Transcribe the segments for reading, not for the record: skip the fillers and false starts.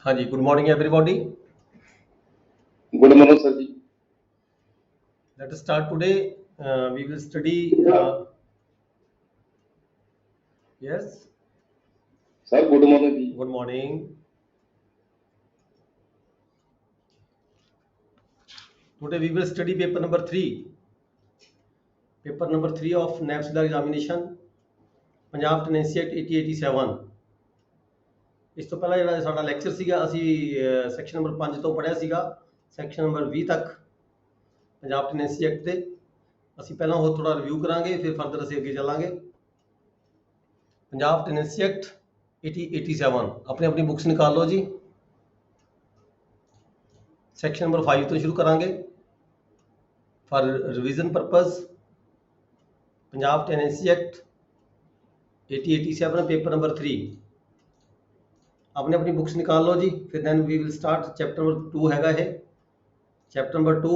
हाँ जी, good morning everybody. Good morning sir जी। Let us start today. We will study. Yes, sir good morning जी। good morning. Today we will study paper number 3. Paper number 3 of NAPSDA examination, Punjab Tenancy Act 8087. ਇਸ ਤੋਂ ਪਹਿਲਾਂ ਜਿਹੜਾ ਸਾਡਾ lecture ਸੀਗਾ ਅਸੀਂ section number 5 ਤੋਂ ਪੜ੍ਹਿਆ ਸੀਗਾ ਸੈਕਸ਼ਨ ਨੰਬਰ 20 ਤੱਕ ਪੰਜਾਬ ਟੈਨੈਂਸੀ ਐਕਟ ਤੇ। ਅਸੀਂ ਪਹਿਲਾਂ ਉਹ ਥੋੜਾ ਰਿਵਿਊ ਕਰਾਂਗੇ, ਫਿਰ ਫਰਦਰ ਅਸੀਂ ਅੱਗੇ ਚੱਲਾਂਗੇ। ਪੰਜਾਬ ਟੈਨੈਂਸੀ ਐਕਟ 8087 ਆਪਣੀ ਆਪਣੀ ਬੁੱਕਸ ਨਿਕਾਲ ਲਓ ਜੀ। ਸੈਕਸ਼ਨ ਨੰਬਰ 5 ਤੋਂ ਸ਼ੁਰੂ ਕਰਾਂਗੇ for revision purpose. Punjab tenancy act 8087 paper number 3 अपने अपनी बुक्स निकाल लो जी। फिर then we will start chapter number 2 हैगा है। Chapter number 2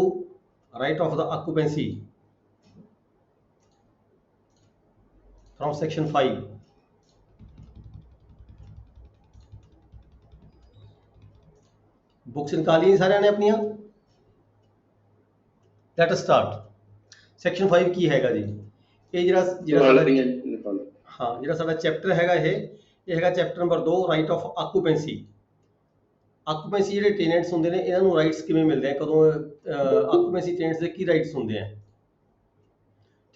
right of the occupancy from section 5। Books निकाली सारे ने अपनिया। Let us start. सेक्शन 5 की हैगा जी ये जिहड़ा हाँ जिहड़ा साडा चैप्टर हैगा ਇਹ ਹੈਗਾ ਚੈप्टर नंबर 2 ਰਾਈਟ ਆਫ ਆਕੂਪੈਂਸੀ। ਆਕੂਪੈਂਸੀ ਜਿਹੜੇ ਟੈਨੈਂਟਸ ਹੁੰਦੇ ਨੇ ਇਹਨਾਂ ਨੂੰ ਰਾਈਟਸ ਕਿਵੇਂ ਮਿਲਦੇ ਆ, ਕਦੋਂ ਆਕੂਪੈਂਸੀ ਟੈਨੈਂਟਸ ਦੇ ਕੀ ਰਾਈਟਸ ਹੁੰਦੇ ਆ।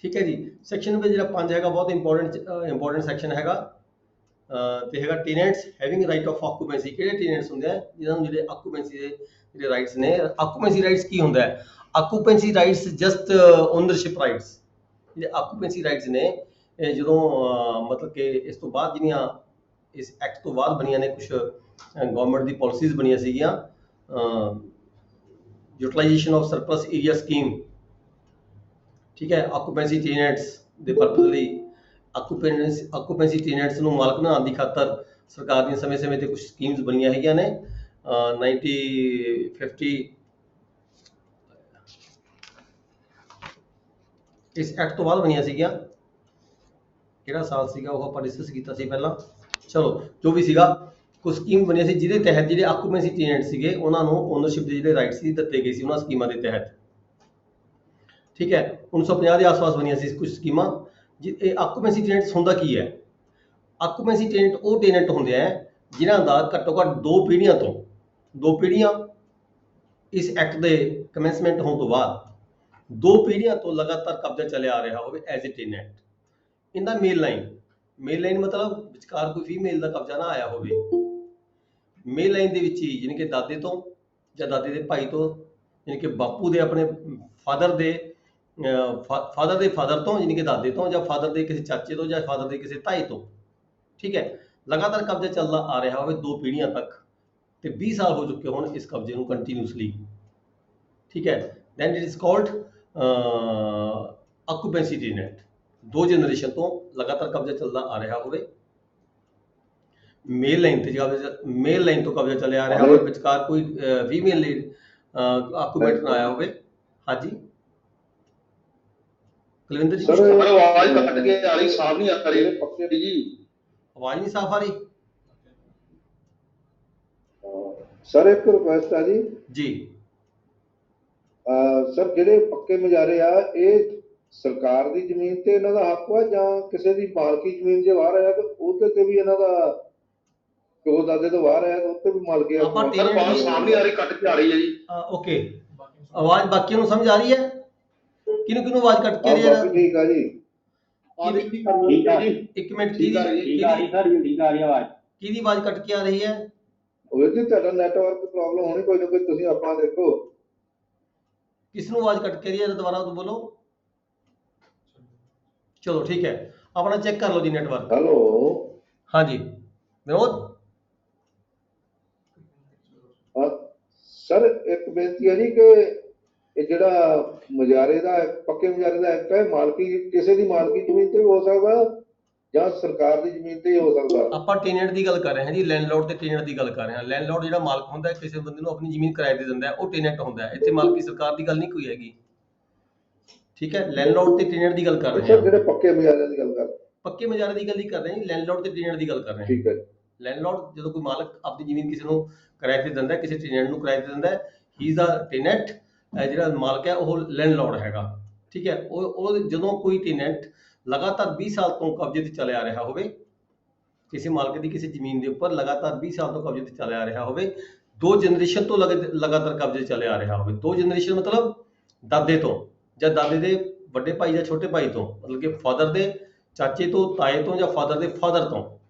ਠੀਕ ਹੈ ਜੀ। ਸੈਕਸ਼ਨ ਨੰਬਰ ਜਿਹੜਾ 5 ਹੈਗਾ ਬਹੁਤ ਇੰਪੋਰਟੈਂਟ ਸੈਕਸ਼ਨ ਹੈਗਾ ਤੇ ਹੈਗਾ ਟੈਨੈਂਟਸ ਹੈਵਿੰਗ ਰਾਈਟ ਆਫ ਆਕੂਪੈਂਸੀ। ਕਿਹੜੇ ਟੈਨੈਂਟਸ ਹੁੰਦੇ ਆ ਜਿਨ੍ਹਾਂ ਨੂੰ ਜਿਹੜੇ ਆਕੂਪੈਂਸੀ ਦੇ ਜਿਹੜੇ ਰਾਈਟਸ ਨੇ। ਆਕੂਪੈਂਸੀ ਰਾਈਟਸ ਕੀ ਹੁੰਦਾ ਹੈ? ਆਕੂਪੈਂਸੀ ਰਾਈਟਸ ਜਸਟ ਓਨਰਸ਼ਿਪ ਰਾਈਟਸ। ਜਿਹੜੇ ਆਕੂਪੈਂਸੀ ਰਾਈਟਸ ਨੇ ਜਦੋਂ ਮਤਲਬ ਕਿ ਇਸ ਤੋਂ ਬਾਅਦ ਜਿਹੜੀਆਂ ਇਸ ਐਕਟ ਤੋਂ ਬਾਅਦ ਬਣੀਆਂ ਨੇ ਕੁਝ ਗਵਰਨਮੈਂਟ ਦੀ ਪਾਲਿਸੀਜ਼ ਬਣੀਆਂ ਸੀਗੀਆਂ utilisation of surplus area scheme. ਠੀਕ ਹੈ। ਆਕੂਪੈਂਸੀ ਟੈਨੈਂਟਸ ਦੇ ਪਰਪਸ ਲਈ ਆਕੂਪੈਂਸੀ ਟੈਨੈਂਟਸ ਨੂੰ ਮਾਲਕ ਬਣਾਉਣ ਦੀ ਖਾਤਰ ਸਰਕਾਰ ਦੀਆਂ ਸਮੇਂ-ਸਮੇਂ ਤੇ ਕੁਝ ਸਕੀਮਸ ਬਣੀਆਂ ਹੈਗੀਆਂ ਨੇ। 1950 ਇਸ ਐਕਟ ਤੋਂ ਬਾਅਦ ਬਣੀਆਂ ਸੀਗੀਆਂ। ਕਿਹੜਾ ਸਾਲ ਸੀਗਾ ਉਹ ਆਪਾਂ ਡਿਸਕਸ ਕੀਤਾ ਸੀ ਪਹਿਲਾਂ। ਚਲੋ ਜੋ ਵੀ ਸੀਗਾ ਕੁਝ ਸਕੀਮ ਬਣੀ ਸੀ ਜਿਹਦੇ ਤਹਿਤ ਜਿਹੜੇ ਆਕੂਪੈਂਸੀ ਟੈਨੈਂਟ ਸੀਗੇ ਉਹਨਾਂ ਨੂੰ ਓਨਰਸ਼ਿਪ ਦੇ ਜਿਹੜੇ ਰਾਈਟਸ ਸੀ ਦਿੱਤੇ ਗਏ ਸੀ ਉਹਨਾਂ ਸਕੀਮਾਂ ਦੇ ਤਹਿਤ। ਠੀਕ ਹੈ। 1950 ਦੇ ਆਸ-ਪਾਸ ਬਣੀਆਂ ਸੀ ਕੁਝ ਸਕੀਮਾਂ। ਇਹ ਆਕੂਪੈਂਸੀ ਟੈਨੈਂਟਸ ਹੁੰਦਾ ਕੀ ਹੈ? ਆਕੂਪੈਂਸੀ ਟੈਨੈਂਟ ਉਹ ਟੈਨੈਂਟ ਹੁੰਦੇ ਆ ਜਿਨ੍ਹਾਂ ਦਾ ਘੱਟੋ ਘੱਟ 2 ਪੀੜ੍ਹੀਆਂ ਇਸ ਐਕਟ ਦੇ ਕਮੈਂਸਮੈਂਟ ਹੋਣ ਤੋਂ ਬਾਅਦ 2 ਪੀੜ੍ਹੀਆਂ ਤੋਂ ਲਗਾਤਾਰ ਕਬਜ਼ਾ ਚੱਲਿਆ ਆ ਰਿਹਾ ਹੋਵੇ ਐਜ਼ ਏ ਟੈਨੈਂਟ। ਇਹਦਾ ਮੇਲ ਲਾਈਨ ਮਤਲਬ ਵਿਚਕਾਰ ਕੋਈ ਫੀਮੇਲ ਦਾ ਕਬਜ਼ਾ ਨਾ ਆਇਆ ਹੋਵੇ। ਮੇਲ ਲਾਈਨ ਦੇ ਵਿੱਚ ਹੀ ਯਾਨੀ ਕਿ ਦਾਦੇ ਤੋਂ ਜਾਂ ਦਾਦੇ ਦੇ ਭਾਈ ਤੋਂ ਯਾਨੀ ਕਿ ਬਾਪੂ ਦੇ ਆਪਣੇ ਫਾਦਰ ਦੇ ਫਾਦਰ ਤੋਂ ਯਾਨੀ ਕਿ ਦਾਦੇ ਤੋਂ ਜਾਂ ਫਾਦਰ ਦੇ ਕਿਸੇ ਚਾਚੇ ਤੋਂ ਜਾਂ ਫਾਦਰ ਦੇ ਕਿਸੇ ਤਾਏ ਤੋਂ। ਠੀਕ ਹੈ। ਲਗਾਤਾਰ ਕਬਜ਼ਾ ਚੱਲਦਾ ਆ ਰਿਹਾ ਹੋਵੇ 2 ਪੀੜ੍ਹੀਆਂ ਤੱਕ ਤੇ 20 ਸਾਲ ਹੋ ਚੁੱਕੇ ਹੋਣ ਇਸ ਕਬਜ਼ੇ ਨੂੰ ਕੰਟੀਨਿਊਸਲੀ। ਠੀਕ ਹੈ। Then it is called occupancy tenant. 2 generation ਤੋਂ ਲਗਾਤਾਰ ਕਬਜ਼ਾ ਚੱਲਦਾ ਆ ਰਿਹਾ ਹੋਵੇ। ਮੇਲ ਲਾਈਨ ਤੋਂ ਕਬਜ਼ਾ ਚੱਲਿਆ ਆ ਰਿਹਾ ਹੋਵੇ, ਵਿਚਕਾਰ ਕੋਈ ਫੀਮੇਲ ਆਕੂਪੈਂਟ ਨਾ ਆਇਆ ਹੋਵੇ। ਹਾਂਜੀ ਕੁਲਵਿੰਦਰ ਜੀ। ਸਰ ਆਵਾਜ਼ ਕੱਟ ਕੇ ਆ ਰਹੀ, ਸਾਫ਼ ਨਹੀਂ ਆ ਰਹੀ ਪੱਕੇ ਜੀ। ਆਵਾਜ਼ ਨਹੀਂ ਸਾਫ਼ ਆ ਰਹੀ ਸਰ। ਇੱਕ ਰਿਕੁਐਸਟ ਆ ਜੀ ਸਰ ਜਿਹੜੇ ਪੱਕੇ ਮੁਜ਼ਾਰੇ ਆ ਇਹ ਸਰਕਾਰ ਦੀ ਜ਼ਮੀਨ ਤੇ ਇਹਨਾਂ ਦਾ ਹੱਕ ਆ ਜਾਂ ਕਿਸੇ ਦੀ ਮਾਲਕੀ ਜ਼ਮੀਨ ਜੇ ਬਾਹਰ ਆਇਆ ਤੇ ਉਹਦੇ ਤੇ ਵੀ ਇਹਨਾਂ ਦਾ ਪਿਓ ਦਾਦੇ ਤੋਂ ਬਾਹਰ ਆਇਆ ਤੇ ਉੱਤੇ ਵੀ ਮਾਲਕੀ ਆ। ਸਰ ਆਵਾਜ਼ ਸਾਹਮਣੇ ਆ ਰਹੀ, ਕੱਟ ਕੇ ਆ ਰਹੀ ਹੈ ਜੀ। ਓਕੇ ਆਵਾਜ਼ ਬਾਕੀਆਂ ਨੂੰ ਸਮਝ ਆ ਰਹੀ ਹੈ? ਕਿਹਨੂੰ ਆਵਾਜ਼ ਕੱਟ ਕੇ ਆ ਰਹੀ ਹੈ? ਠੀਕ ਆ ਜੀ। ਇੱਕ ਮਿੰਟ ਕਿਹਦੀ ਆਵਾਜ਼ ਕੱਟ ਕੇ ਆ ਰਹੀ ਹੈ? ਉਹ ਜੀ ਤੁਹਾਡਾ ਨੈਟਵਰਕ ਪ੍ਰੋਬਲਮ ਹੋਣੀ ਕੋਈ ਨਾ ਕੋਈ, ਤੁਸੀਂ ਆਪਣਾ ਦੇਖੋ। ਕਿਸ ਨੂੰ ਆਵਾਜ਼ ਕੱਟ ਕੇ ਰਹੀ ਹੈ ਦੁਬਾਰਾ ਤੋਂ ਬੋਲੋ। ਚਲੋ ਠੀਕ ਹੈ ਆਪਣਾ ਚੈੱਕ ਕਰ ਲਓ ਜੀ ਨੈਟਵਰਕ। ਹੈਲੋ ਹਾਂਜੀ ਵਿਨੋਦ। ਸਰ ਇੱਕ ਬੇਨਤੀ ਹੈ ਜੀ ਕਿ ਇਹ ਜਿਹੜਾ ਮੁਜ਼ਾਰੇ ਦਾ ਪੱਕੇ ਮੁਜ਼ਾਰੇ ਦਾ ਐਕਟ ਹੈ ਮਾਲਕੀ ਕਿਸੇ ਦੀ ਮਾਲਕੀ ਜ਼ਮੀਨ ਤੇ ਵੀ ਹੋ ਸਕਦਾ ਜਾਂ ਸਰਕਾਰ ਦੀ ਜ਼ਮੀਨ ਤੇ ਹੀ ਹੋ ਸਕਦਾ। ਆਪਾਂ ਟੈਨੈਂਟ ਦੀ ਗੱਲ ਕਰ ਰਹੇ ਹਾਂ ਜੀ, ਲੈਂਡਲੋਰਡ ਤੇ ਟੈਨੈਂਟ ਦੀ ਗੱਲ ਕਰ ਰਹੇ ਹਾਂ। ਲੈਂਡਲੋਰਡ ਜਿਹੜਾ ਮਾਲਕ ਹੁੰਦਾ ਹੈ ਕਿਸੇ ਬੰਦੇ ਨੂੰ ਆਪਣੀ ਜ਼ਮੀਨ ਕਿਰਾਏ ਤੇ ਦਿੰਦਾ ਹੈ ਉਹ ਟੈਨੈਂਟ ਹੁੰਦਾ ਹੈ। ਇੱਥੇ ਮਾਲਕੀ ਸਰਕਾਰ ਦੀ ਗੱਲ ਨਹੀਂ ਕੋਈ ਹੈਗੀ। ਠੀਕ ਹੈ। ਲੈਂਡਲੋਰਡ ਤੇ ਟੈਨੈਂਟ ਦੀ ਗੱਲ ਕਰ ਰਹੇ ਹਾਂ। ਜਿਹੜੇ ਪੱਕੇ ਮੁਜ਼ਾਰੇ ਦੀ ਗੱਲ ਕਰ ਪੱਕੇ ਮੁਜ਼ਾਰੇ ਦੀ ਗੱਲ ਹੀ ਕਰ ਰਹੇ ਹਾਂ ਜੀ, ਲੈਂਡਲੋਰਡ ਤੇ ਟੈਨੈਂਟ ਦੀ ਗੱਲ ਕਰ ਰਹੇ ਹਾਂ। ਠੀਕ ਹੈ ਲੈਂਡਲੋਰਡ ਜਦੋਂ ਕੋਈ ਮਾਲਕ ਆਪਣੀ ਜ਼ਮੀਨ ਕਿਸੇ ਨੂੰ ਕਿਰਾਏ ਤੇ ਦਿੰਦਾ ਹੈ, ਕਿਸੇ ਟੈਨੈਂਟ ਨੂੰ ਕਿਰਾਏ ਤੇ ਦਿੰਦਾ ਹੈ, ਹੀ ਇਜ਼ ਦਾ ਟੈਨੈਂਟ। ਜਿਹੜਾ ਮਾਲਕ ਹੈ ਉਹ ਲੈਂਡਲੋਰਡ ਹੈਗਾ, ਠੀਕ ਹੈ। ਉਹ ਜਦੋਂ ਕੋਈ ਟੈਨੈਂਟ ਲਗਾਤਾਰ 20 ਸਾਲ ਤੋਂ ਕਬਜ਼ੇ ਤੇ ਚੱਲਿਆ ਆ ਰਿਹਾ ਹੋਵੇ, ਕਿਸੇ ਮਾਲਕ ਦੀ ਕਿਸੇ ਜ਼ਮੀਨ ਦੇ ਉੱਪਰ ਲਗਾਤਾਰ 20 ਸਾਲ ਤੋਂ ਕਬਜ਼ੇ ਤੇ ਚੱਲਿਆ ਆ ਰਿਹਾ ਹੋਵੇ, 2 ਜਨਰੇਸ਼ਨ ਤੋਂ ਲਗਾਤਾਰ ਕਬਜ਼ੇ ਚੱਲਿਆ ਆ ਰਿਹਾ ਹੋਵੇ। 2 ਜਨਰੇਸ਼ਨ ਮਤਲਬ ਦਾਦੇ ਤੋਂ ਜਾਂ ਦਾਦੇ ਦੇ ਵੱਡੇ ਭਾਈ ਜਾਂ ਛੋਟੇ ਭਾਈ ਤੋਂ, ਮਤਲਬ ਕਿ ਫਾਦਰ ਦੇ ਚਾਚੇ ਤੋਂ, ਤਾਏ ਤੋਂ ਜਾਂ ਫਾਦਰ ਦੇ ਫਾਦਰ ਤੋਂ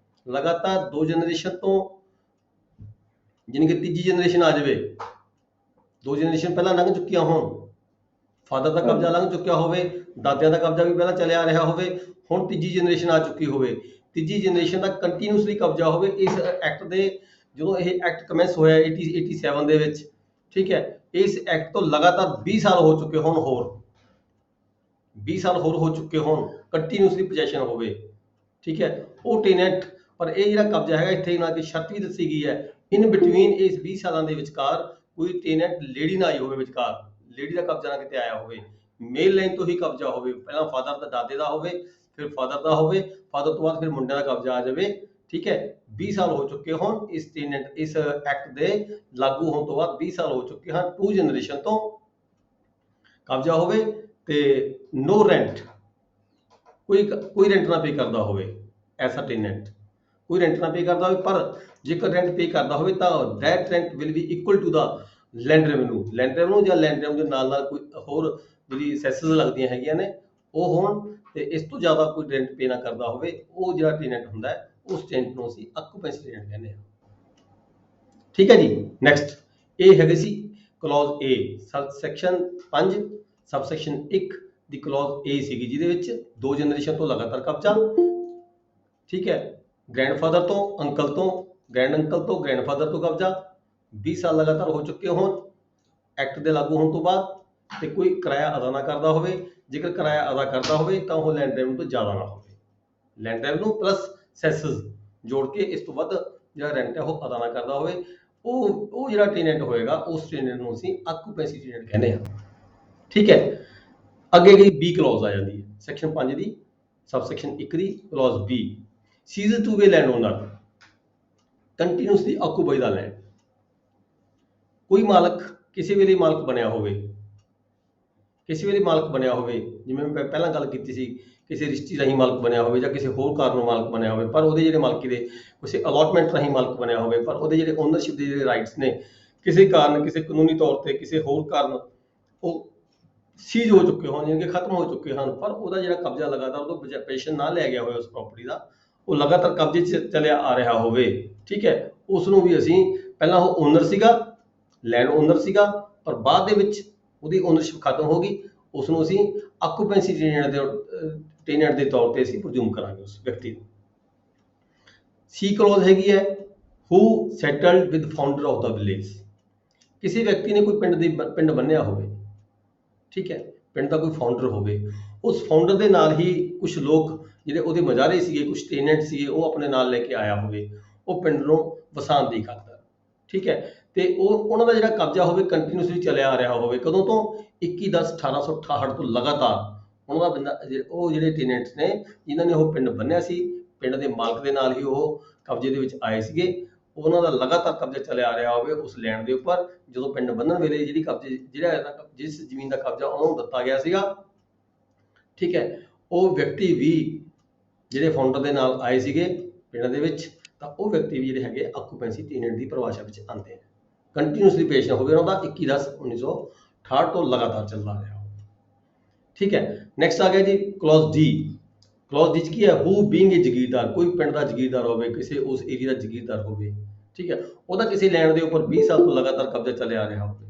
ਲਗਾਤਾਰ 2 ਜਨਰੇਸ਼ਨ ਤੋਂ, ਯਾਨੀ ਕਿ ਤੀਜੀ ਜਨਰੇਸ਼ਨ ਆ ਜਾਵੇ, 2 ਜਨਰੇਸ਼ਨ ਪਹਿਲਾਂ ਲੰਘ ਚੁੱਕੀਆਂ ਹੋਣ, ਫਾਦਰ ਦਾ ਕਬਜ਼ਾ ਲੰਘ ਚੁੱਕਿਆ ਹੋਵੇ, ਦਾਦਿਆਂ ਦਾ ਕਬਜ਼ਾ ਵੀ ਪਹਿਲਾਂ ਚੱਲਿਆ ਆ ਰਿਹਾ ਹੋਵੇ, ਹੁਣ ਤੀਜੀ ਜਨਰੇਸ਼ਨ ਆ ਚੁੱਕੀ ਹੋਵੇ, ਤੀਜੀ ਜਨਰੇਸ਼ਨ ਦਾ ਕੰਟੀਨਿਊਸਲੀ ਕਬਜ਼ਾ ਹੋਵੇ। ਇਸ ਐਕਟ ਦੇ ਜਦੋਂ ਇਹ ਐਕਟ ਕਮੈਂਸ ਹੋਇਆ 87 ਦੇ ਵਿੱਚ, ਠੀਕ ਹੈ, ਇਸ ਐਕਟ ਤੋਂ ਲਗਾਤਾਰ 20 ਸਾਲ ਹੋ ਚੁੱਕੇ ਹੋਣ, ਹੋਰ 20 ਸਾਲ ਹੋਰ ਹੋ ਚੁੱਕੇ ਹੋਣ, ਕੰਟੀਨਿਊਸਲੀ ਪੋਜੈਸ਼ਨ ਹੋਵੇ, ਠੀਕ ਹੈ, ਉਹ ਟੈਨੈਂਟ। ਪਰ ਇਹ ਜਿਹੜਾ ਕਬਜ਼ਾ ਹੈਗਾ, ਇੱਥੇ ਇਹਨਾਂ ਦੀ ਸ਼ਰਤ ਵੀ ਦੱਸੀ ਗਈ ਹੈ, ਇਨ ਬਿਟਵੀਨ ਇਸ 20 ਸਾਲਾਂ ਦੇ ਵਿਚਕਾਰ ਕੋਈ ਟੈਨੈਂਟ ਲੇਡੀ ਨਾ ਆਈ ਹੋਵੇ ਵਿਚਕਾਰ, ਲੇਡੀ ਦਾ ਕਬਜ਼ਾ ਨਾ ਕਿਤੇ ਆਇਆ ਹੋਵੇ, ਮੇਲ ਲਾਈਨ ਤੋਂ ਹੀ ਕਬਜ਼ਾ ਹੋਵੇ, ਪਹਿਲਾਂ ਫਾਦਰ ਦਾ ਦਾਦੇ ਦਾ ਹੋਵੇ, ਫਿਰ ਫਾਦਰ ਦਾ ਹੋਵੇ, ਫਾਦਰ ਤੋਂ ਬਾਅਦ ਫਿਰ ਮੁੰਡਿਆਂ ਦਾ ਕਬਜ਼ਾ ਆ ਜਾਵੇ, ਠੀਕ ਹੈ। 20 ਸਾਲ ਹੋ ਚੁੱਕੇ ਹੋਣ ਇਸ ਟੈਨੈਂਟ, ਇਸ ਐਕਟ ਦੇ ਲਾਗੂ ਹੋਣ ਤੋਂ ਬਾਅਦ 20 ਸਾਲ ਹੋ ਚੁੱਕੇ ਹਨ, 2 ਜਨਰੇਸ਼ਨ ਤੋਂ ਕਬਜ਼ਾ ਹੋਵੇ ਤੇ ਨੋ ਰੈਂਟ, ਕੋਈ ਰੈਂਟ ਨਾ ਪੇ ਕਰਦਾ ਹੋਵੇ, ਐਸਾ ਟੈਨੈਂਟ ਕੋਈ ਰੈਂਟ ਨਾ ਪੇ ਕਰਦਾ ਹੋਵੇ। ਪਰ ਜੇਕਰ ਰੈਂਟ ਪੇ ਕਰਦਾ ਹੋਵੇ ਤਾਂ that rent will be equal to the land revenue ਜਾਂ ਲੈਂਡ ਰੈਵਨਿਊ ਦੇ ਨਾਲ ਕੋਈ ਹੋਰ ਜਿਹੜੀ ਸੈਸਸ ਲੱਗਦੀਆਂ ਹੈਗੀਆਂ ਨੇ ਉਹ ਹੋਣ, ਤੇ ਇਸ ਤੋਂ ਜ਼ਿਆਦਾ ਕੋਈ ਰੈਂਟ ਪੇ ਨਾ ਕਰਦਾ ਹੋਵੇ, ਉਹ ਜਿਹੜਾ ਟੈਨੈਂਟ ਹੁੰਦਾ ਹੈ ਉਸ ਟੈਨੈਂਟ ਨੂੰ ਅਸੀਂ ਆਕੂਪੈਂਸੀ ਟੈਨੈਂਟ ਕਹਿੰਦੇ ਹਾਂ, ਠੀਕ ਹੈ ਜੀ। ਨੈਕਸਟ ਇਹ ਹੈਗੇ ਸੀ ਕਲੌਜ਼ ਏ, ਸੈਕਸ਼ਨ 5 ਸਬਸੈਕਸ਼ਨ 1 ਦੀ ਕਲੌਜ਼ ਏ ਸੀਗੀ, ਜਿਹਦੇ ਵਿੱਚ 2 ਜਨਰੇਸ਼ਨ ਤੋਂ ਲਗਾਤਾਰ ਕਬਜ਼ਾ, ਠੀਕ ਹੈ, ਗ੍ਰੈਂਡਫਾਦਰ ਤੋਂ, ਅੰਕਲ ਤੋਂ, ਗ੍ਰੈਂਡ ਅੰਕਲ ਤੋਂ, ਗ੍ਰੈਂਡਫਾਦਰ ਤੋਂ ਕਬਜ਼ਾ, 20 ਸਾਲ ਲਗਾਤਾਰ ਹੋ ਚੁੱਕੇ ਹੋਣ ਐਕਟ ਦੇ ਲਾਗੂ ਹੋਣ ਤੋਂ ਬਾਅਦ, ਤੇ ਕੋਈ ਕਿਰਾਇਆ ਅਦਾ ਨਾ ਕਰਦਾ ਹੋਵੇ। ਜੇਕਰ ਕਿਰਾਇਆ ਅਦਾ ਕਰਦਾ ਹੋਵੇ ਤਾਂ ਉਹ ਲੈਂਡ ਰੈਵਨਿਊ ਤੋਂ ਜ਼ਿਆਦਾ ਨਾ ਹੋਵੇ, ਲੈਂਡ ਰੈਵਨਿਊ ਪਲੱਸ ਸੈਸਸ ਜੋੜ ਕੇ ਇਸ ਤੋਂ ਵੱਧ ਜਿਹੜਾ ਰੈਂਟ ਹੈ ਉਹ ਅਦਾ ਨਾ ਕਰਦਾ ਹੋਵੇ, ਉਹ ਜਿਹੜਾ ਟੈਨੈਂਟ ਹੋਏਗਾ ਉਸ ਟੈਨੈਂਟ ਨੂੰ ਅਸੀਂ ਆਕੂਪੈਂਸੀ ਟੈਨੈਂਟ ਕਹਿੰਦੇ ਹਾਂ, ਠੀਕ ਹੈ। ਅੱਗੇ ਗਈ ਬੀ ਕਲੌਜ਼ ਆ ਜਾਂਦੀ ਹੈ, ਸੈਕਸ਼ਨ 5 ਦੀ ਸਬਸੈਕਸ਼ਨ 1 ਦੀ clause B, season to way land owner continuously occupy the land. ਕੋਈ ਮਾਲਕ ਕਿਸੇ ਵੇਲੇ ਮਾਲਕ ਬਣਿਆ ਹੋਵੇ, ਜਿਵੇਂ ਮੈਂ ਪਹਿਲਾਂ ਗੱਲ ਕੀਤੀ ਸੀ, ਕਿਸੇ ਰਿਸ਼ਤੇ ਰਾਹੀਂ ਮਾਲਕ ਬਣਿਆ ਹੋਵੇ ਜਾਂ ਕਿਸੇ ਹੋਰ ਕਾਰਨ ਮਾਲਕ ਬਣਿਆ ਹੋਵੇ, ਪਰ ਉਹਦੇ ਜਿਹੜੇ ਮਾਲਕੀ ਦੇ ਕਿਸੇ ਅਲਾਟਮੈਂਟ ਰਾਹੀਂ ਮਾਲਕ ਬਣਿਆ ਹੋਵੇ, ਪਰ ਉਹਦੇ ਜਿਹੜੇ ਓਨਰਸ਼ਿਪ ਦੇ ਜਿਹੜੇ ਰਾਈਟਸ ਨੇ ਕਿਸੇ ਕਾਰਨ, ਕਿਸੇ ਕਾਨੂੰਨੀ ਤੌਰ ਤੇ, ਕਿਸੇ ਹੋਰ ਕਾਰਨ ਉਹ ਸੀਜ਼ ਹੋ ਚੁੱਕੇ ਹੋਣ, ਯਾਨੀ ਕਿ ਖਤਮ ਹੋ ਚੁੱਕੇ ਹਨ, ਪਰ ਉਹਦਾ ਜਿਹੜਾ ਕਬਜ਼ਾ ਲਗਾਤਾਰ ਉਹ ਪੋਜੈਸ਼ਨ ਨਾ ਲਿਆ ਗਿਆ ਹੋਇਆ ਉਸ ਪ੍ਰਾਪਰਟੀ ਦਾ, ਉਹ ਲਗਾਤਾਰ ਕਬਜ਼ੇ 'ਚ ਚੱਲਿਆ ਆ ਰਿਹਾ ਹੋਵੇ, ਠੀਕ ਹੈ, ਉਸ ਨੂੰ ਵੀ ਅਸੀਂ, ਪਹਿਲਾਂ ਉਹ ਓਨਰ ਸੀਗਾ, ਲੈਂਡ ਓਨਰ ਸੀਗਾ, ਪਰ ਬਾਅਦ ਦੇ ਵਿੱਚ ਉਹਦੀ ਓਨਰਸ਼ਿਪ ਖਤਮ ਹੋ ਗਈ, ਉਸ ਨੂੰ ਅਸੀਂ ਆਕੂਪੈਂਸੀ ਟੈਨੈਂਟ ਦੇ ਤੌਰ ਤੇ ਅਸੀਂ ਪ੍ਰਜ਼ੂਮ ਕਰਾਂਗੇ ਉਸ ਵਿਅਕਤੀ ਨੂੰ। ਸੀ ਕਲੌਜ਼ ਹੈਗੀ ਹੈ, who settled with founder of the village. ਕਿਸੇ ਵਿਅਕਤੀ ਨੇ ਕੋਈ ਪਿੰਡ ਬੰਨਿਆ ਹੋਵੇ, ਠੀਕ ਹੈ, ਪਿੰਡ ਦਾ ਕੋਈ ਫਾਊਂਡਰ ਹੋਵੇ, ਉਸ ਫਾਊਂਡਰ ਦੇ ਨਾਲ ਹੀ ਕੁਝ ਲੋਕ ਜਿਹੜੇ ਉਹਦੇ ਮਜ਼ਾਰੇ ਸੀਗੇ, ਕੁਝ ਟੈਨੈਂਟ ਸੀਗੇ, ਉਹ ਆਪਣੇ ਨਾਲ ਲੈ ਕੇ ਆਇਆ ਹੋਵੇ, ਉਹ ਪਿੰਡ ਨੂੰ ਵਸਾਉਣ ਦੀ ਖਾਤਰ, ਠੀਕ ਹੈ, ਤੇ ਉਹਨਾਂ ਦਾ ਜਿਹੜਾ ਕਬਜ਼ਾ ਹੋਵੇ ਕੰਟੀਨਿਊਸਲੀ ਚੱਲਿਆ ਆ ਰਿਹਾ ਹੋਵੇ, ਕਦੋਂ ਤੋਂ 21/10/1868 ਤੋਂ ਲਗਾਤਾਰ ਉਹਨਾਂ ਦਾ ਉਹ ਜਿਹੜੇ ਟੈਨੈਂਟਸ ਨੇ ਜਿਨ੍ਹਾਂ ਨੇ ਉਹ ਪਿੰਡ ਬੰਨਿਆ ਸੀ, ਪਿੰਡ ਦੇ ਮਾਲਕ ਦੇ ਨਾਲ ਹੀ ਉਹ ਕਬਜ਼ੇ ਦੇ ਵਿੱਚ ਆਏ ਸੀਗੇ, ਉਹਨਾਂ ਦਾ ਲਗਾਤਾਰ ਕਬਜ਼ਾ ਚੱਲਿਆ ਆ ਰਿਹਾ ਹੋਵੇ ਉਸ ਲੈਂਡ ਦੇ ਉੱਪਰ। ਜਦੋਂ ਪਿੰਡ ਬੰਨਣ ਵੇਲੇ ਜਿਸ ਜ਼ਮੀਨ ਦਾ ਕਬਜ਼ਾ ਉਹਨੂੰ ਦਿੱਤਾ ਗਿਆ ਸੀਗਾ, ਠੀਕ ਹੈ, ਉਹ ਵਿਅਕਤੀ ਵੀ ਜਿਹੜੇ ਫਾਊਂਡਰ ਦੇ ਨਾਲ ਆਏ ਸੀਗੇ ਪਿੰਡ ਦੇ ਵਿੱਚ, ਤਾਂ ਉਹ ਵਿਅਕਤੀ ਵੀ ਜਿਹੜੇ ਹੈਗੇ ਆਕੂਪੈਂਸੀ ਟੈਨੈਂਟ ਦੀ ਪਰਿਭਾਸ਼ਾ ਵਿੱਚ ਆਉਂਦੇ ਨੇ। ਕੰਟੀਨਿਊਸਲੀ ਪੇਸ਼ ਨਾ ਹੋਵੇ ਉਹਨਾਂ ਦਾ 21/10/1968 ਤੋਂ ਲਗਾਤਾਰ ਚੱਲਦਾ ਰਿਹਾ ਹੋਵੇ, ਠੀਕ ਹੈ। ਨੈਕਸਟ ਆ ਗਿਆ ਜੀ ਕਲੌਜ਼ ਡੀ। ਕਲੌਜ਼ ਡੀ 'ਚ ਕੀ ਹੈ, ਹੂ ਬੀਇੰਗ ਏ ਜਗੀਰਦਾਰ, ਕੋਈ ਪਿੰਡ ਦਾ ਜਗੀਰਦਾਰ ਹੋਵੇ, ਕਿਸੇ ਉਸ ਏਰੀਆ ਦਾ ਜਗੀਰਦਾਰ ਹੋਵੇ, ਠੀਕ ਹੈ, ਉਹਦਾ ਕਿਸੇ ਲੈਂਡ ਦੇ ਉੱਪਰ 20 ਸਾਲ ਤੋਂ ਲਗਾਤਾਰ ਕਬਜ਼ਾ ਚੱਲਿਆ ਆ ਰਿਹਾ ਹੋਵੇ,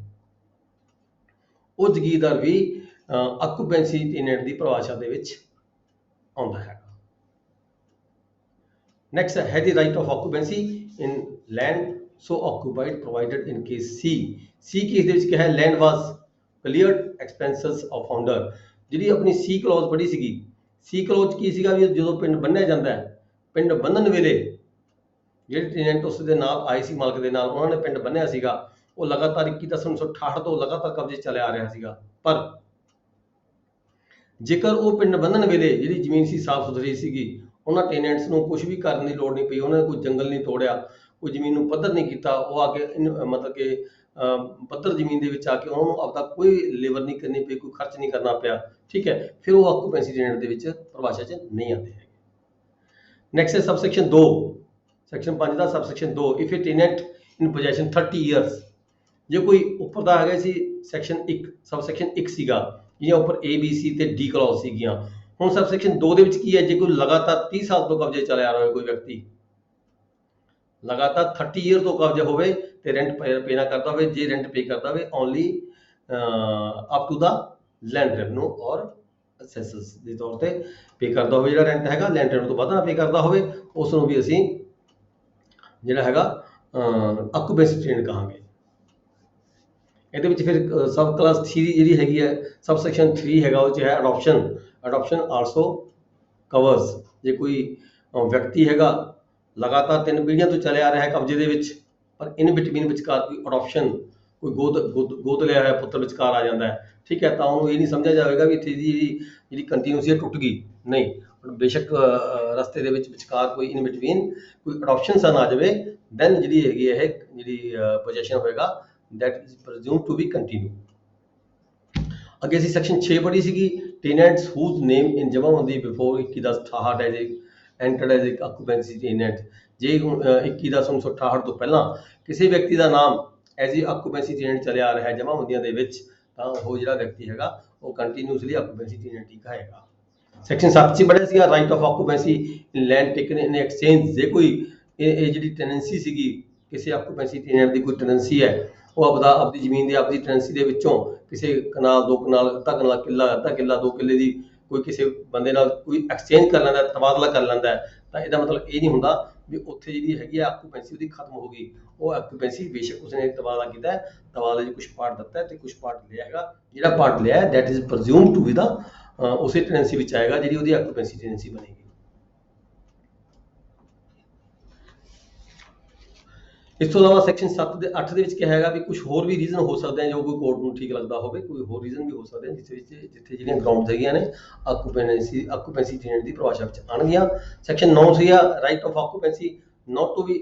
ਉਹ ਜਗੀਰਦਾਰ ਵੀ ਆਕੂਪੈਂਸੀ ਟੈਨੈਂਟ ਦੀ ਪਰਿਭਾਸ਼ਾ ਦੇ ਵਿੱਚ ਆਉਂਦਾ ਹੈ। Next है the right of occupancy in land so occupied provided in case C. C case ਦੇ ਵਿੱਚ ਕੀ ਹੈ, land was cleared expenses of founder। ਜਿਹੜੀ ਆਪਣੀ C clause ਪੜ੍ਹੀ ਸੀਗੀ, C clause ਕੀ ਸੀਗਾ ਵੀ ਜਦੋਂ ਪਿੰਡ ਬੰਨਿਆ ਜਾਂਦਾ ਹੈ, ਪਿੰਡ ਬੰਨਣ ਵੇਲੇ ਜਿਹੜੇ ਟੈਨੈਂਟ ਉਸ ਦੇ ਨਾਲ ਆਏ ਸੀ ਮਾਲਕ ਦੇ ਨਾਲ, ਉਹਨਾਂ ਨੇ ਪਿੰਡ ਬੰਨਿਆ ਸੀਗਾ, ਉਹ ਲਗਾਤਾਰ 21/10/1968 ਤੋਂ ਲਗਾਤਾਰ ਕਬਜ਼ੇ ਚੱਲਿਆ ਆ ਰਿਹਾ ਸੀਗਾ, ਪਰ ਜੇਕਰ ਉਹ ਪਿੰਡ ਬੰਨਣ ਵੇਲੇ ਜਿਹੜੀ ਜ਼ਮੀਨ ਸੀ ਸਾਫ਼ ਸੁਥਰੀ ਸੀਗੀ, ਉਹਨਾਂ ਟੈਨੈਂਟਸ ਨੂੰ ਕੁਝ ਵੀ ਕਰਨ ਦੀ ਲੋੜ ਨਹੀਂ ਪਈ, ਉਹਨਾਂ ਨੇ ਕੋਈ ਜੰਗਲ ਨਹੀਂ ਤੋੜਿਆ, ਕੋਈ ਜ਼ਮੀਨ ਨੂੰ ਪੱਧਰ ਨਹੀਂ ਕੀਤਾ, ਉਹ ਆ ਕੇ ਮਤਲਬ ਕਿ ਪੱਧਰ ਜ਼ਮੀਨ ਦੇ ਵਿੱਚ ਆ ਕੇ ਉਹਨਾਂ ਨੂੰ ਆਪਦਾ ਕੋਈ ਲੇਬਰ ਨਹੀਂ ਕਰਨੀ ਪਈ, ਕੋਈ ਖਰਚ ਨਹੀਂ ਕਰਨਾ ਪਿਆ, ਠੀਕ ਹੈ, ਫਿਰ ਉਹ ਆਕੂਪੈਂਸੀ ਟੈਨੈਂਟ ਦੇ ਵਿੱਚ ਪਰਿਭਾਸ਼ਾ 'ਚ ਨਹੀਂ ਆਉਂਦੇ ਹੈਗੇ। ਨੈਕਸਟ ਹੈ subsection 2, section 5 the subsection 2, if A tenant in possession 30 years, ਜੇ ਕੋਈ ਉੱਪਰ ਦਾ ਹੈਗਾ ਸੀ ਸੈਕਸ਼ਨ 1 ਸਬਸੈਕਸ਼ਨ 1 ਸੀਗਾ, ਜਿਹਦੇ ਉੱਪਰ A B C ਤੇ D ਕਲੌਜ਼ ਸੀਗੀਆਂ। ਹੁਣ ਸਬਸੈਕਸ਼ਨ 2 ਦੇ ਵਿੱਚ ਕੀ ਹੈ, ਜੇ ਕੋਈ ਲਗਾਤਾਰ 30 ਸਾਲ ਤੋਂ ਕਬਜ਼ੇ ਚੱਲਿਆ ਆ ਰਿਹਾ ਹੋਵੇ, ਕੋਈ ਵਿਅਕਤੀ ਲਗਾਤਾਰ 30 ਈਅਰ ਤੋਂ ਕਬਜ਼ੇ ਹੋਵੇ ਤੇ ਰੈਂਟ ਪੇ ਨਾ ਕਰਦਾ ਹੋਵੇ, ਜੇ ਰੈਂਟ ਪੇ ਕਰਦਾ ਹੋਵੇ only up to the land revenue or assessed ਦੇ ਤੌਰ ਤੇ ਪੇ ਕਰਦਾ ਹੋਵੇ, ਜਿਹੜਾ ਰੈਂਟ ਹੈਗਾ ਲੈਂਡ ਰੈਵਨਿਊ ਤੋਂ ਵੱਧ ਨਾ ਪੇ ਕਰਦਾ ਹੋਵੇ, ਉਸ ਨੂੰ ਵੀ ਅਸੀਂ ਜਿਹੜਾ ਹੈਗਾ ਆਕੂਪੈਂਸੀ ਟੈਨੈਂਟ ਕਹਾਂਗੇ। ਇਹਦੇ ਵਿੱਚ ਫਿਰ ਸਬ ਕਲਾਸ 3 ਜਿਹੜੀ ਹੈਗੀ ਹੈ ਸਬਸੈਕਸ਼ਨ 3 ਹੈਗਾ, ਉਹ 'ਚ ਹੈ ਅਡੋਪਸ਼ਨ। ਅਡੋਪਸ਼ਨ ਆਲਸੋ ਕਵਰਸ, ਜੇ ਕੋਈ ਵਿਅਕਤੀ ਹੈਗਾ ਲਗਾਤਾਰ 3 ਪੀੜ੍ਹੀਆਂ ਤੋਂ ਚੱਲਿਆ ਆ ਰਿਹਾ ਹੈ ਕਬਜ਼ੇ ਦੇ ਵਿੱਚ, ਪਰ ਇਨ ਬਿਟਵੀਨ ਵਿਚਕਾਰ ਕੋਈ ਅਡੋਪਸ਼ਨ, ਕੋਈ ਗੋਦ ਲਿਆ ਹੋਇਆ ਪੁੱਤਰ ਵਿਚਕਾਰ ਆ ਜਾਂਦਾ ਹੈ, ਠੀਕ ਹੈ, ਤਾਂ ਉਹਨੂੰ ਇਹ ਨਹੀਂ ਸਮਝਿਆ ਜਾਵੇਗਾ ਵੀ ਇੱਥੇ ਦੀ ਜਿਹੜੀ ਕੰਟੀਨਿਊਸੀ ਟੁੱਟ ਗਈ, ਨਹੀਂ, ਬੇਸ਼ੱਕ ਰਸਤੇ ਦੇ ਵਿੱਚ ਵਿਚਕਾਰ ਕੋਈ ਇਨ ਬਿਟਵੀਨ ਕੋਈ ਅਡੋਪਸ਼ਨ ਸਨ ਆ ਜਾਵੇ, ਦੈਨ ਜਿਹੜੀ ਹੈਗੀ ਇਹ ਜਿਹੜੀ ਪੋਜੈਸ਼ਨ ਹੋਏਗਾ that is presumed to be continue। ਅੱਗੇ ਅਸੀਂ ਸੈਕਸ਼ਨ 6 ਪੜ੍ਹੀ ਸੀਗੀ, tenants whose name in jamabandi before 21/1068 as entered as occupancy tenant, ਜੇ 21/1068 ਤੋਂ ਪਹਿਲਾਂ ਕਿਸੇ ਵਿਅਕਤੀ ਦਾ ਨਾਮ ਐਜ਼ ਏ ਆਕੂਪੈਂਸੀ ਟੈਨੈਂਟ ਚੱਲਿਆ ਆ ਰਿਹਾ ਹੈ ਜਮਾਬੰਦੀਆਂ ਦੇ ਵਿੱਚ, ਤਾਂ ਉਹ ਜਿਹੜਾ ਵਿਅਕਤੀ ਹੈਗਾ ਉਹ ਕੰਟੀਨਿਊਸਲੀ ਆਕੂਪੈਂਸੀ ਟੈਨੈਂਟ ਹੀ ਕਹੇਗਾ। ਸੈਕਸ਼ਨ 7 'ਚ ਪੜ੍ਹਿਆ ਸੀਗਾ right of occupancy in land taken in exchange, ਜੇ ਕੋਈ ਇਹ ਜਿਹੜੀ ਟੈਨੈਂਸੀ ਸੀਗੀ, ਕਿਸੇ ਆਕੂਪੈਂਸੀ ਟੈਨੈਂਟ ਦੀ ਕੋਈ ਟੈਨੈਂਸੀ ਹੈ, ਉਹ ਆਪਦੀ ਜ਼ਮੀਨ ਦੀ ਆਪਦੀ ਟੈਨੈਂਸੀ ਦੇ ਵਿੱਚੋਂ ਕਿਸੇ ਕਨਾਲ 2 ਕਨਾਲ ਅੱਧਾ ਕਨਾਲ ਕਿੱਲਾ ਅੱਧਾ ਕਿੱਲਾ 2 ਕਿੱਲੇ ਦੀ ਕੋਈ ਕਿਸੇ ਬੰਦੇ ਨਾਲ ਕੋਈ ਐਕਸਚੇਂਜ ਕਰ ਲੈਂਦਾ, ਤਬਾਦਲਾ ਕਰ ਲੈਂਦਾ ਹੈ, ਤਾਂ ਇਹਦਾ ਮਤਲਬ ਇਹ ਨਹੀਂ ਹੁੰਦਾ ਵੀ ਉੱਥੇ ਜਿਹੜੀ ਹੈਗੀ ਹੈ ਆਕੂਪੈਂਸੀ ਉਹਦੀ ਖਤਮ ਹੋ ਗਈ। ਉਹ ਆਕੂਪੈਂਸੀ ਬੇਸ਼ੱਕ ਉਸਨੇ ਤਬਾਦਲਾ ਕੀਤਾ ਹੈ, ਤਬਾਦਲੇ 'ਚ ਕੁਝ ਪਾਰਟ ਦਿੱਤਾ ਹੈ ਤੇ ਕੁਝ ਪਾਰਟ ਲਿਆ ਹੈਗਾ, ਜਿਹੜਾ ਪਾਰਟ ਲਿਆ ਹੈ ਦੈਟ ਇਜ਼ ਪ੍ਰਜ਼ਿਊਮ ਟੂ ਬੀ ਦਾ ਉਸੇ ਟੈਨੈਂਸੀ ਵਿੱਚ ਆਏਗਾ ਜਿਹੜੀ ਉਹਦੀ ਆਕੂਪੈਂਸੀ ਟੈਨੈਂਸੀ ਬਣੇਗੀ। ਇਸ ਤੋਂ ਇਲਾਵਾ ਸੈਕਸ਼ਨ 7 ਦੇ 8 ਦੇ ਵਿੱਚ ਕਿਹਾ ਹੈਗਾ ਵੀ ਕੁਝ ਹੋਰ ਵੀ ਰੀਜ਼ਨ ਹੋ ਸਕਦੇ ਆ ਜੋ ਕੋਈ ਕੋਰਟ ਨੂੰ ਠੀਕ ਲੱਗਦਾ ਹੋਵੇ, ਕੋਈ ਹੋਰ ਰੀਜ਼ਨ ਵੀ ਹੋ ਸਕਦੇ ਆ ਜਿੱਥੇ ਜਿਹੜੀਆਂ ਗਰਾਊਂਡਸ ਹੈਗੀਆਂ ਨੇ ਆਕੂਪੈਂਸੀ ਟੈਨੈਂਟ ਦੀ ਪਰਿਭਾਸ਼ਾ ਵਿੱਚ ਆਉਣਗੀਆਂ। ਸੈਕਸ਼ਨ 9 ਸੀਗਾ right of occupancy not to be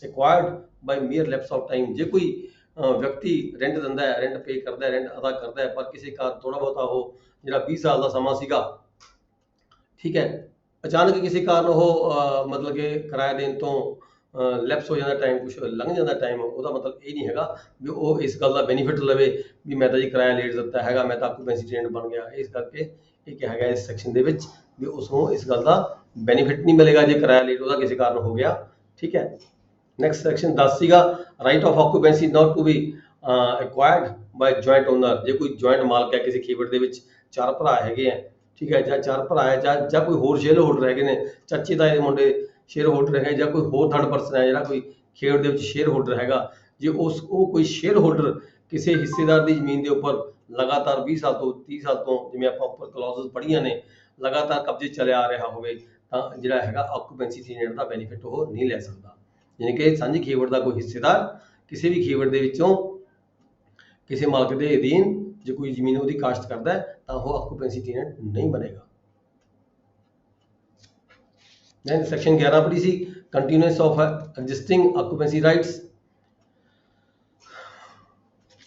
acquired by mere lapse of time, ਜੇ ਕੋਈ ਵਿਅਕਤੀ ਰੈਂਟ ਦਿੰਦਾ ਹੈ, ਰੈਂਟ ਪੇ ਕਰਦਾ ਹੈ, ਰੈਂਟ ਅਦਾ ਕਰਦਾ ਹੈ, ਪਰ ਕਿਸੇ ਕਾਰਨ ਥੋੜਾ ਬਹੁਤਾ ਉਹ ਜਿਹੜਾ 20 ਸਾਲ ਦਾ ਸਮਾਂ ਸੀਗਾ, ਠੀਕ ਹੈ, ਅਚਾਨਕ ਕਿਸੇ ਕਾਰਨ ਉਹ ਮਤਲਬ ਕਿ ਕਿਰਾਇਆ ਦੇਣ ਤੋਂ ਲੈਪਸ ਹੋ ਜਾਂਦਾ ਟਾਈਮ, ਕੁਛ ਲੰਘ ਜਾਂਦਾ ਟਾਈਮ, ਉਹਦਾ ਮਤਲਬ ਇਹ ਨਹੀਂ ਹੈਗਾ ਵੀ ਉਹ ਇਸ ਗੱਲ ਦਾ ਬੈਨੀਫਿਟ ਲਵੇ ਵੀ ਮੈਂ ਤਾਂ ਜੀ ਕਿਰਾਇਆ ਲੇਟ ਦਿੱਤਾ ਹੈਗਾ, ਮੈਂ ਤਾਂ ਆਕੂਪੈਂਸੀ ਟੈਨੈਂਟ ਬਣ ਗਿਆ। ਇਸ ਕਰਕੇ ਇਹ ਕਿਹਾ ਗਿਆ ਇਸ ਸੈਕਸ਼ਨ ਦੇ ਵਿੱਚ ਵੀ ਉਸ ਨੂੰ ਇਸ ਗੱਲ ਦਾ ਬੈਨੀਫਿਟ ਨਹੀਂ ਮਿਲੇਗਾ ਜੇ ਕਿਰਾਇਆ ਲੇਟ ਉਹਦਾ ਕਿਸੇ ਕਾਰਨ ਹੋ ਗਿਆ, ਠੀਕ ਹੈ। ਨੈਕਸਟ ਸੈਕਸ਼ਨ 10 ਸੀਗਾ right of occupancy not to be acquired by joint owner, ਜੇ ਕੋਈ ਜੁਆਇੰਟ ਮਾਲਕ ਹੈ ਕਿਸੇ ਖੇਵੜ ਦੇ ਵਿੱਚ 4 ਭਰਾ ਹੈਗੇ ਆ, ਠੀਕ ਹੈ, ਜਾਂ 4 ਭਰਾ ਹੈ ਜਾਂ ਕੋਈ ਹੋਰ ਸ਼ੇਅਰ ਹੋਲਡਰ ਹੈਗੇ ਨੇ, ਚਾਚੇ ਤਾਏ ਦੇ ਮੁੰਡੇ ਸ਼ੇਅਰ ਹੋਲਡਰ ਹੈ, ਜਾਂ ਕੋਈ ਹੋਰ ਥਰਡ ਪਰਸਨ ਹੈ ਜਿਹੜਾ ਕੋਈ ਖੇਡ ਦੇ ਵਿੱਚ ਸ਼ੇਅਰ ਹੋਲਡਰ ਹੈਗਾ, ਜੇ ਉਹ ਕੋਈ ਸ਼ੇਅਰ ਹੋਲਡਰ ਕਿਸੇ ਹਿੱਸੇਦਾਰ ਦੀ ਜ਼ਮੀਨ ਦੇ ਉੱਪਰ ਲਗਾਤਾਰ 20 ਸਾਲ ਤੋਂ 30 ਸਾਲ ਤੋਂ, ਜਿਵੇਂ ਆਪਾਂ ਉੱਪਰ ਕਲੌਜ਼ਸ ਪੜ੍ਹੀਆਂ ਨੇ, ਲਗਾਤਾਰ ਕਬਜ਼ੇ ਚੱਲਿਆ ਆ ਰਿਹਾ ਹੋਵੇ, ਤਾਂ ਜਿਹੜਾ ਹੈਗਾ ਆਕੂਪੈਂਸੀ ਟੈਨੈਂਟ ਦਾ ਬੈਨੀਫਿਟ ਉਹ ਨਹੀਂ ਲੈ ਸਕਦਾ। ਯਾਨੀ ਕਿ ਸਾਂਝੀ ਖੇਵੜ ਦਾ ਕੋਈ ਹਿੱਸੇਦਾਰ ਕਿਸੇ ਵੀ ਖੇਵੜ ਦੇ ਵਿੱਚੋਂ ਕਿਸੇ ਮਾਲਕ ਦੇ ਅਧੀਨ ਜੇ ਕੋਈ ਜ਼ਮੀਨ ਉਹਦੀ ਕਾਸ਼ਤ ਕਰਦਾ ਹੈ ਤਾਂ ਉਹ ਆਕੂਪੈਂਸੀ ਟੈਨੈਂਟ ਨਹੀਂ ਬਣੇਗਾ। then section 11 ਪੜ੍ਹੀ ਸੀ ਕੰਟੀਨਿਊਸ ਆਫ ਐਗਜ਼ਿਸਟਿੰਗ ਆਕੂਪੈਂਸੀ ਰਾਈਟਸ।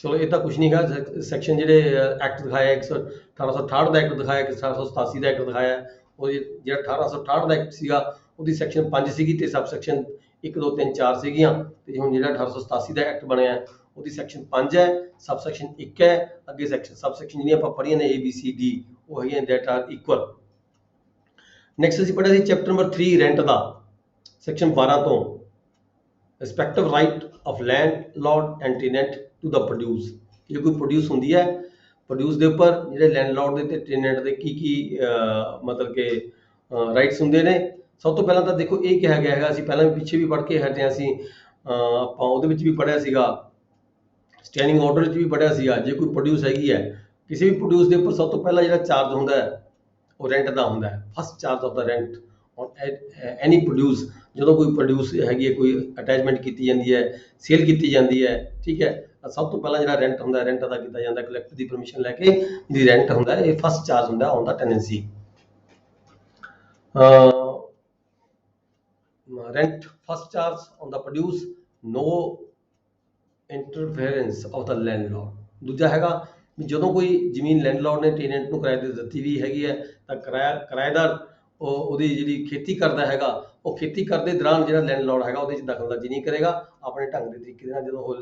ਚਲੋ ਇਹ ਤਾਂ ਕੁਝ ਨਹੀਂ ਹੈਗਾ, ਸੈਕਸ਼ਨ ਜਿਹੜੇ ਐਕਟ ਦਿਖਾਇਆ 1868 ਦਾ ਐਕਟ ਦਿਖਾਇਆ, 1887 ਦਾ ਐਕਟ ਦਿਖਾਇਆ, ਉਹ ਜਿਹੜਾ 1868 ਦਾ ਐਕਟ ਸੀਗਾ ਉਹਦੀ ਸੈਕਸ਼ਨ 5 ਸੀਗੀ ਤੇ ਸਬ ਸੈਕਸ਼ਨ 1 2 3 4 ਸੀਗੀਆਂ, ਤੇ ਹੁਣ ਜਿਹੜਾ 1887 ਦਾ ਐਕਟ ਬਣਿਆ ਉਹਦੀ ਸੈਕਸ਼ਨ 5 ਹੈ, ਸਬ ਸੈਕਸ਼ਨ 1 ਹੈ, ਅੱਗੇ ਸਬ ਸੈਕਸ਼ਨ ਜਿਹੜੀਆਂ ਆਪਾਂ ਪੜ੍ਹੀਆਂ ਨੇ ABCD ਉਹ ਹੈਗੀਆਂ ਦੈਟ ਆਰ ਇਕੁਅਲ। ਨੈਕਸਟ ਅਸੀਂ ਪੜ੍ਹਿਆ ਸੀ ਚੈਪਟਰ ਨੰਬਰ 3 ਰੈਂਟ ਦਾ, ਸੈਕਸ਼ਨ 12 ਤੋਂ respective right of landlord and tenant to the produce, ਜੇ ਕੋਈ ਪ੍ਰੋਡਿਊਸ ਹੁੰਦੀ ਹੈ, ਪ੍ਰੋਡਿਊਸ ਦੇ ਉੱਪਰ ਜਿਹੜੇ ਲੈਂਡ ਲਾਰਡ ਦੇ ਤੇ ਟੈਨੈਂਟ ਦੇ ਕੀ ਮਤਲਬ ਕਿ ਰਾਈਟਸ ਹੁੰਦੇ ਨੇ। ਸਭ ਤੋਂ ਪਹਿਲਾਂ ਤਾਂ ਦੇਖੋ ਇਹ ਕਿਹਾ ਗਿਆ ਹੈਗਾ, ਅਸੀਂ ਪਹਿਲਾਂ ਵੀ ਪਿੱਛੇ ਵੀ ਪੜ੍ਹ ਕੇ ਹਟੇ ਹਾਂ, ਅਸੀਂ ਆਪਾਂ ਉਹਦੇ ਵਿੱਚ ਵੀ ਪੜ੍ਹਿਆ ਸੀਗਾ, ਸਟੈਂਡਿੰਗ ਆਰਡਰ ਵਿੱਚ ਵੀ ਪੜ੍ਹਿਆ ਸੀਗਾ, ਜੇ ਕੋਈ ਪ੍ਰੋਡਿਊਸ ਹੈਗੀ ਹੈ ਕਿਸੇ ਵੀ ਪ੍ਰੋਡਿਊਸ ਦੇ ਉੱਪਰ ਸਭ ਤੋਂ ਪਹਿਲਾਂ ਜਿਹੜਾ ਚਾਰਜ ਹੁੰਦਾ ਹੈ ਉਹ ਰੈਂਟ ਦਾ ਹੁੰਦਾ ਹੈ, first charge of the rent on any produce. ਜਦੋਂ ਕੋਈ ਪ੍ਰੋਡਿਊਸ ਹੈਗੀ ਹੈ, ਕੋਈ ਅਟੈਚਮੈਂਟ ਕੀਤੀ ਜਾਂਦੀ ਹੈ, ਸੇਲ ਕੀਤੀ ਜਾਂਦੀ ਹੈ, ਠੀਕ ਹੈ, ਸਭ ਤੋਂ ਪਹਿਲਾਂ ਜਿਹੜਾ ਰੈਂਟ ਹੁੰਦਾ, ਰੈਂਟ ਅਦਾ ਕੀਤਾ ਜਾਂਦਾ ਕਲੈਕਟਰ ਦੀ ਪਰਮਿਸ਼ਨ ਲੈ ਕੇ, ਦੀ ਰੈਂਟ ਹੁੰਦਾ ਇਹ ਫਸਟ ਚਾਰਜ ਹੁੰਦਾ on the tenancy. rent first charge on the produce, no interference of the landlord. ਦੂਜਾ ਹੈਗਾ ਵੀ ਜਦੋਂ ਕੋਈ ਜ਼ਮੀਨ ਲੈਂਡਲॉर्ड ਨੇ ਟੈਨੈਂਟ ਨੂੰ ਕਿਰਾਏ ਤੇ ਦਿੱਤੀ ਵੀ ਹੈਗੀ ਹੈ ਤਾਂ ਕਿਰਾਏਦਾਰ ਉਹਦੀ ਜਿਹੜੀ ਖੇਤੀ ਕਰਦਾ ਹੈਗਾ, ਉਹ ਖੇਤੀ ਕਰਦੇ ਦੌਰਾਨ ਜਿਹੜਾ ਲੈਂਡਲॉर्ड ਹੈਗਾ ਉਹਦੇ 'ਚ ਦਖਲਅੰਦਾਜ਼ੀ ਨਹੀਂ ਕਰੇਗਾ। ਆਪਣੇ ਢੰਗ ਦੇ ਤਰੀਕੇ ਦੇ ਨਾਲ ਜਦੋਂ ਉਹ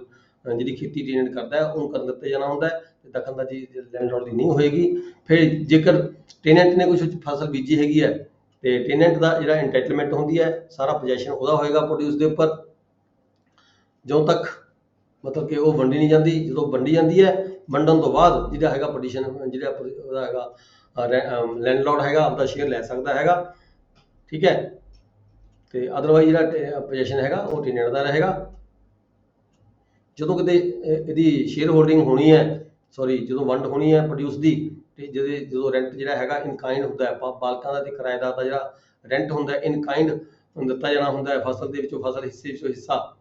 ਜਿਹੜੀ ਖੇਤੀ ਟੈਨੈਂਟ ਕਰਦਾ ਹੈ ਉਹਨੂੰ ਕਰਨ ਦਿੱਤੇ ਜਾਣਾ ਹੁੰਦਾ ਹੈ ਤੇ ਦਖਲਅੰਦਾਜ਼ੀ ਲੈਂਡਲॉर्ड ਦੀ ਨਹੀਂ ਹੋਏਗੀ। ਫਿਰ ਜੇਕਰ ਟੈਨੈਂਟ ਨੇ ਕੁਛ ਫਸਲ ਬੀਜੀ ਹੈਗੀ ਹੈ ਤੇ ਟੈਨੈਂਟ ਦਾ ਜਿਹੜਾ ਇੰਟਾਈਟਲਮੈਂਟ ਹੁੰਦੀ ਹੈ, ਸਾਰਾ ਪੋਜੈਸ਼ਨ ਉਹਦਾ ਹੋਏਗਾ ਪ੍ਰੋਡਿਊਸ ਦੇ ਉੱਪਰ, ਜਦੋਂ ਤੱਕ ਮਤਲਬ ਕਿ ਉਹ ਵੰਡੀ ਨਹੀਂ ਜਾਂਦੀ। ਜਦੋਂ ਵੰਡੀ ਜਾਂਦੀ ਹੈ, ਵੰਡਣ ਤੋਂ ਬਾਅਦ ਜਿਹੜਾ ਹੈਗਾ ਪਟੀਸ਼ਨ ਜਿਹੜਾ ਉਹਦਾ ਹੈਗਾ ਲੈਂਡਲॉर्ड ਹੈਗਾ ਆਪਦਾ ਸ਼ੇਅਰ ਲੈ ਸਕਦਾ ਹੈਗਾ, ਠੀਕ ਹੈ। ਤੇ ਅਦਰਵਾਈਜ਼ ਜਿਹੜਾ ਪੋਜੈਸ਼ਨ ਹੈਗਾ ਉਹ ਟੈਨੈਂਟ ਦਾ ਰਹੇਗਾ। ਜਦੋਂ ਕਿਤੇ ਇਹਦੀ ਸ਼ੇਅਰ ਹੋਲਡਿੰਗ ਹੋਣੀ ਹੈ, ਸੌਰੀ ਜਦੋਂ ਵੰਡ ਹੋਣੀ ਹੈ ਪ੍ਰੋਡਿਊਸ ਦੀ, ਤੇ ਜਦੋਂ ਰੈਂਟ ਜਿਹੜਾ ਹੈਗਾ ਇਨ ਕਾਈਂਡ ਹੁੰਦਾ ਹੈ, ਮਾਲਕਾਂ ਦਾ ਤੇ ਕਿਰਾਏਦਾਰ ਦਾ ਜਿਹੜਾ ਰੈਂਟ ਹੁੰਦਾ ਇਨ ਕਾਈਂਡ ਦਿੱਤਾ ਜਾਣਾ ਹੁੰਦਾ ਹੈ। ਫਸਲ ਦੇ ਵਿੱਚੋਂ ਫਸਲ, ਹਿੱਸੇ ਵਿੱਚੋਂ ਹਿੱਸਾ,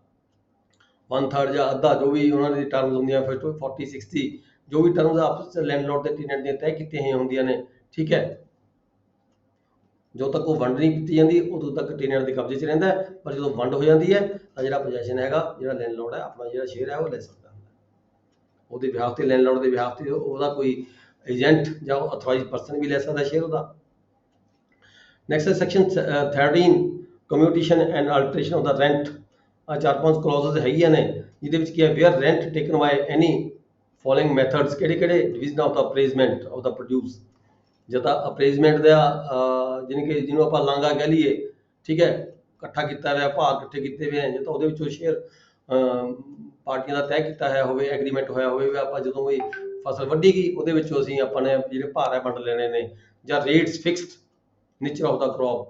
1/3 ਜਾਂ ਅੱਧਾ, ਜੋ ਵੀ ਉਹਨਾਂ ਦੀ ਟਰਮਸ ਹੁੰਦੀਆਂ, 40, 60, ਜੋ ਵੀ ਟਰਮਸ ਆਪਸ ਚ ਲੈਂਡਲॉर्ड ਤੇ ਟੈਨੈਂਟ ਦੀਆਂ ਤੈਅ ਕੀਤੀਆਂ ਹੋਈਆਂ ਹੁੰਦੀਆਂ ਨੇ, ਠੀਕ ਹੈ। ਜਦੋਂ ਤੱਕ ਉਹ ਵੰਡ ਨਹੀਂ ਕੀਤੀ ਜਾਂਦੀ ਉਦੋਂ ਤੱਕ ਟੈਨੈਂਟ ਦੇ ਕਬਜ਼ੇ 'ਚ ਰਹਿੰਦਾ ਹੈ, ਪਰ ਜਦੋਂ ਵੰਡ ਹੋ ਜਾਂਦੀ ਹੈ ਤਾਂ ਜਿਹੜਾ ਪੋਜੈਸ਼ਨ ਹੈਗਾ, ਜਿਹੜਾ ਲੈਂਡਲॉर्ड ਹੈ, ਆਪਣਾ ਜਿਹੜਾ ਸ਼ੇਅਰ ਹੈ ਉਹ ਲੈ ਸਕਦਾ ਹੁੰਦਾ। ਉਹਦੇ ਬਿਹਾਫ ਤੇ, ਲੈਂਡਲॉर्ड ਦੇ ਬਿਹਾਫ ਤੇ ਉਹਦਾ ਕੋਈ ਏਜੰਟ ਜਾਂ ਅਥੋਰਾਈਜ਼ਡ ਪਰਸਨ ਵੀ ਲੈ ਸਕਦਾ ਸ਼ੇਅਰ ਉਹਦਾ। Next section 13 commutation and alteration of the rent. ਆ 4-5 ਕਲੌਜ਼ਸ ਹੈਗੀਆਂ ਨੇ ਜਿਹਦੇ ਵਿੱਚ ਕੀ ਹੈ, where rent taken by any following methods, ਕਿਹੜੇ division of the appraisement of the produce. ਜਦੋਂ ਅਪਰੇਜ਼ਮੈਂਟ ਦਾ ਜਾਣੀ ਕਿ ਜਿਹਨੂੰ ਆਪਾਂ ਲਾਂਗਾ ਕਹਿ ਲਈਏ, ਠੀਕ ਹੈ, ਇਕੱਠਾ ਕੀਤਾ ਹੋਇਆ ਭਾਗ ਇਕੱਠੇ ਕੀਤੇ ਹੋਏ ਹੈ, ਜੇ ਤਾਂ ਉਹਦੇ ਵਿੱਚੋਂ ਸ਼ੇਅਰ ਪਾਰਟੀਆਂ ਦਾ ਤੈਅ ਕੀਤਾ ਹੋਇਆ ਹੋਵੇ, ਐਗਰੀਮੈਂਟ ਹੋਇਆ ਹੋਵੇ ਵੀ ਆਪਾਂ ਜਦੋਂ ਕੋਈ ਫਸਲ ਵੱਢੀ ਗਈ ਉਹਦੇ ਵਿੱਚੋਂ ਅਸੀਂ ਆਪਾਂ ਨੇ ਜਿਹੜੇ ਭਾਰ ਹੈ ਵੰਡ ਲੈਣੇ ਨੇ, ਜਾਂ rates fixed nature of the crop,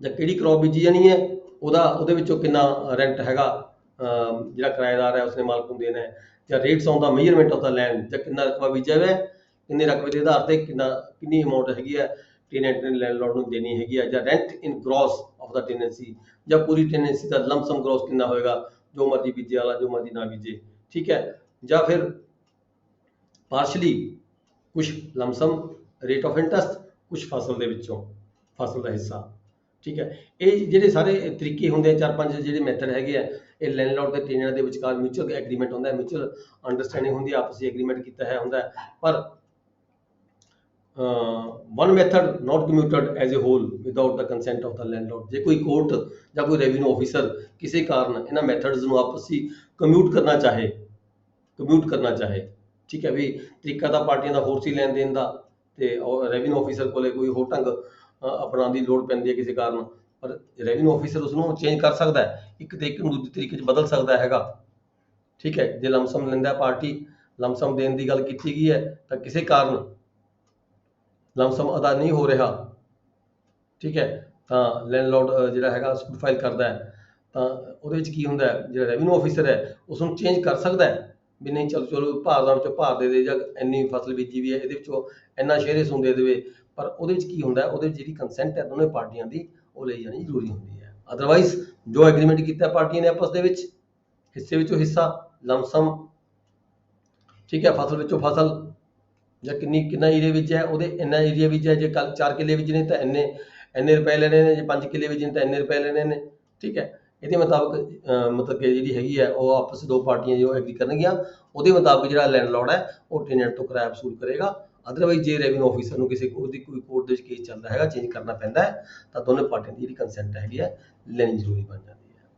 ਜਾਂ ਕਿਹੜੀ ਕ੍ਰੌਪ ਬੀਜੀ ਜਾਣੀ ਹੈ ਉਹਦੇ ਵਿੱਚੋਂ ਕਿੰਨਾ ਰੈਂਟ ਹੈਗਾ ਜਿਹੜਾ ਕਿਰਾਏਦਾਰ ਹੈ ਉਸਨੇ ਮਾਲਕ ਨੂੰ ਦੇਣਾ ਹੈ, ਜਾਂ rates on the measurement of the land, ਜਾਂ ਕਿੰਨਾ ਰਕਬਾ ਬੀਜਿਆ ਹੋਇਆ, ਕਿੰਨੇ ਰਕਬੇ ਦੇ ਆਧਾਰ ਤੇ ਕਿੰਨੀ ਅਮਾਊਂਟ ਹੈਗੀ ਹੈ ਟੈਨੈਂਟ ਨੇ ਲੈਂਡਲॉर्ड ਨੂੰ ਦੇਣੀ ਹੈਗੀ ਹੈ, ਜਾਂ rent in gross of the tenancy, ਜਾਂ ਪੂਰੀ ਟੈਨੈਂਸੀ ਦਾ ਲਮਸਮ ਗ੍ਰੋਸ ਕਿੰਨਾ ਹੋਏਗਾ, ਜੋ ਮਰਜ਼ੀ ਬੀਜੇ ਵਾਲਾ, ਜੋ ਮਰਜ਼ੀ ਨਾ ਬੀਜੇ, ਠੀਕ ਹੈ। ਜਾਂ ਫਿਰ ਪਾਰਸ਼ਲੀ ਕੁਛ ਲਮਸਮ ਰੇਟ ਆਫ ਇੰਟਰਸਟ, ਕੁਛ ਫਸਲ ਦੇ ਵਿੱਚੋਂ ਫਸਲ ਦਾ ਹਿੱਸਾ, ਠੀਕ ਹੈ। ਇਹ ਜਿਹੜੇ ਸਾਰੇ ਤਰੀਕੇ ਹੁੰਦੇ ਆ, 4-5 ਜਿਹੜੇ ਮੈਥਡ ਹੈਗੇ ਆ, ਇਹ ਲੈਂਡਲॉर्ड ਤੇ ਟੈਨੈਂਟ ਦੇ ਵਿਚਕਾਰ ਮਿਊਚੁਅਲ ਐਗਰੀਮੈਂਟ ਹੁੰਦਾ ਹੈ, ਮਿਊਚੁਅਲ ਅੰਡਰਸਟੈਂਡਿੰਗ ਹੁੰਦੀ ਹੈ, ਆਪਸੀ ਐਗਰੀਮੈਂਟ ਕੀਤਾ ਹੈ ਹੁੰਦਾ ਹੈ। ਪਰ one method not commuted as a whole without the consent of the landlord। ਜੇ ਕੋਈ ਕੋਰਟ ਜਾਂ ਕੋਈ ਰੈਵਨਿਊ ਆਫੀਸਰ ਕਿਸੇ ਕਾਰਨ ਇਹਨਾਂ ਮੈਥਡਸ ਨੂੰ ਆਪਸੀ ਕਮਿਊਟ ਕਰਨਾ ਚਾਹੇ, ਠੀਕ ਹੈ, ਵੀ ਤਰੀਕਾ ਤਾਂ ਪਾਰਟੀਆਂ ਦਾ ਹੋਰ ਸੀ ਲੈਣ ਦੇਣ ਦਾ, ਤੇ ਰੈਵਨਿਊ ਆਫੀਸਰ ਕੋਲੇ ਕੋਈ ਹੋਰ ਢੰਗ ਅਪਣਾਉਣ ਦੀ ਲੋੜ ਪੈਂਦੀ ਹੈ ਕਿਸੇ ਕਾਰਨ, ਪਰ ਰੈਵਨਿਊ ਆਫੀਸਰ ਉਸਨੂੰ ਚੇਂਜ ਕਰ ਸਕਦਾ ਹੈ, ਇੱਕ ਤਰੀਕੇ ਨੂੰ ਦੂਜੇ ਤਰੀਕੇ 'ਚ ਬਦਲ ਸਕਦਾ ਹੈਗਾ, ਠੀਕ ਹੈ। ਜੇ ਲਮਸਮ ਲੈਂਦਾ ਪਾਰਟੀ, ਲਮਸਮ ਦੇਣ ਦੀ ਗੱਲ ਕੀਤੀ ਗਈ ਹੈ ਤਾਂ ਕਿਸੇ ਕਾਰਨ ਲਮਸਮ ਅਦਾ ਨਹੀਂ ਹੋ ਰਿਹਾ, ਠੀਕ ਹੈ, ਤਾਂ ਲੈਂਡਲॉर्ड ਜਿਹੜਾ ਹੈਗਾ ਸੂਟ ਫਾਈਲ ਕਰਦਾ ਹੈ, ਤਾਂ ਉਹਦੇ ਵਿੱਚ ਕੀ ਹੁੰਦਾ ਹੈ, ਜਿਹੜਾ ਰੈਵਨਿਊ ਆਫੀਸਰ ਹੈ ਉਸਨੂੰ ਚੇਂਜ ਕਰ ਸਕਦਾ ਹੈ ਵੀ ਨਹੀਂ ਚਲੋ ਭਾਰ ਦਾ ਵਿੱਚੋਂ ਭਾਰ ਦੇ ਦੇ, ਜਾਂ ਇੰਨੀ ਫਸਲ ਬੀਜੀ ਵੀ ਹੈ ਇਹਦੇ ਵਿੱਚੋਂ ਇੰਨਾ ਸ਼ੇਅਰ ਇਸ ਨੂੰ ਦੇ ਦੇਵੇ। ਪਰ ਉਹਦੇ ਵਿੱਚ ਕੀ ਹੁੰਦਾ, ਉਹਦੇ ਵਿੱਚ ਜਿਹੜੀ ਕੰਸੈਂਟ ਹੈ ਦੋਨੇ ਪਾਰਟੀਆਂ ਦੀ ਉਹ ਲਈ ਜਾਣੀ ਜ਼ਰੂਰੀ ਹੁੰਦੀ ਹੈ। ਅਦਰਵਾਈਜ਼ ਜੋ ਐਗਰੀਮੈਂਟ ਕੀਤਾ ਪਾਰਟੀਆਂ ਨੇ ਆਪਸ ਦੇ ਵਿੱਚ, ਹਿੱਸੇ ਵਿੱਚੋਂ ਹਿੱਸਾ, ਲਮਸਮ, ਠੀਕ ਹੈ, ਫਸਲ ਵਿੱਚੋਂ ਫਸਲ, ਜਾਂ ਕਿੰਨਾ ਏਰੀਆ ਵਿੱਚ ਹੈ ਉਹਦੇ ਇੰਨਾ ਏਰੀਆ ਵਿੱਚ ਹੈ, ਜੇ 4 ਕਿੱਲੇ ਵਿੱਚ ਨੇ ਤਾਂ ਇੰਨੇ ਰੁਪਏ ਲੈਣੇ ਨੇ, ਜੇ 5 ਕਿੱਲੇ ਵਿੱਚ ਨੇ ਤਾਂ ਇੰਨੇ ਰੁਪਏ ਲੈਣੇ ਨੇ, ਠੀਕ ਹੈ। ਇਹਦੇ ਮੁਤਾਬਕ ਮਤਲਬ ਕਿ ਜਿਹੜੀ ਹੈਗੀ ਹੈ ਉਹ ਆਪਸ ਦੋ ਪਾਰਟੀਆਂ ਜੋ ਐਗਰੀ ਕਰਨਗੀਆਂ, ਉਹਦੇ ਮੁਤਾਬਕ ਜਿਹੜਾ ਲੈਂਡਲॉर्ड ਹੈ ਉਹ ਟੈਨੈਂਟ ਤੋਂ ਕਿਰਾਇਆ ਵਸੂਲ ਕਰੇਗਾ। ਅਦਰਵਾਈਜ਼ ਜੇ ਰੈਵਨਿਊ ਆਫੀਸਰ ਨੂੰ ਉਹਦੀ ਕੋਈ ਕੋਰਟ ਦੇ ਵਿੱਚ ਕੇਸ ਚੱਲਦਾ ਹੈਗਾ, ਚੇਂਜ ਕਰਨਾ ਪੈਂਦਾ ਹੈ, ਤਾਂ ਦੋਨੇ ਪਾਰਟੀਆਂ ਦੀ ਜਿਹੜੀ ਕੰਸੈਂਟ ਹੈਗੀ ਹੈ ਲੈਣੀ ਜ਼ਰੂਰੀ ਬਣ ਜਾਂਦੀ ਹੈ।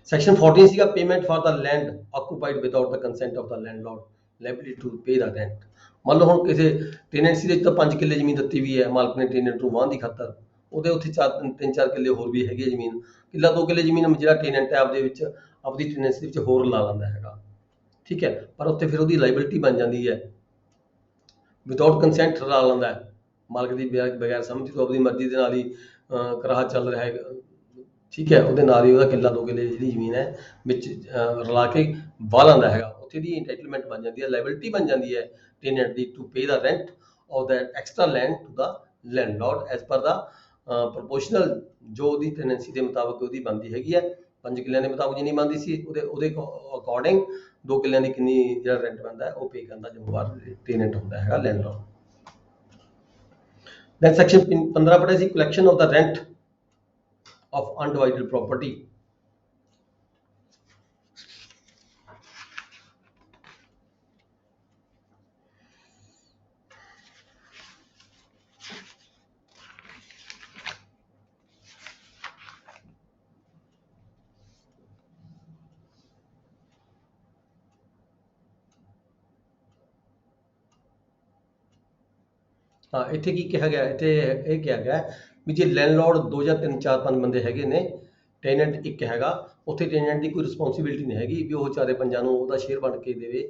ਸੈਕਸ਼ਨ 14 ਸੀਗਾ payment for the land occupied without the consent of the landlord liability to pay the rent. ਮੰਨ ਲਓ ਹੁਣ ਕਿਸੇ ਟੈਨੈਂਸੀ ਦੇ ਵਿੱਚ ਤਾਂ 5 ਕਿੱਲੇ ਜ਼ਮੀਨ ਦਿੱਤੀ ਵੀ ਹੈ ਮਾਲਕ ਨੇ ਟੈਨੈਂਟ ਨੂੰ ਵਾਹਣ ਦੀ ਖਾਤਰ, ਉਹਦੇ ਉੱਥੇ 3-4 ਕਿੱਲੇ ਹੋਰ ਵੀ ਹੈਗੀ ਹੈ ਜ਼ਮੀਨ, ਕਿੱਲਾ 2 ਕਿੱਲੇ ਜ਼ਮੀਨ ਜਿਹੜਾ ਟੈਨੈਂਟ ਹੈ ਆਪਦੇ ਵਿੱਚ ਆਪਦੀ ਟੈਨੈਂਸੀ ਵਿੱਚ ਹੋਰ ਲਾ ਲੈਂਦਾ ਹੈਗਾ, ਠੀਕ ਹੈ। ਪਰ ਉੱਥੇ ਫਿਰ ਉਹਦੀ ਲਾਇਬਿਲਿਟੀ ਬਣ ਜਾਂਦੀ ਹੈ, ਵਿਦਆਊਟ ਕੰਸੈਂਟ ਲਾ ਲੈਂਦਾ ਹੈ, ਮਾਲਕ ਦੀ ਬਗੈਰ ਸਮਝੀ ਤੋਂ ਆਪਣੀ ਮਰਜ਼ੀ ਦੇ ਨਾਲ ਹੀ ਕਰਾਹਾ ਚੱਲ ਰਿਹਾ ਹੈ, ਠੀਕ ਹੈ, ਉਹਦੇ ਨਾਲ ਹੀ ਉਹਦਾ ਕਿੱਲਾ 2 ਕਿੱਲੇ ਜਿਹੜੀ ਜ਼ਮੀਨ ਹੈ ਵਿੱਚ ਰਲਾ ਕੇ ਵਾਹ ਲੈਂਦਾ ਹੈਗਾ, ਉੱਥੇ ਦੀ ਇੰਟਾਈਟਲਮੈਂਟ ਬਣ ਜਾਂਦੀ ਹੈ, ਲਾਇਬਿਲਿਟੀ ਬਣ ਜਾਂਦੀ ਹੈ ਟੈਨੈਂਟ ਦੀ to pay the rent of that extra land to the landlord as per the proportional, ਜੋ ਉਹਦੀ ਟੈਨੈਂਸੀ ਦੇ ਮੁਤਾਬਕ ਉਹਦੀ ਬਣਦੀ ਹੈਗੀ ਹੈ। 5 ਕਿੱਲਿਆਂ ਦੇ ਮੁਤਾਬਕ ਜਿੰਨੀ ਬਣਦੀ ਸੀ ਉਹਦੇ ਅਕੋਰਡਿੰਗ 2 ਕਿੱਲਿਆਂ ਦੀ ਕਿੰਨੀ ਜਿਹੜਾ ਰੈਂਟ ਬਣਦਾ ਉਹ ਪੇ ਕਰਨ ਦਾ ਜ਼ਿੰਮੇਵਾਰ ਟੈਨੈਂਟ ਹੁੰਦਾ ਹੈਗਾ ਲੈਂਡਲॉर्ड। ਦੈਨ ਸੈਕਸ਼ਨ 15 ਪੜ੍ਹਿਆ ਸੀ collection of the rent of undivided property. ਹਾਂ, ਇੱਥੇ ਕੀ ਕਿਹਾ ਗਿਆ, ਇੱਥੇ ਇਹ ਕਿਹਾ ਗਿਆ ਵੀ ਜੇ ਲੈਂਡਲੋਰਡ 2 ਜਾਂ 3 4 5 ਬੰਦੇ ਹੈਗੇ ਨੇ, ਟੈਨੈਂਟ ਇੱਕ ਹੈਗਾ, ਉੱਥੇ ਟੈਨੈਂਟ ਦੀ ਕੋਈ ਰਿਸਪੌਂਸਿਬਿਲਿਟੀ ਨਹੀਂ ਹੈਗੀ ਵੀ ਉਹ ਚਾਰੇ ਪੰਜਾਂ ਨੂੰ ਉਹਦਾ ਸ਼ੇਅਰ ਵੰਡ ਕੇ ਦੇਵੇ,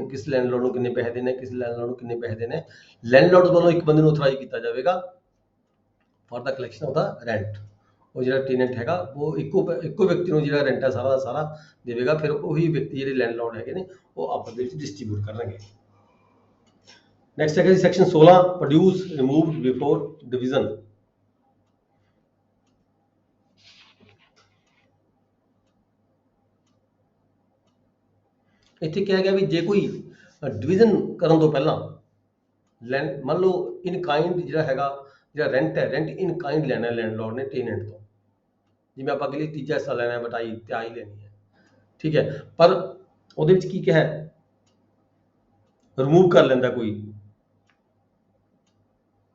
ਕਿਸ ਲੈਂਡਲੋਰਡ ਨੂੰ ਕਿੰਨੇ ਪੈਸੇ ਦੇਣੇ, ਕਿਸ ਲੈਂਡਲੋਰਡ ਨੂੰ ਕਿੰਨੇ ਪੈਸੇ ਦੇਣੇ। ਲੈਂਡਲੋਰਡ ਵੱਲੋਂ ਇੱਕ ਬੰਦੇ ਨੂੰ ਅਥੋਰਾਈਜ਼ ਕੀਤਾ ਜਾਵੇਗਾ for the collection of the rent. ਉਹ ਜਿਹੜਾ ਟੈਨੈਂਟ ਹੈਗਾ ਉਹ ਇੱਕੋ ਵਿਅਕਤੀ ਨੂੰ ਜਿਹੜਾ ਰੈਂਟ ਹੈ ਸਾਰਾ ਦਾ ਸਾਰਾ ਦੇਵੇਗਾ, ਫਿਰ ਉਹੀ ਵਿਅਕਤੀ ਜਿਹੜੇ ਲੈਂਡਲੋਰਡ ਹੈਗੇ ਨੇ ਉਹ ਆਪਸ ਦੇ ਵਿੱਚ ਡਿਸਟ੍ਰੀਬਿਊਟ ਕਰਨਗੇ। ਨੈਕਸਟ ਹੈਗਾ ਜੀ section 16, produce removed before division. ਇੱਥੇ ਕਿਹਾ ਗਿਆ ਵੀ ਜੇ ਕੋਈ ਡਿਵੀਜ਼ਨ ਕਰਨ ਤੋਂ ਪਹਿਲਾਂ ਮੰਨ ਲਓ ਇਨ ਕਾਈਂਡ ਜਿਹੜਾ ਹੈਗਾ, ਜਿਹੜਾ ਰੈਂਟ ਹੈ, ਰੈਂਟ ਇਨ ਕਾਈਂਡ ਲੈਣਾ ਲੈਂਡਲੋਰਡ ਨੇ ਟੈਨੈਂਟ ਤੋਂ, ਜਿਵੇਂ ਆਪਾਂ ਅਗਲੀ ਤੀਜਾ ਹਿੱਸਾ ਲੈਣਾ, ਬਟਾਈ ਤਿਆਈ ਲੈਣੀ ਹੈ, ਠੀਕ ਹੈ, ਪਰ ਉਹਦੇ ਵਿੱਚ ਕੀ ਕਿਹਾ, ਰਿਮੂਵ ਕਰ ਲੈਂਦਾ ਕੋਈ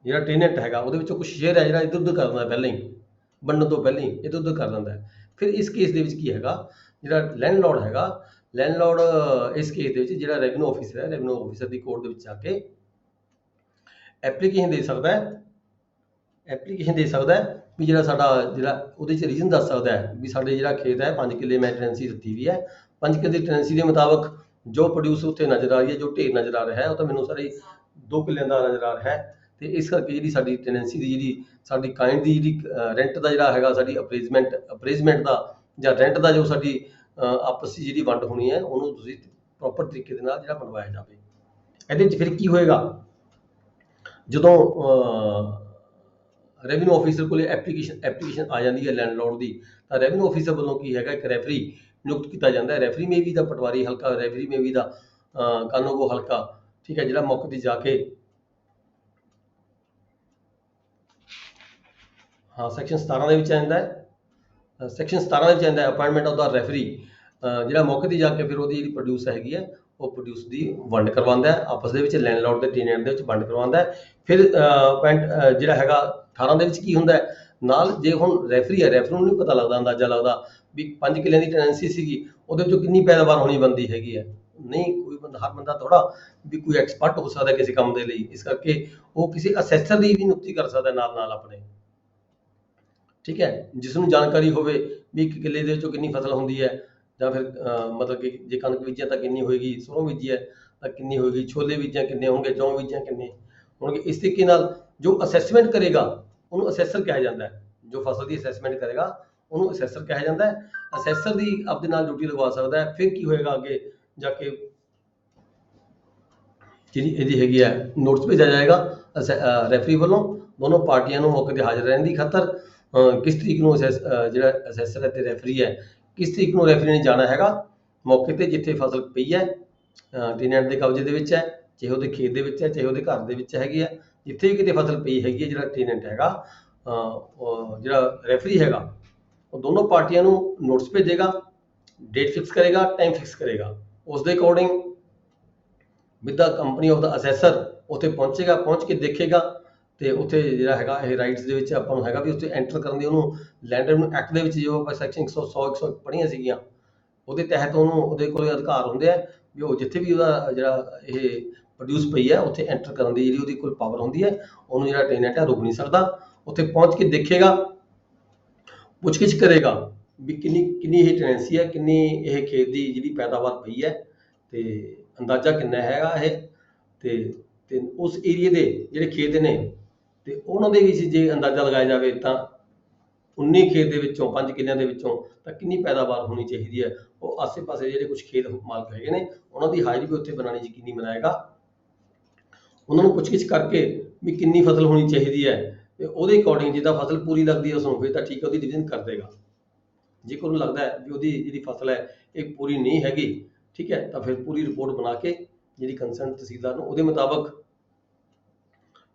ਜਿਹੜਾ ਟੈਨੈਂਟ ਹੈਗਾ, ਉਹਦੇ ਵਿੱਚੋਂ ਕੁਝ ਸ਼ੇਅਰ ਹੈ ਜਿਹੜਾ ਇੱਧਰ ਉੱਧਰ ਕਰ ਦਿੰਦਾ ਪਹਿਲਾਂ ਹੀ, ਵੰਡਣ ਤੋਂ ਪਹਿਲਾਂ ਹੀ ਇੱਧਰ ਉੱਧਰ ਕਰ ਦਿੰਦਾ ਹੈ। ਫਿਰ ਇਸ ਕੇਸ ਦੇ ਵਿੱਚ ਕੀ ਹੈਗਾ, ਜਿਹੜਾ ਲੈਂਡਲੋਰਡ ਹੈਗਾ, ਲੈਂਡਲੋਰਡ ਇਸ ਕੇਸ ਦੇ ਵਿੱਚ ਜਿਹੜਾ ਰੈਵਨਿਊ ਆਫਿਸਰ ਹੈ, ਰੈਵਨਿਊ ਆਫਿਸਰ ਦੀ ਕੋਰਟ ਦੇ ਵਿੱਚ ਜਾ ਕੇ ਐਪਲੀਕੇਸ਼ਨ ਦੇ ਸਕਦਾ ਹੈ, ਵੀ ਜਿਹੜਾ ਸਾਡਾ ਜਿਹੜਾ ਉਹਦੇ 'ਚ ਰੀਜ਼ਨ ਦੱਸ ਸਕਦਾ ਹੈ ਵੀ ਸਾਡੇ ਜਿਹੜਾ ਖੇਤ ਹੈ 5 ਕਿੱਲੇ ਮੈਂ ਟੈਨੈਂਸੀ ਦਿੱਤੀ ਵੀ ਹੈ, 5 ਕਿੱਲੇ ਟੈਨੈਂਸੀ ਦੇ ਮੁਤਾਬਕ ਜੋ ਪ੍ਰੋਡਿਊਸ ਉੱਥੇ ਨਜ਼ਰ ਆ ਰਹੀ ਹੈ, ਜੋ ਢੇਰ ਨਜ਼ਰ ਆ ਰਿਹਾ ਹੈ, ਉਹ ਤਾਂ ਮੈਨੂੰ ਸਾਰੇ 2 ਕਿੱਲਿਆਂ ਦਾ ਨਜ਼ਰ ਆ ਰਿਹਾ ਹੈ, ਤੇ ਇਸ ਕਰਕੇ ਜਿਹੜੀ ਸਾਡੀ ਟੈਨੈਂਸੀ ਦੀ ਜਿਹੜੀ ਸਾਡੀ ਕਾਇੰਡ ਦੀ ਜਿਹੜੀ ਰੈਂਟ ਦਾ ਜਿਹੜਾ ਹੈਗਾ, ਸਾਡੀ ਅਪਰੇਜ਼ਮੈਂਟ ਦਾ ਜਾਂ ਰੈਂਟ ਦਾ ਜੋ ਸਾਡੀ ਆਪਸੀ ਜਿਹੜੀ ਵੰਡ ਹੋਣੀ ਹੈ, ਉਹਨੂੰ ਤੁਸੀਂ ਪ੍ਰੋਪਰ ਤਰੀਕੇ ਦੇ ਨਾਲ ਜਿਹੜਾ ਬਣਵਾਇਆ ਜਾਵੇ। ਇਹਦੇ ਵਿੱਚ ਫਿਰ ਕੀ ਹੋਏਗਾ, ਜਦੋਂ ਰੈਵਨਿਊ ਆਫਿਸਰ ਕੋਲੇ ਐਪਲੀਕੇਸ਼ਨ ਆ ਜਾਂਦੀ ਹੈ ਲੈਂਡਲੋਰਡ ਦੀ, ਤਾਂ ਰੈਵਨਿਊ ਆਫਿਸਰ ਵੱਲੋਂ ਕੀ ਹੈਗਾ, ਇੱਕ ਰੈਫਰੀ ਨਿਯੁਕਤ ਕੀਤਾ ਜਾਂਦਾ ਹੈ। ਰੈਫਰੀ ਮੇ ਵੀ ਦਾ ਪਟਵਾਰੀ ਹਲਕਾ, ਰੈਫਰੀ ਮੇ ਵੀ ਦਾ ਕਾਨੂੰਗੋ ਹਲਕਾ, ਠੀਕ ਹੈ, ਜਿਹੜਾ ਮੌਕੇ 'ਤੇ ਜਾ ਕੇ ਹਾਂ ਸੈਕਸ਼ਨ 17 ਦੇ ਵਿੱਚ ਆਉਂਦਾ ਹੈ, ਸੈਕਸ਼ਨ 17 ਦੇ ਵਿੱਚ ਆਉਂਦਾ ਹੈ ਅਪਾਇੰਟਮੈਂਟ ਆਫ ਦਾ ਰੈਫਰੀ, ਜਿਹੜਾ ਮੌਕੇ 'ਤੇ ਜਾ ਕੇ ਫਿਰ ਉਹਦੀ ਜਿਹੜੀ ਪ੍ਰੋਡਿਊਸ ਹੈਗੀ ਹੈ ਉਹ ਪ੍ਰੋਡਿਊਸ ਦੀ ਵੰਡ ਕਰਵਾਉਂਦਾ ਹੈ, ਆਪਸ ਦੇ ਵਿੱਚ ਲੈਂਡਲੋਰਡ ਤੇ ਟੈਨੈਂਟ ਦੇ ਵਿੱਚ ਵੰਡ ਕਰਵਾਉਂਦਾ ਹੈ। ਫਿਰ ਜਿਹੜਾ ਹੈਗਾ 18 ਦੇ ਵਿੱਚ ਕੀ ਹੁੰਦਾ ਹੈ, ਨਾਲ ਜੇ ਹੁਣ ਰੈਫਰੀ ਹੈ, ਰੈਫਰੀ ਨੂੰ ਨਹੀਂ ਪਤਾ ਲੱਗਦਾ, ਅੰਦਾਜ਼ਾ ਲੱਗਦਾ ਵੀ 5 ਕਿੱਲਿਆਂ ਦੀ ਟੈਨੈਂਸੀ ਸੀਗੀ, ਉਹਦੇ ਵਿੱਚੋਂ ਕਿੰਨੀ ਪੈਦਾਵਾਰ ਹੋਣੀ ਬਣਦੀ ਹੈਗੀ ਹੈ, ਨਹੀਂ ਕੋਈ ਬੰਦਾ, ਹਰ ਬੰਦਾ ਥੋੜਾ ਵੀ ਕੋਈ ਐਕਸਪਰਟ ਹੋ ਸਕਦਾ ਕਿਸੇ ਕੰਮ ਦੇ ਲਈ, ਇਸ ਕਰਕੇ ਉਹ ਕਿਸੇ ਅਸੈਸਰ ਦੀ ਵੀ ਨਿਯੁਕਤੀ ਕਰ ਸਕਦਾ ਨਾਲ ਆਪਣੇ, ਠੀਕ ਹੈ, ਜਿਸ ਨੂੰ ਜਾਣਕਾਰੀ ਹੋਵੇ ਵੀ 1 ਕਿੱਲੇ ਦੇ ਵਿੱਚੋਂ ਕਿੰਨੀ ਫਸਲ ਹੁੰਦੀ ਹੈ, ਜਾਂ ਫਿਰ ਮਤਲਬ ਕਿ ਜੇ ਕਣਕ ਬੀਜਿਆ ਤਾਂ ਕਿੰਨੀ ਹੋਏਗੀ, ਸਰੋਂ ਬੀਜੀ ਹੈ ਤਾਂ ਕਿੰਨੀ ਹੋਏਗੀ, ਛੋਲੇ ਬੀਜਿਆ ਕਿੰਨੇ ਹੋਣਗੇ, ਜੌਂ ਬੀਜਿਆ ਕਿੰਨੇ ਹੋਣਗੇ। ਇਸ ਤਰੀਕੇ ਨਾਲ ਜੋ ਅਸੈਸਮੈਂਟ ਕਰੇਗਾ ਉਹਨੂੰ ਅਸੈਸਰ ਕਿਹਾ ਜਾਂਦਾ ਹੈ, ਜੋ ਫਸਲ ਦੀ ਅਸੈਸਮੈਂਟ ਕਰੇਗਾ ਉਹਨੂੰ ਅਸੈਸਰ ਕਿਹਾ ਜਾਂਦਾ ਹੈ। ਅਸੈਸਰ ਦੀ ਆਪਦੇ ਨਾਲ ਡਿਊਟੀ ਲਗਵਾ ਸਕਦਾ ਹੈ। ਫਿਰ ਕੀ ਹੋਏਗਾ, ਅੱਗੇ ਜਾ ਕੇ ਜਿਹੜੀ ਇਹਦੀ ਹੈਗੀ ਹੈ ਨੋਟਿਸ ਭੇਜਿਆ ਜਾਏਗਾ ਰੈਫਰੀ ਵੱਲੋਂ ਦੋਨੋਂ ਪਾਰਟੀਆਂ ਨੂੰ ਮੌਕੇ 'ਤੇ ਹਾਜ਼ਰ ਰਹਿਣ ਦੀ ਖਾਤਰ, ਕਿਸ ਤਰੀਕ ਨੂੰ ਜਿਹੜਾ ਅਸੈਸਰ ਹੈ ਤੇ ਰੈਫਰੀ ਹੈ, ਕਿਸ ਤਰੀਕ ਨੂੰ ਰੈਫਰੀ ਨੇ ਜਾਣਾ ਹੈਗਾ ਮੌਕੇ 'ਤੇ, ਜਿੱਥੇ ਫਸਲ ਪਈ ਹੈ ਟੈਨੈਂਟ ਦੇ ਕਬਜ਼ੇ ਦੇ ਵਿੱਚ ਹੈ, ਚਾਹੇ ਉਹਦੇ ਖੇਤ ਦੇ ਵਿੱਚ ਹੈ, ਚਾਹੇ ਉਹਦੇ ਘਰ ਦੇ ਵਿੱਚ ਹੈਗੀ ਹੈ, ਜਿੱਥੇ ਵੀ ਕਿਤੇ ਫਸਲ ਪਈ ਹੈਗੀ ਹੈ, ਜਿਹੜਾ ਟੈਨੈਂਟ ਹੈਗਾ, ਜਿਹੜਾ ਰੈਫਰੀ ਹੈਗਾ, ਉਹ ਦੋਨੋਂ ਪਾਰਟੀਆਂ ਨੂੰ ਨੋਟਿਸ ਭੇਜੇਗਾ, ਡੇਟ ਫਿਕਸ ਕਰੇਗਾ, ਟਾਈਮ ਫਿਕਸ ਕਰੇਗਾ, ਉਸ ਦੇ according with the company of the assessor ਉੱਥੇ ਪਹੁੰਚੇਗਾ, ਪਹੁੰਚ ਕੇ ਦੇਖੇਗਾ, ਤੇ ਉੱਥੇ ਜਿਹੜਾ ਹੈਗਾ ਇਹ ਰਾਈਟਸ ਦੇ ਵਿੱਚ ਆਪਾਂ ਨੂੰ ਹੈਗਾ ਵੀ ਉੱਥੇ ਐਂਟਰ ਕਰਨ ਦੀ, ਉਹਨੂੰ ਲੈਂਡ ਰੈਵਨਿਊ ਐਕਟ ਦੇ ਵਿੱਚ ਜੋ ਆਪਾਂ ਸੈਕਸ਼ਨ 100 ਪੜ੍ਹੀਆਂ ਸੀਗੀਆਂ, ਉਹਦੇ ਤਹਿਤ ਉਹਦੇ ਕੋਲ ਅਧਿਕਾਰ ਹੁੰਦੇ ਆ ਵੀ ਉਹ ਜਿੱਥੇ ਵੀ ਉਹਦਾ ਜਿਹੜਾ ਇਹ ਪ੍ਰੋਡਿਊਸ ਪਈ ਹੈ ਉੱਥੇ ਐਂਟਰ ਕਰਨ ਦੀ ਜਿਹੜੀ ਉਹਦੀ ਕੋਈ ਪਾਵਰ ਹੁੰਦੀ ਹੈ, ਉਹਨੂੰ ਜਿਹੜਾ ਟੈਨੈਂਟ ਹੈ ਰੋਕ ਨਹੀਂ ਸਕਦਾ। ਉੱਥੇ ਪਹੁੰਚ ਕੇ ਦੇਖੇਗਾ, ਪੁੱਛਗਿੱਛ ਕਰੇਗਾ ਵੀ ਕਿੰਨੀ ਇਹ ਟੈਨੈਂਸੀ ਹੈ, ਕਿੰਨੀ ਇਹ ਖੇਤ ਦੀ ਜਿਹੜੀ ਪੈਦਾਵਾਰ ਪਈ ਹੈ, ਤੇ ਅੰਦਾਜ਼ਾ ਕਿੰਨਾ ਹੈਗਾ ਇਹ, ਤੇ ਉਸ ਏਰੀਏ ਦੇ ਜਿਹੜੇ ਖੇਤ ਨੇ ਤੇ ਉਹਨਾਂ ਦੇ ਵਿੱਚ ਜੇ ਅੰਦਾਜ਼ਾ ਲਗਾਇਆ ਜਾਵੇ ਤਾਂ 19 ਖੇਤ ਦੇ ਵਿੱਚੋਂ 5 ਕਿੱਲਿਆਂ ਦੇ ਵਿੱਚੋਂ ਤਾਂ ਕਿੰਨੀ ਪੈਦਾਵਾਰ ਹੋਣੀ ਚਾਹੀਦੀ ਹੈ। ਉਹ ਆਸੇ-ਪਾਸੇ ਜਿਹੜੇ ਕੁਝ ਖੇਤ ਮਾਲਕ ਹੈਗੇ ਨੇ ਉਹਨਾਂ ਦੀ ਹਾਜ਼ਰੀ ਵੀ ਉੱਥੇ ਬਣਾਉਣੀ ਯਕੀਨੀ ਬਣਾਏਗਾ। ਉਹਨਾਂ ਨੂੰ ਪੁੱਛਗਿੱਛ ਕਰਕੇ ਵੀ ਕਿੰਨੀ ਫਸਲ ਹੋਣੀ ਚਾਹੀਦੀ ਹੈ, ਤੇ ਉਹਦੇ ਅਕੋਰਡਿੰਗ ਜਿੱਦਾਂ ਫਸਲ ਪੂਰੀ ਲੱਗਦੀ ਹੈ ਉਸਨੂੰ ਫਿਰ ਤਾਂ ਠੀਕ ਹੈ, ਉਹਦੀ ਡਿਵੀਜ਼ਨ ਕਰ ਦੇਗਾ। ਜੇਕਰ ਉਹਨੂੰ ਲੱਗਦਾ ਹੈ ਵੀ ਉਹਦੀ ਜਿਹੜੀ ਫਸਲ ਹੈ ਇਹ ਪੂਰੀ ਨਹੀਂ ਹੈਗੀ, ਠੀਕ ਹੈ, ਤਾਂ ਫਿਰ ਪੂਰੀ ਰਿਪੋਰਟ ਬਣਾ ਕੇ ਜਿਹੜੀ ਕੰਸਰਨ ਤਹਿਸੀਲਦਾਰ ਨੂੰ ਉਹਦੇ ਮੁਤਾਬਕ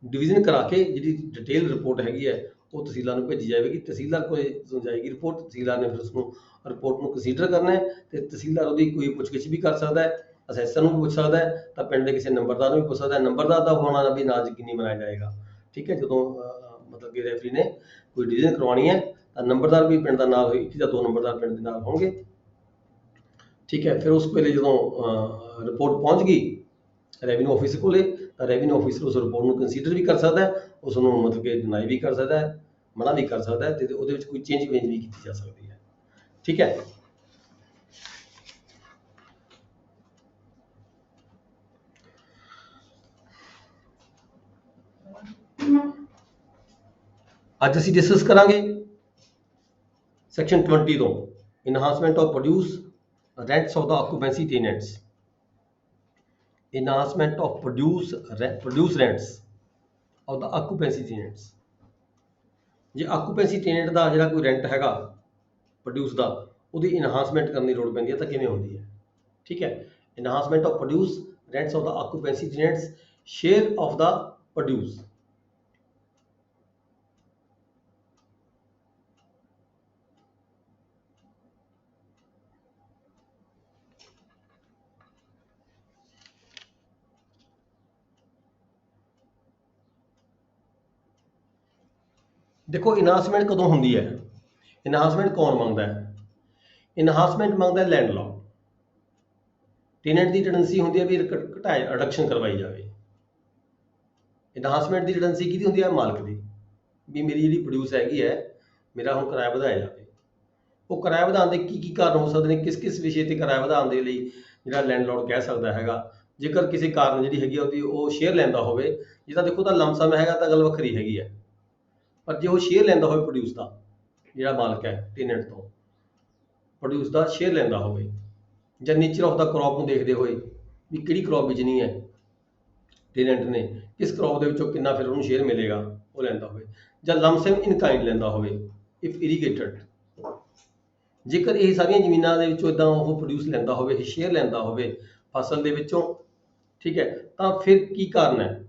ਡਿਵੀਜ਼ਨ ਕਰਾ ਕੇ ਜਿਹੜੀ ਡਿਟੇਲ ਰਿਪੋਰਟ ਹੈਗੀ ਹੈ ਉਹ ਤਹਿਸੀਲਦਾਰ ਨੂੰ ਭੇਜੀ ਜਾਵੇਗੀ, ਤਹਿਸੀਲਦਾਰ ਕੋਲ ਜਾਏਗੀ ਰਿਪੋਰਟ, ਤਹਿਸੀਲਦਾਰ ਨੇ ਫਿਰ ਉਸਨੂੰ ਰਿਪੋਰਟ ਨੂੰ ਕੰਸੀਡਰ ਕਰਨਾ ਹੈ ਤੇ ਤਹਿਸੀਲਦਾਰ ਉਹਦੀ ਕੋਈ ਪੁੱਛਗਿੱਛ ਵੀ ਕਰ ਸਕਦਾ ਹੈ, ਅਸੈਸਰ ਨੂੰ ਵੀ ਪੁੱਛ ਸਕਦਾ ਹੈ, ਤਾਂ ਪਿੰਡ ਦੇ ਕਿਸੇ ਨੰਬਰਦਾਰ ਨੂੰ ਵੀ ਪੁੱਛ ਸਕਦਾ ਹੈ। ਨੰਬਰਦਾਰ ਦਾ ਹੋਣਾ ਵੀ ਨਾ ਯਕੀਨੀ ਬਣਾਇਆ ਜਾਏਗਾ। ਠੀਕ ਹੈ, ਜਦੋਂ ਮਤਲਬ ਕਿ ਰੈਫਰੀ ਨੇ ਕੋਈ ਡਿਸੀਜਨ ਕਰਵਾਉਣੀ ਹੈ ਤਾਂ ਨੰਬਰਦਾਰ ਵੀ ਪਿੰਡ ਦਾ ਨਾਲ, ਇੱਕ ਜਾਂ 2 ਨੰਬਰਦਾਰ ਪਿੰਡ ਦੇ ਨਾਲ ਹੋਣਗੇ। ਠੀਕ ਹੈ, ਫਿਰ ਉਸ ਵੇਲੇ ਜਦੋਂ ਰਿਪੋਰਟ ਪਹੁੰਚ ਗਈ ਰੈਵਨਿਊ ਆਫਿਸਰ ਕੋਲੇ, ਤਾਂ ਰੈਵਨਿਊ ਆਫਿਸਰ ਉਸ ਰਿਪੋਰਟ ਨੂੰ ਕੰਸੀਡਰ ਵੀ ਕਰ ਸਕਦਾ ਹੈ, ਉਸ ਨੂੰ ਮਤਲਬ ਕਿ ਡਿਨਾਈ ਵੀ ਕਰ ਸਕਦਾ ਹੈ, ਮਨਾ ਵੀ ਕਰ ਸਕਦਾ ਹੈ, ਤੇ ਉਹਦੇ ਵਿੱਚ ਕੋਈ ਚੇਂਜ ਵੀ ਕੀਤੀ ਜਾ ਸਕਦੀ ਹੈ। ਠੀਕ ਹੈ, ਅੱਜ ਅਸੀਂ ਡਿਸਕਸ ਕਰਾਂਗੇ ਸੈਕਸ਼ਨ 20 ਤੋਂ enhancement of produce rents of the occupancy tenants. enhancement of produce rents of the occupancy tenants। ਜੇ ਆਕੂਪੈਂਸੀ ਟੈਨੈਂਟ ਦਾ ਜਿਹੜਾ ਕੋਈ ਰੈਂਟ ਹੈਗਾ ਪ੍ਰੋਡਿਊਸ ਦਾ, ਉਹਦੀ ਇਨਹਾਂਸਮੈਂਟ ਕਰਨ ਦੀ ਲੋੜ ਪੈਂਦੀ ਹੈ ਤਾਂ ਕਿਵੇਂ ਹੁੰਦੀ ਹੈ। ਠੀਕ ਹੈ, enhancement of produce rents of the occupancy tenants share of the produce। ਦੇਖੋ ਇਨਹਾਂਸਮੈਂਟ ਕਦੋਂ ਹੁੰਦੀ ਹੈ, ਇਨਹਾਂਸਮੈਂਟ ਕੌਣ ਮੰਗਦਾ ਹੈ? ਇਨਹਾਂਸਮੈਂਟ ਮੰਗਦਾ ਲੈਂਡਲॉर्ड। ਟੈਨੈਂਟ ਦੀ ਟੈਂਡੈਂਸੀ ਹੁੰਦੀ ਹੈ ਵੀ ਰਿਡਕਸ਼ਨ ਕਰਵਾਈ ਜਾਵੇ। ਇਨਹਾਂਸਮੈਂਟ ਦੀ ਟੈਂਡੈਂਸੀ ਕਿਹਦੀ ਹੁੰਦੀ ਹੈ? ਮਾਲਕ ਦੀ, ਵੀ ਮੇਰੀ ਜਿਹੜੀ ਪ੍ਰੋਡਿਊਸ ਹੈਗੀ ਹੈ, ਮੇਰਾ ਹੁਣ ਕਿਰਾਇਆ ਵਧਾਇਆ ਜਾਵੇ। ਉਹ ਕਿਰਾਇਆ ਵਧਾਉਣ ਦੇ ਕੀ ਕਾਰਨ ਹੋ ਸਕਦੇ ਨੇ, ਕਿਸ ਵਿਸ਼ੇ ਤੇ ਕਿਰਾਇਆ ਵਧਾਉਣ ਦੇ ਲਈ ਜਿਹੜਾ ਲੈਂਡਲॉर्ड ਕਹਿ ਸਕਦਾ ਹੈਗਾ। ਜੇਕਰ ਕਿਸੇ ਕਾਰਨ ਜਿਹੜੀ ਹੈਗੀ ਉਹਦੀ ਉਹ ਸ਼ੇਅਰ ਲੈਂਦਾ ਹੋਵੇ, ਜੇ ਤਾਂ ਦੇਖੋ ਤਾਂ ਲਮਸਮ ਹੈਗਾ ਤਾਂ ਗੱਲ ਵੱਖਰੀ ਹੈਗੀ ਹੈ, ਪਰ ਜੇ ਉਹ ਸ਼ੇਅਰ ਲੈਂਦਾ ਹੋਵੇ ਪ੍ਰੋਡਿਊਸ ਦਾ, ਜਿਹੜਾ ਮਾਲਕ ਹੈ ਟੈਨੈਂਟ ਤੋਂ ਪ੍ਰੋਡਿਊਸ ਦਾ ਸ਼ੇਅਰ ਲੈਂਦਾ ਹੋਵੇ, ਜਾਂ ਨੇਚਰ ਆਫ ਦਾ ਕ੍ਰੌਪ ਨੂੰ ਦੇਖਦੇ ਹੋਏ ਵੀ ਕਿਹੜੀ ਕ੍ਰੌਪ ਬੀਜਣੀ ਹੈ ਟੈਨੈਂਟ ਨੇ, ਕਿਸ ਕ੍ਰੌਪ ਦੇ ਵਿੱਚੋਂ ਕਿੰਨਾ ਫਿਰ ਉਹਨੂੰ ਸ਼ੇਅਰ ਮਿਲੇਗਾ, ਉਹ ਲੈਂਦਾ ਹੋਵੇ, ਜਾਂ ਲਮਸਮ ਇਨ ਕਾਈਂਡ ਲੈਂਦਾ ਹੋਵੇ ਇਫ ਇਰੀਗੇਟਡ। ਜੇਕਰ ਇਹ ਸਾਰੀਆਂ ਜ਼ਮੀਨਾਂ ਦੇ ਵਿੱਚੋਂ ਇਦਾਂ ਉਹ ਪ੍ਰੋਡਿਊਸ ਲੈਂਦਾ ਹੋਵੇ, ਇਹ ਸ਼ੇਅਰ ਲੈਂਦਾ ਹੋਵੇ ਫਸਲ ਦੇ ਵਿੱਚੋਂ, ਠੀਕ ਹੈ, ਤਾਂ ਫਿਰ ਕੀ ਕਾਰਨ ਹੈ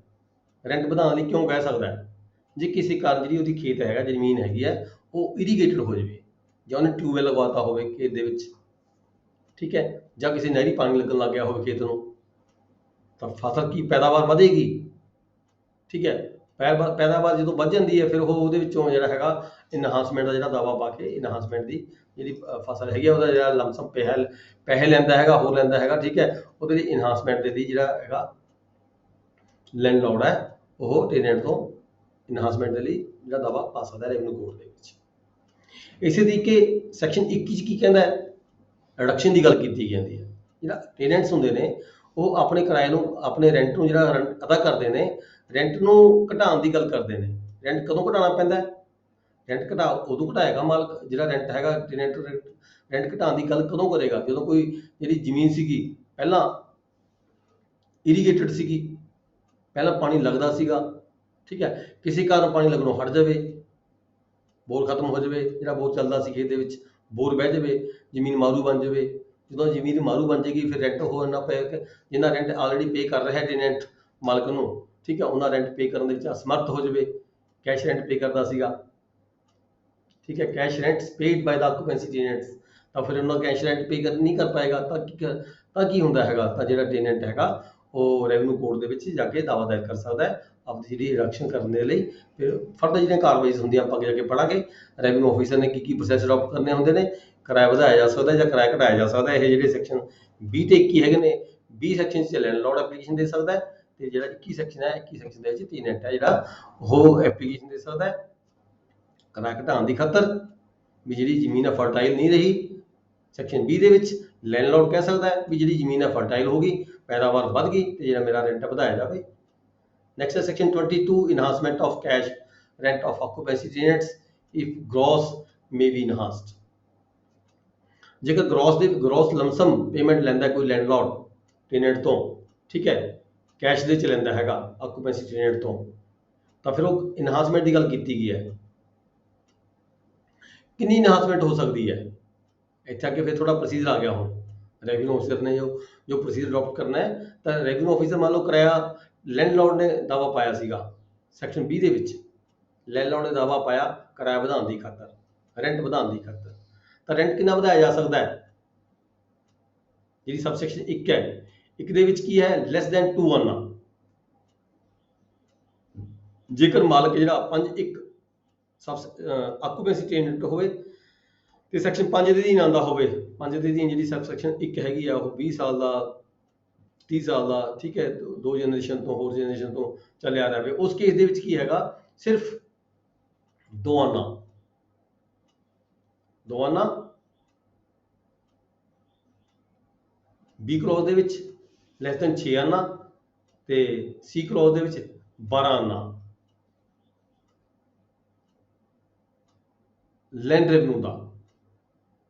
ਰੈਂਟ ਵਧਾਉਣ ਲਈ ਕਿਉਂ ਕਹਿ ਸਕਦਾ ਹੈ? ਜੇ ਕਿਸੇ ਕਾਰਨ ਜਿਹੜੀ ਉਹਦੀ ਖੇਤ ਹੈਗਾ, ਜ਼ਮੀਨ ਹੈਗੀ ਹੈ, ਉਹ ਇਰੀਗੇਟਡ ਹੋ ਜਾਵੇ, ਜਾਂ ਉਹਨੇ ਟਿਊਬਵੈਲ ਲਗਵਾਤਾ ਹੋਵੇ ਖੇਤ ਦੇ ਵਿੱਚ, ਠੀਕ ਹੈ, ਜਾਂ ਕਿਸੇ ਨਹਿਰੀ ਪਾਣੀ ਲੱਗਣ ਲੱਗ ਗਿਆ ਹੋਵੇ ਖੇਤ ਨੂੰ, ਤਾਂ ਫਸਲ ਕੀ ਪੈਦਾਵਾਰ ਵਧੇਗੀ। ਠੀਕ ਹੈ, ਪੈਦਾਵਾਰ ਜਦੋਂ ਵੱਧ ਜਾਂਦੀ ਹੈ ਫਿਰ ਉਹ ਉਹਦੇ ਵਿੱਚੋਂ ਜਿਹੜਾ ਹੈਗਾ ਇਨਹਾਂਸਮੈਂਟ ਦਾ ਜਿਹੜਾ ਦਾਵਾ ਪਾ ਕੇ ਇਨਹਾਂਸਮੈਂਟ ਦੀ ਜਿਹੜੀ ਫਸਲ ਹੈਗੀ ਉਹਦਾ ਜਿਹੜਾ ਲਮਸਮ ਪੈਸੇ ਲੈਂਦਾ ਹੈਗਾ, ਹੋਰ ਲੈਂਦਾ ਹੈਗਾ, ਠੀਕ ਹੈ, ਉਹਦੇ ਲਈ ਇਨਹਾਂਸਮੈਂਟ ਦੇ ਲਈ ਜਿਹੜਾ ਹੈਗਾ ਲੈਂਡਲॉर्ड ਹੈ ਉਹ ਟੈਨੈਂਟ ਤੋਂ ਇਨਹਾਂਸਮੈਂਟ ਦੇ ਲਈ ਜਿਹੜਾ ਦਾਵਾ ਪਾ ਸਕਦਾ ਰੈਵਨਿਊ ਕੋਰਟ ਦੇ ਵਿੱਚ। ਇਸੇ ਤਰੀਕੇ ਸੈਕਸ਼ਨ 21 ਚ ਕੀ ਕਹਿੰਦਾ ਹੈ? ਰਿਡਕਸ਼ਨ ਦੀ ਗੱਲ ਕੀਤੀ ਜਾਂਦੀ ਹੈ। ਜਿਹੜਾ ਟੈਨੈਂਟਸ ਹੁੰਦੇ ਨੇ ਉਹ ਆਪਣੇ ਕਿਰਾਏ ਨੂੰ, ਆਪਣੇ ਰੈਂਟ ਨੂੰ ਜਿਹੜਾ ਅਦਾ ਕਰਦੇ ਨੇ, ਰੈਂਟ ਨੂੰ ਘਟਾਉਣ ਦੀ ਗੱਲ ਕਰਦੇ ਨੇ। ਰੈਂਟ ਕਦੋਂ ਘਟਾਉਣਾ ਪੈਂਦਾ ਹੈ? ਰੈਂਟ ਉਦੋਂ ਘਟਾਏਗਾ ਮਾਲਕ, ਜਿਹੜਾ ਰੈਂਟ ਹੈਗਾ ਟੈਨੈਂਟ ਰੈਂਟ ਘਟਾਉਣ ਦੀ ਗੱਲ ਕਦੋਂ ਕਰੇਗਾ? ਜਦੋਂ ਕੋਈ ਜਿਹੜੀ ਜ਼ਮੀਨ ਸੀਗੀ ਪਹਿਲਾਂ ਇਰੀਗੇਟਡ ਸੀਗੀ, ਪਹਿਲਾਂ ਪਾਣੀ ਲੱਗਦਾ ਸੀਗਾ, ਠੀਕ ਹੈ, ਕਿਸੇ ਕਾਰਨ ਪਾਣੀ ਲੱਗਣੋਂ ਹਟ ਜਾਵੇ, ਬੋਰ ਖਤਮ ਹੋ ਜਾਵੇ, ਜਿਹੜਾ ਬੋਰ ਚੱਲਦਾ ਸੀ ਖੇਤ ਦੇ ਵਿੱਚ ਬੋਰ ਬਹਿ ਜਾਵੇ, ਜ਼ਮੀਨ ਮਾਰੂ ਬਣ ਜਾਵੇ। ਜਦੋਂ ਜ਼ਮੀਨ ਮਾਰੂ ਬਣ ਜਾਏਗੀ ਫਿਰ ਰੈਂਟ ਹੋ ਇੰਨਾ ਪਏ, ਜਿੰਨਾ ਰੈਂਟ ਆਲਰੇਡੀ ਪੇ ਕਰ ਰਿਹਾ ਟੈਨੈਂਟ ਮਾਲਕ ਨੂੰ, ਠੀਕ ਹੈ, ਉਹਨਾਂ ਰੈਂਟ ਪੇ ਕਰਨ ਦੇ ਵਿੱਚ ਅਸਮਰਥ ਹੋ ਜਾਵੇ, ਕੈਸ਼ ਰੈਂਟ ਪੇ ਕਰਦਾ ਸੀਗਾ, ਠੀਕ ਹੈ, cash rents paid by the occupancy tenants, ਤਾਂ ਫਿਰ ਉਹਨਾਂ ਕੈਸ਼ ਰੈਂਟ ਪੇ ਨਹੀਂ ਕਰ ਪਾਏਗਾ ਤਾਂ ਕੀ ਹੁੰਦਾ ਹੈਗਾ, ਤਾਂ ਜਿਹੜਾ ਟੈਨੈਂਟ ਹੈਗਾ ਉਹ ਰੈਵਨਿਊ ਕੋਰਟ ਦੇ ਵਿੱਚ ਜਾ ਕੇ ਦਾਅਵਾ ਦਾਇਰ ਕਰ ਸਕਦਾ ਹੈ ਆਪਣੀ ਜਿਹੜੀ ਰਿਡਕਸ਼ਨ ਕਰਨ ਦੇ ਲਈ। ਫਿਰ ਫਰਦਰ ਜਿਹੜੀਆਂ ਕਾਰਵਾਈਜ਼ ਹੁੰਦੀਆਂ ਆਪਾਂ ਅੱਗੇ ਜਾ ਕੇ ਪੜਾਂਗੇ। ਰੈਵਨਿਊ ਆਫਿਸਰ ਨੇ ਕੀ ਪ੍ਰੋਸੈਸ ਅਡਾਪਟ ਕਰਨੇ ਹੁੰਦੇ ਨੇ, ਕਿਰਾਇਆ ਵਧਾਇਆ ਜਾ ਸਕਦਾ ਜਾਂ ਕਿਰਾਇਆ ਘਟਾਇਆ ਜਾ ਸਕਦਾ। ਇਹ ਜਿਹੜੇ ਸੈਕਸ਼ਨ 20 ਤੇ 21 ਹੈਗੇ ਨੇ, 20 ਸੈਕਸ਼ਨ 'ਚ ਲੈਂਡਲॉर्ड ਐਪਲੀਕੇਸ਼ਨ ਦੇ ਸਕਦਾ ਹੈ, ਤੇ ਜਿਹੜਾ 21 ਸੈਕਸ਼ਨ ਹੈ, 21 ਸੈਕਸ਼ਨ ਦੇ ਵਿੱਚ ਟੈਨੈਂਟ ਹੈ ਜਿਹੜਾ ਉਹ ਐਪਲੀਕੇਸ਼ਨ ਦੇ ਸਕਦਾ ਹੈ ਕਿਰਾਇਆ ਘਟਾਉਣ ਦੀ ਖਾਤਰ, ਵੀ ਜਿਹੜੀ ਜ਼ਮੀਨ ਹੈ ਫਰਟਾਈਲ ਨਹੀਂ ਰਹੀ। ਸੈਕਸ਼ਨ 20 ਦੇ ਵਿੱਚ ਲੈਂਡਲॉर्ड ਕਹਿ ਸਕਦਾ ਹੈ ਵੀ ਜਿਹੜੀ ਜ਼ਮੀਨ ਹੈ ਫਰਟਾਈਲ ਹੋ ਗਈ, ਪੈਦਾਵਾਰ ਵੱਧ ਗਈ, ਤੇ ਜਿਹੜਾ ਮੇਰਾ ਰੈਂਟ ਵਧਾਇਆ ਜਾਵੇ। ਨੈਕਸਟ ਹੈ section 22 enhancement of cash rent of occupancy tenants if gross may be enhanced. ਜੇਕਰ ਗ੍ਰੋਸ ਲਮਸਮ ਪੇਮੈਂਟ ਲੈਂਦਾ ਕੋਈ ਲੈਂਡਲॉर्ड ਟੈਨੈਂਟ ਤੋਂ, ਠੀਕ ਹੈ, ਕੈਸ਼ ਦੇ ਚ ਲੈਂਦਾ ਹੈਗਾ ਆਕੂਪੈਂਸੀ ਟੈਨੈਂਟ ਤੋਂ, ਤਾਂ ਫਿਰ ਉਹ ਇਨਹਾਂਸਮੈਂਟ ਦੀ ਗੱਲ ਕੀਤੀ ਗਈ ਹੈ। ਕਿੰਨੀ ਇਨਹਾਂਸਮੈਂਟ ਹੋ ਸਕਦੀ ਹੈ? ਇੱਥੇ ਅੱਗੇ ਫਿਰ ਥੋੜਾ ਪ੍ਰੋਸੀਜਰ ਆ ਗਿਆ। ਹੁਣ ਰੈਵਨਿਊ ਆਫਿਸਰ ਨੇ ਜੋ ਪ੍ਰੋਸੀਜਰ ਅਡਾਪਟ ਕਰਨਾ ਹੈ, ਤਾਂ ਰੈਵਨਿਊ ਆਫਿਸਰ ਮੰਨ ਲਓ ਕਿਰਾਇਆ ਲੈਂਡਲॉर्ड ਨੇ ਦਾਵਾ ਪਾਇਆ ਸੀਗਾ ਸੈਕਸ਼ਨ 20 ਦੇ ਵਿੱਚ, ਲੈਂਡਲੋਰਡ ਨੇ ਦਾਅਵਾ ਪਾਇਆ ਕਿਰਾਇਆ ਵਧਾਉਣ ਦੀ ਖਾਤਰ, ਰੈਂਟ ਵਧਾਉਣ ਦੀ ਖਾਤਰ। ਤਾਂ ਰੈਂਟ ਕਿੰਨਾ ਵਧਾਇਆ ਜਾ ਸਕਦਾ ਹੈ? ਜਿਹੜੀ ਸਬਸੈਕਸ਼ਨ 1 ਹੈ, ਇੱਕ ਦੇ ਵਿੱਚ ਕੀ ਹੈ, ਲੈਸ ਦੈਨ 2 ਆਨਾ। ਜੇਕਰ ਮਾਲਕ ਜਿਹੜਾ 5(1) ਆਕੂਪੈਂਸੀ ਟੈਨੈਂਟ ਹੋਵੇ ਤੇ ਸੈਕਸ਼ਨ 5 ਦੇ ਅਧੀਨ ਆਉਂਦਾ ਹੋਵੇ, 5 ਦੇ ਅਧੀਨ ਜਿਹੜੀ ਸਬਸੈਕਸ਼ਨ 1 ਹੈਗੀ ਆ ਉਹ 20 ਸਾਲ ਦਾ, 30 ਸਾਲ ਦਾ, ਠੀਕ ਹੈ, 2 ਜਨਰੇਸ਼ਨ ਤੋਂ, ਹੋਰ ਜਨਰੇਸ਼ਨ ਤੋਂ ਚੱਲਿਆ ਰਹੇ, ਉਸ ਕੇਸ ਦੇ ਵਿੱਚ ਕੀ ਹੈਗਾ, ਸਿਰਫ 2 ਆਨਾ, 2 ਆਨਾ। B ਕਲੌਜ਼ ਦੇ ਵਿੱਚ ਲੈਸ ਦੈਨ 6 ਆਨਾ ਤੇ C ਕਲੌਜ਼ ਦੇ ਵਿੱਚ 12 ਆਨਾ। Land revenue the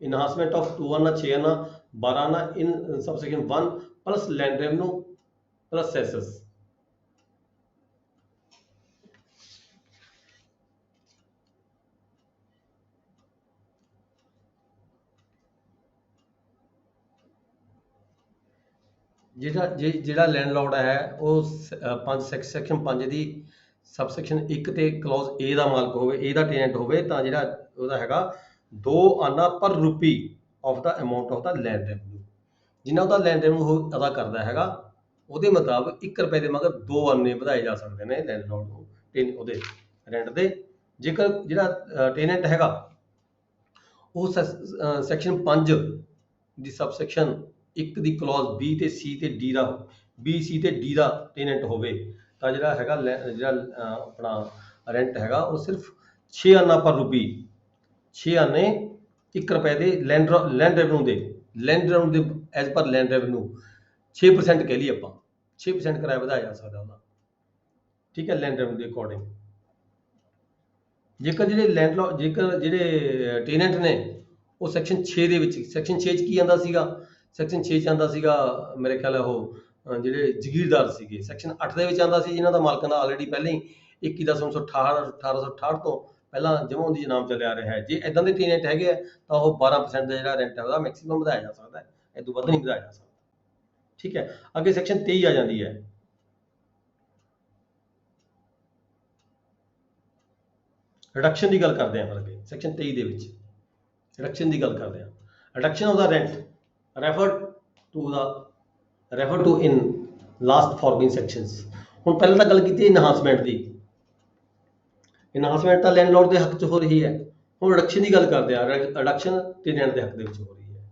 enhancement of 2 ਆਨਾ, 6 ਆਨਾ, 12 ਆਨਾ in subsection 1 plus land revenue plus cessus। ਜਿਹੜਾ ਲੈਂਡਲੋਰਡ ਹੈ ਉਹ 5 ਸੈਕਸ਼ਨ 5 ਦੀ ਸਬਸੈਕਸ਼ਨ 1 ਤੇ ਕਲੌਜ਼ A ਦਾ ਮਾਲਕ ਹੋਵੇ, A ਦਾ ਟੈਨੈਂਟ ਹੋਵੇ, ਤਾਂ ਜਿਹੜਾ ਉਹਦਾ ਹੈਗਾ 2 anna per rupee of the amount of the land revenue. ਜਿੰਨਾ ਉਹਦਾ ਲੈਂਡ ਰੈਵਨਿਊ ਅਦਾ ਕਰਦਾ ਹੈਗਾ, ਉਹਦੇ ਮੁਤਾਬਕ 1 ਰੁਪਏ ਦੇ ਮਗਰ 2 ਆਨੇ ਵਧਾਏ ਜਾ ਸਕਦੇ ਨੇ ਲੈਂਡਲੋਰਡ ਨੂੰ, ਉਹਦੇ ਰੈਂਟ ਦੇ। ਜੇਕਰ ਜਿਹੜਾ ਟੈਨੈਂਟ ਹੈਗਾ ਉਹ ਸੈਕਸ਼ਨ 5 ਦੀ ਸਬਸੈਕਸ਼ਨ 1 ਦੀ ਕਲੌਜ਼ B ਤੇ C ਤੇ D ਦਾ, B C ਤੇ D ਦਾ ਟੈਨੈਂਟ ਹੋਵੇ, ਤਾਂ ਜਿਹੜਾ ਹੈਗਾ ਜਿਹੜਾ ਆਪਣਾ ਰੈਂਟ ਹੈਗਾ ਉਹ ਸਿਰਫ 6 ਆਨਾ ਪਰ ਰੁਪੀ, 6 ਆਨੇ 1 ਰੁਪਏ ਦੇ ਲੈਂਡ ਰੈਵਨਿਊ ਦੇ ਐਜ਼ ਪਰ ਲੈਂਡ ਰੈਵਨਿਊ 6% ਕਹਿ ਲਈ ਆਪਾਂ, 6% ਕਿਰਾਇਆ ਵਧਾਇਆ ਜਾ ਸਕਦਾ ਉਹਦਾ, ਠੀਕ ਹੈ, ਲੈਂਡ ਰੈਵਨਿਊ ਦੇ ਅਕੋਰਡਿੰਗ। ਜੇਕਰ ਜਿਹੜੇ ਟੈਨੈਂਟ ਨੇ ਉਹ ਸੈਕਸ਼ਨ 6 ਦੇ ਵਿੱਚ, ਸੈਕਸ਼ਨ 6 ਚ ਕੀ ਆਉਂਦਾ ਸੀਗਾ, ਸੈਕਸ਼ਨ 6 ਚ ਆਉਂਦਾ ਸੀਗਾ ਮੇਰੇ ਖਿਆਲ ਹੈ ਉਹ ਜਿਹੜੇ ਜ਼ਗੀਰਦਾਰ ਸੀਗੇ। ਸੈਕਸ਼ਨ 8 ਦੇ ਵਿੱਚ ਆਉਂਦਾ ਸੀ ਜਿਨ੍ਹਾਂ ਦਾ ਮਾਲਕਾਂ ਦਾ ਆਲਰੇਡੀ ਪਹਿਲਾਂ ਹੀ 21/10/1868 ਤੋਂ ਪਹਿਲਾਂ ਜਮਾਂ ਦੀ ਨਾਮ ਚੱਲਿਆ ਰਿਹਾ ਹੈ। ਜੇ ਇਦਾਂ ਦੇ ਟੈਨੈਂਟ ਹੈਗੇ ਆ ਤਾਂ ਉਹ 12% ਦਾ ਜਿਹੜਾ ਰੈਂਟ ਹੈ ਉਹਦਾ ਮੈਕਸਿਮਮ ਵਧਾਇਆ ਜਾ ਸਕਦਾ ਹੈ, ਇਹ ਤੋਂ ਵੱਧ ਨਹੀਂ ਵਧਾਇਆ ਜਾ ਸਕਦਾ, ਠੀਕ ਹੈ। ਅੱਗੇ ਸੈਕਸ਼ਨ 23 ਆ ਜਾਂਦੀ ਹੈ, ਰਿਡਕਸ਼ਨ ਦੀ ਗੱਲ ਕਰਦੇ ਹਾਂ। ਫਿਰ ਅੱਗੇ ਸੈਕਸ਼ਨ 23 ਦੇ ਵਿੱਚ ਰਿਡਕਸ਼ਨ ਦੀ ਗੱਲ ਕਰਦੇ ਹਾਂ। Reduction of the rent refer to in last following sections। ਹੁਣ ਪਹਿਲਾਂ ਤਾਂ ਗੱਲ ਕੀਤੀ ਇਨਹਾਂਸਮੈਂਟ ਦੀ, ਇਨਹਾਂਸਮੈਂਟ ਤਾਂ ਲੈਂਡਲੋਰਡ ਦੇ ਹੱਕ 'ਚ ਹੋ ਰਹੀ ਹੈ। ਹੁਣ ਰਿਡਕਸ਼ਨ ਦੀ ਗੱਲ ਕਰਦੇ ਹਾਂ, ਰਿਡਕਸ਼ਨ ਟੈਨੈਂਟ ਦੇ ਹੱਕ ਦੇ ਵਿੱਚ ਹੋ ਰਹੀ ਹੈ।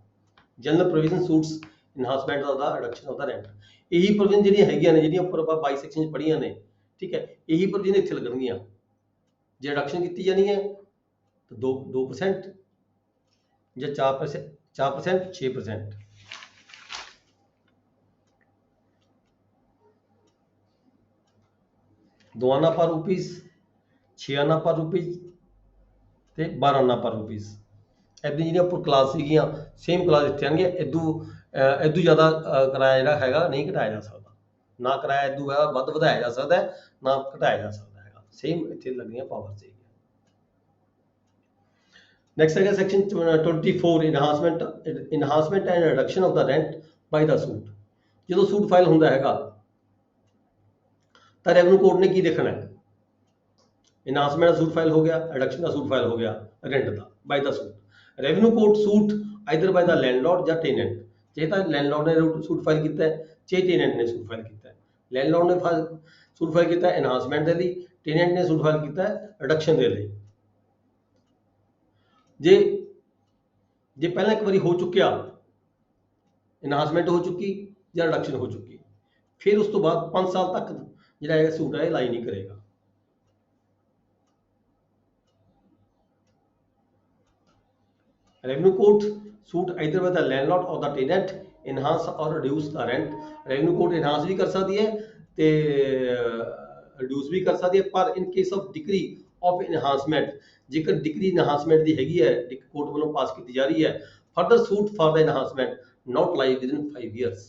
General provision suits enhancement of the reduction of the rent. ਇਹੀ ਪ੍ਰੋਵੀਜ਼ਨ ਜਿਹੜੀਆਂ ਹੈਗੀਆਂ ਨੇ, ਜਿਹੜੀਆਂ ਉੱਪਰ ਆਪਾਂ 22 ਸੈਕਸ਼ਨ 'ਚ ਪੜ੍ਹੀਆਂ ਨੇ, ਠੀਕ ਹੈ, ਇਹੀ ਪ੍ਰੋਵੀਜ਼ਨ ਇੱਥੇ ਲੱਗਣਗੀਆਂ। ਜੇ ਰਿਡਕਸ਼ਨ ਕੀਤੀ ਜਾਣੀ ਹੈ ਤਾਂ 2% ਜਾਂ 4%, 6%। दो आना पर रुपीज, 6 आना पर रुपीज ਤੇ 12 ਆਨਾ ਪਰ ਰੁਪੀਸ। ਇਦਾਂ ਜਿਹੜੀਆਂ ਉੱਪਰ ਕਲਾਸ ਸੀਗੀਆਂ ਸੇਮ ਕਲਾਸ ਇੱਥੇ ਆਣਗੀਆਂ। ਇਦੋਂ ਜ਼ਿਆਦਾ ਕਿਰਾਇਆ ਜਿਹੜਾ ਹੈਗਾ ਨਹੀਂ ਘਟਾਇਆ ਜਾ ਸਕਦਾ, ਨਾ ਕਿਰਾਇਆ ਇਦੋਂ ਹੈਗਾ ਵੱਧ ਵਧਾਇਆ ਜਾ ਸਕਦਾ ਹੈ, ਨਾ ਘਟਾਇਆ ਜਾ ਸਕਦਾ ਹੈਗਾ, ਸੇਮ ਇੱਥੇ ਲੱਗੀਆਂ ਪਾਵਰ ਸੀ। ਨੈਕਸਟ ਹੈਗਾ section 24 enhancement and reduction of the rent by the suit. ਜਦੋਂ ਸੂਟ ਫਾਈਲ ਹੁੰਦਾ ਹੈਗਾ ਤਾਂ ਰੈਵਨਿਊ ਕੋਰਟ ਨੇ ਕੀ ਦੇਖਣਾ ਹੈ? ਇਨਹਾਂਸਮੈਂਟ ਦਾ ਸੂਟ ਫਾਈਲ ਹੋ ਗਿਆ, ਰਿਡਕਸ਼ਨ ਦਾ ਸੂਟ ਫਾਈਲ ਹੋ ਗਿਆ, ਰੈਂਟ ਦਾ by the suit. Revenue court suit either by the landlord ਜਾਂ ਟੈਨੈਂਟ, ਜੇ ਤਾਂ ਲੈਂਡਲੋਰਡ ਨੇ ਸੂਟ ਫਾਈਲ ਕੀਤਾ ਹੈ, ਚਾਹੇ ਟੈਨੈਂਟ ਨੇ ਸੂਟ ਫਾਈਲ ਕੀਤਾ ਹੈ। ਲੈਂਡਲੋਰਡ ਨੇ ਸੂਟ ਫਾਈਲ ਕੀਤਾ ਇਨਹਾਂਸਮੈਂਟ ਦੇ ਲਈ, ਟੈਨੈਂਟ ਨੇ ਸੂਟ ਫਾਈਲ ਕੀਤਾ ਰਿਡਕਸ਼ਨ ਦੇ ਲਈ। ਜੇ ਪਹਿਲਾਂ ਇੱਕ ਵਾਰੀ ਹੋ ਚੁੱਕਿਆ, ਇਨਹਾਂਸਮੈਂਟ ਹੋ ਚੁੱਕੀ ਜਾਂ ਰਿਡਕਸ਼ਨ ਹੋ ਚੁੱਕੀ, ਫਿਰ ਉਸ ਤੋਂ ਬਾਅਦ 5 ਸਾਲ ਤੱਕ ਜਿਹੜਾ ਇਹ ਸੂਟ ਹੈ ਲਾਈ ਨਹੀਂ ਕਰੇਗਾ। Revenue court suit either by the landlord or the tenant enhance or reduce the rent। revenue court enhance ਵੀ ਕਰ ਸਕਦੀ ਹੈ ਤੇ reduce ਵੀ ਕਰ ਸਕਦੀ ਹੈ, ਪਰ in case of decree of enhancement, ਜੇਕਰ ਡਿਕਰੀ enhancement ਦੀ ਹੈਗੀ ਹੈ, ਕੋਰਟ ਵੱਲੋਂ ਪਾਸ ਕੀਤੀ ਜਾ ਰਹੀ ਹੈ, further suit for the enhancement not lie within 5 years।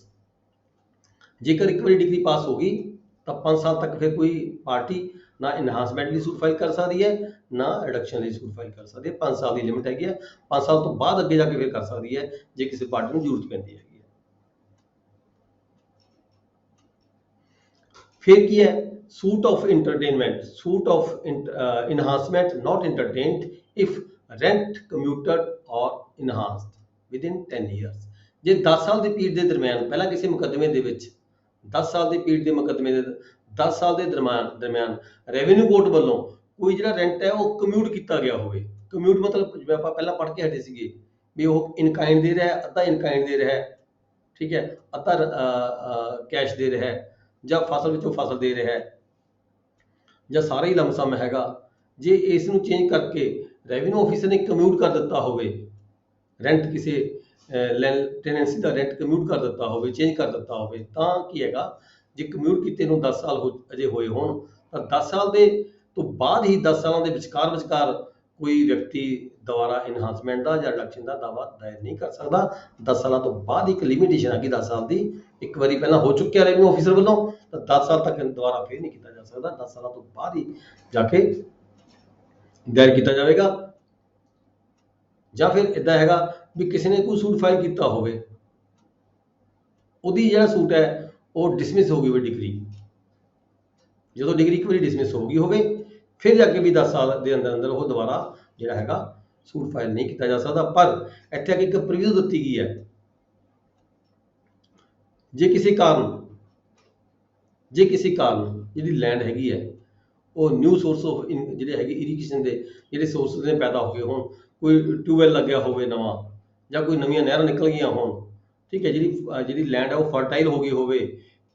ਜੇਕਰ ਇੱਕ ਵਾਰੀ ਡਿਕਰੀ ਪਾਸ ਹੋ ਗਈ ਤਾਂ 5 ਸਾਲ ਤੱਕ ਫਿਰ ਕੋਈ ਪਾਰਟੀ ਨਾ ਇਨਹਾਂਸਮੈਂਟ ਲਈ ਸੂਟ ਫਾਈਲ ਕਰ ਸਕਦੀ ਹੈ, ਨਾ ਰਿਡਕਸ਼ਨ ਲਈ ਸੂਟ ਫਾਈਲ ਕਰ ਸਕਦੀ ਹੈ। 5 ਸਾਲ ਦੀ ਲਿਮਿਟ ਹੈਗੀ ਹੈ, 5 ਸਾਲ ਤੋਂ ਬਾਅਦ ਅੱਗੇ ਜਾ ਕੇ ਫਿਰ ਕਰ ਸਕਦੀ ਹੈ ਜੇ ਕਿਸੇ ਪਾਰਟੀ ਨੂੰ ਜ਼ਰੂਰਤ ਪੈਂਦੀ ਹੈਗੀ ਹੈ। ਫਿਰ ਕੀ ਹੈ, suit of entertainment, suit of enhancement not entertained if rent commuted or enhanced within 10 years। ਜੇ 10 ਸਾਲ ਦੀ ਪੀਰੀਅਡ ਦੇ ਦਰਮਿਆਨ ਪਹਿਲਾਂ ਕਿਸੇ ਮੁਕੱਦਮੇ ਦੇ ਵਿੱਚ 10 ਸਾਲ ਦੀ ਪੀਰੀਅਡ ਦੇ ਮੁਕੱਦਮੇ ਦੇ 10 ਸਾਲ ਦੇ ਦਰਮਿਆਨ ਰੈਵਨਿਊ ਕੋਰਟ ਵੱਲੋਂ ਕੋਈ ਜਿਹੜਾ ਰੈਂਟ ਹੈ ਉਹ ਕਮਿਊਟ ਕੀਤਾ ਗਿਆ ਹੋਵੇ। ਕਮਿਊਟ ਮਤਲਬ ਜਿਵੇਂ ਆਪਾਂ ਪਹਿਲਾਂ ਪੜ੍ਹ ਕੇ ਹਟੇ ਸੀਗੇ ਵੀ ਉਹ ਇਨ ਕਾਈਂਡ ਦੇ ਰਿਹਾ ਹੈ, ਅੱਧਾ ਇਨ ਕਾਈਂਡ ਦੇ ਰਿਹਾ ਹੈ, ਠੀਕ ਹੈ, ਅੱਧਾ ਕੈਸ਼ ਦੇ ਰਿਹਾ ਹੈ, ਜਾਂ ਫਸਲ ਵਿੱਚੋਂ ਫਸਲ ਦੇ ਰਿਹਾ ਹੈ, ਜਾਂ ਸਾਰਾ ਹੀ ਲਮਸਮ ਹੈਗਾ। ਜੇ ਇਸ ਨੂੰ ਚੇਂਜ ਕਰਕੇ ਰੈਵਨਿਊ ਆਫਿਸਰ ਨੇ ਕਮਿਊਟ ਕਰ ਦਿੱਤਾ ਹੋਵੇ ਰੈਂਟ, ਕਿਸੇ ਟੈਨੈਂਸੀ ਦਾ ਰੈਂਟ ਕਮਿਊਟ ਕਰ ਦਿੱਤਾ ਹੋਵੇ, ਚੇਂਜ ਕਰ ਦਿੱਤਾ ਹੋਵੇ, ਤਾਂ ਕੀ ਹੈਗਾ ਜੇ ਕਮਿਊਟ ਕੀਤੇ ਨੂੰ 10 ਸਾਲ ਅਜੇ ਹੋਏ ਹੋਣ ਤਾਂ 10 ਸਾਲ ਦੇ ਤੋਂ ਬਾਅਦ ਹੀ 10 ਸਾਲਾਂ ਦੇ ਵਿਚਕਾਰ ਕੋਈ ਵਿਅਕਤੀ ਦੁਬਾਰਾ ਇਨਹਾਂਸਮੈਂਟ ਦਾ ਜਾਂ ਰਿਡਕਸ਼ਨ ਦਾ ਦਾਅਵਾ ਦਾਇਰ ਨਹੀਂ ਕਰ ਸਕਦਾ। 10 ਸਾਲਾਂ ਤੋਂ ਬਾਅਦ ਇੱਕ ਲਿਮਿਟੇਸ਼ਨ ਆ ਕਿ 10 ਸਾਲ ਦੀ ਇੱਕ ਵਾਰੀ ਪਹਿਲਾਂ ਹੋ ਚੁੱਕਿਆ ਰੈਵਨਿਊ ਆਫਿਸਰ ਵੱਲੋਂ ਤਾਂ 10 ਸਾਲ ਤੱਕ ਦੁਬਾਰਾ ਫੇਰ ਨਹੀਂ ਕੀਤਾ ਜਾ ਸਕਦਾ। 10 ਸਾਲਾਂ ਤੋਂ ਬਾਅਦ ਹੀ ਜਾ ਕੇ ਦਾਇਰ ਕੀਤਾ ਜਾਵੇਗਾ। ਜਾਂ ਫਿਰ ਇਦਾਂ ਹੈਗਾ ਵੀ ਕਿਸੇ ਨੇ ਕੋਈ ਸੂਟ ਫਾਈਲ ਕੀਤਾ ਹੋਵੇ, ਉਹਦੀ ਜਿਹੜਾ ਸੂਟ ਹੈ ਉਹ ਡਿਸਮਿਸ ਹੋ ਗਈ ਹੋਵੇ ਡਿਗਰੀ, ਜਦੋਂ ਡਿਗਰੀ ਇੱਕ ਵਾਰੀ ਡਿਸਮਿਸ ਹੋ ਗਈ ਹੋਵੇ ਫਿਰ ਜਾ ਕੇ ਵੀ 10 ਸਾਲ ਦੇ ਅੰਦਰ ਉਹ ਦੁਬਾਰਾ ਜਿਹੜਾ ਹੈਗਾ ਸੂਟ ਫਾਈਲ ਨਹੀਂ ਕੀਤਾ ਜਾ ਸਕਦਾ। ਪਰ ਇੱਥੇ ਇੱਕ ਪ੍ਰੀਵਿਊ ਦਿੱਤੀ ਗਈ ਹੈ, ਜੇ ਕਿਸੇ ਕਾਰਨ ਜਿਹੜੀ ਲੈਂਡ ਹੈਗੀ ਹੈ ਉਹ ਨਿਊ ਸੋਰਸ ਆਫ ਜਿਹੜੇ ਹੈਗੇ ਇਰੀਗੇਸ਼ਨ ਦੇ ਜਿਹੜੇ ਸੋਰਸ ਨੇ ਪੈਦਾ ਹੋ ਗਏ ਹੋਣ, ਕੋਈ ਟਿਊਬਵੈਲ ਲੱਗਿਆ ਹੋਵੇ ਨਵਾਂ, ਜਾਂ ਕੋਈ ਨਵੀਆਂ ਨਹਿਰਾਂ ਨਿਕਲ ਗਈਆਂ ਹੋਣ, ਠੀਕ ਹੈ, ਜਿਹੜੀ ਲੈਂਡ ਹੈ ਉਹ ਫਰਟਾਈਲ ਹੋ ਗਈ ਹੋਵੇ,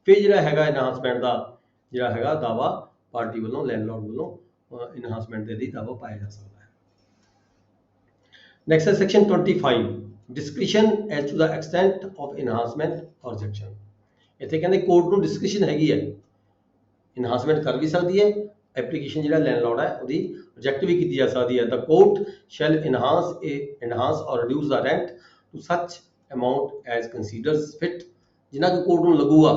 ਫਿਰ ਜਿਹੜਾ ਹੈਗਾ ਇਨਹਾਂਸਮੈਂਟ ਦਾ ਜਿਹੜਾ ਹੈਗਾ ਦਾਵਾ ਪਾਰਟੀ ਵੱਲੋਂ, ਲੈਂਡਲੌਰਡ ਵੱਲੋਂ ਇਨਹਾਂਸਮੈਂਟ ਦੇ ਲਈ ਦਾਵਾ ਪਾਇਆ ਜਾ ਸਕਦਾ ਹੈ। ਨੈਕਸਟ ਹੈ section 25 discretion as to the extent of enhancement or rejection. ਇੱਥੇ ਕਹਿੰਦੇ ਕੋਰਟ ਨੂੰ ਡਿਸਕ੍ਰਿਸ਼ਨ ਹੈਗੀ ਹੈ, ਇਨਹਾਂਸਮੈਂਟ ਕਰ ਵੀ ਸਕਦੀ ਹੈ, ਐਪਲੀਕੇਸ਼ਨ ਜਿਹੜਾ ਲੈਂਡਲੌਰਡ ਹੈ ਉਹਦੀ ਰਿਜੈਕਟ ਵੀ ਕੀਤੀ ਜਾ ਸਕਦੀ ਹੈ। ਦ court shell enhance or reduce the rent to such amount as considers fit। ਜਿੰਨਾ ਕਿ ਕੋਰਟ ਨੂੰ ਲੱਗੂਗਾ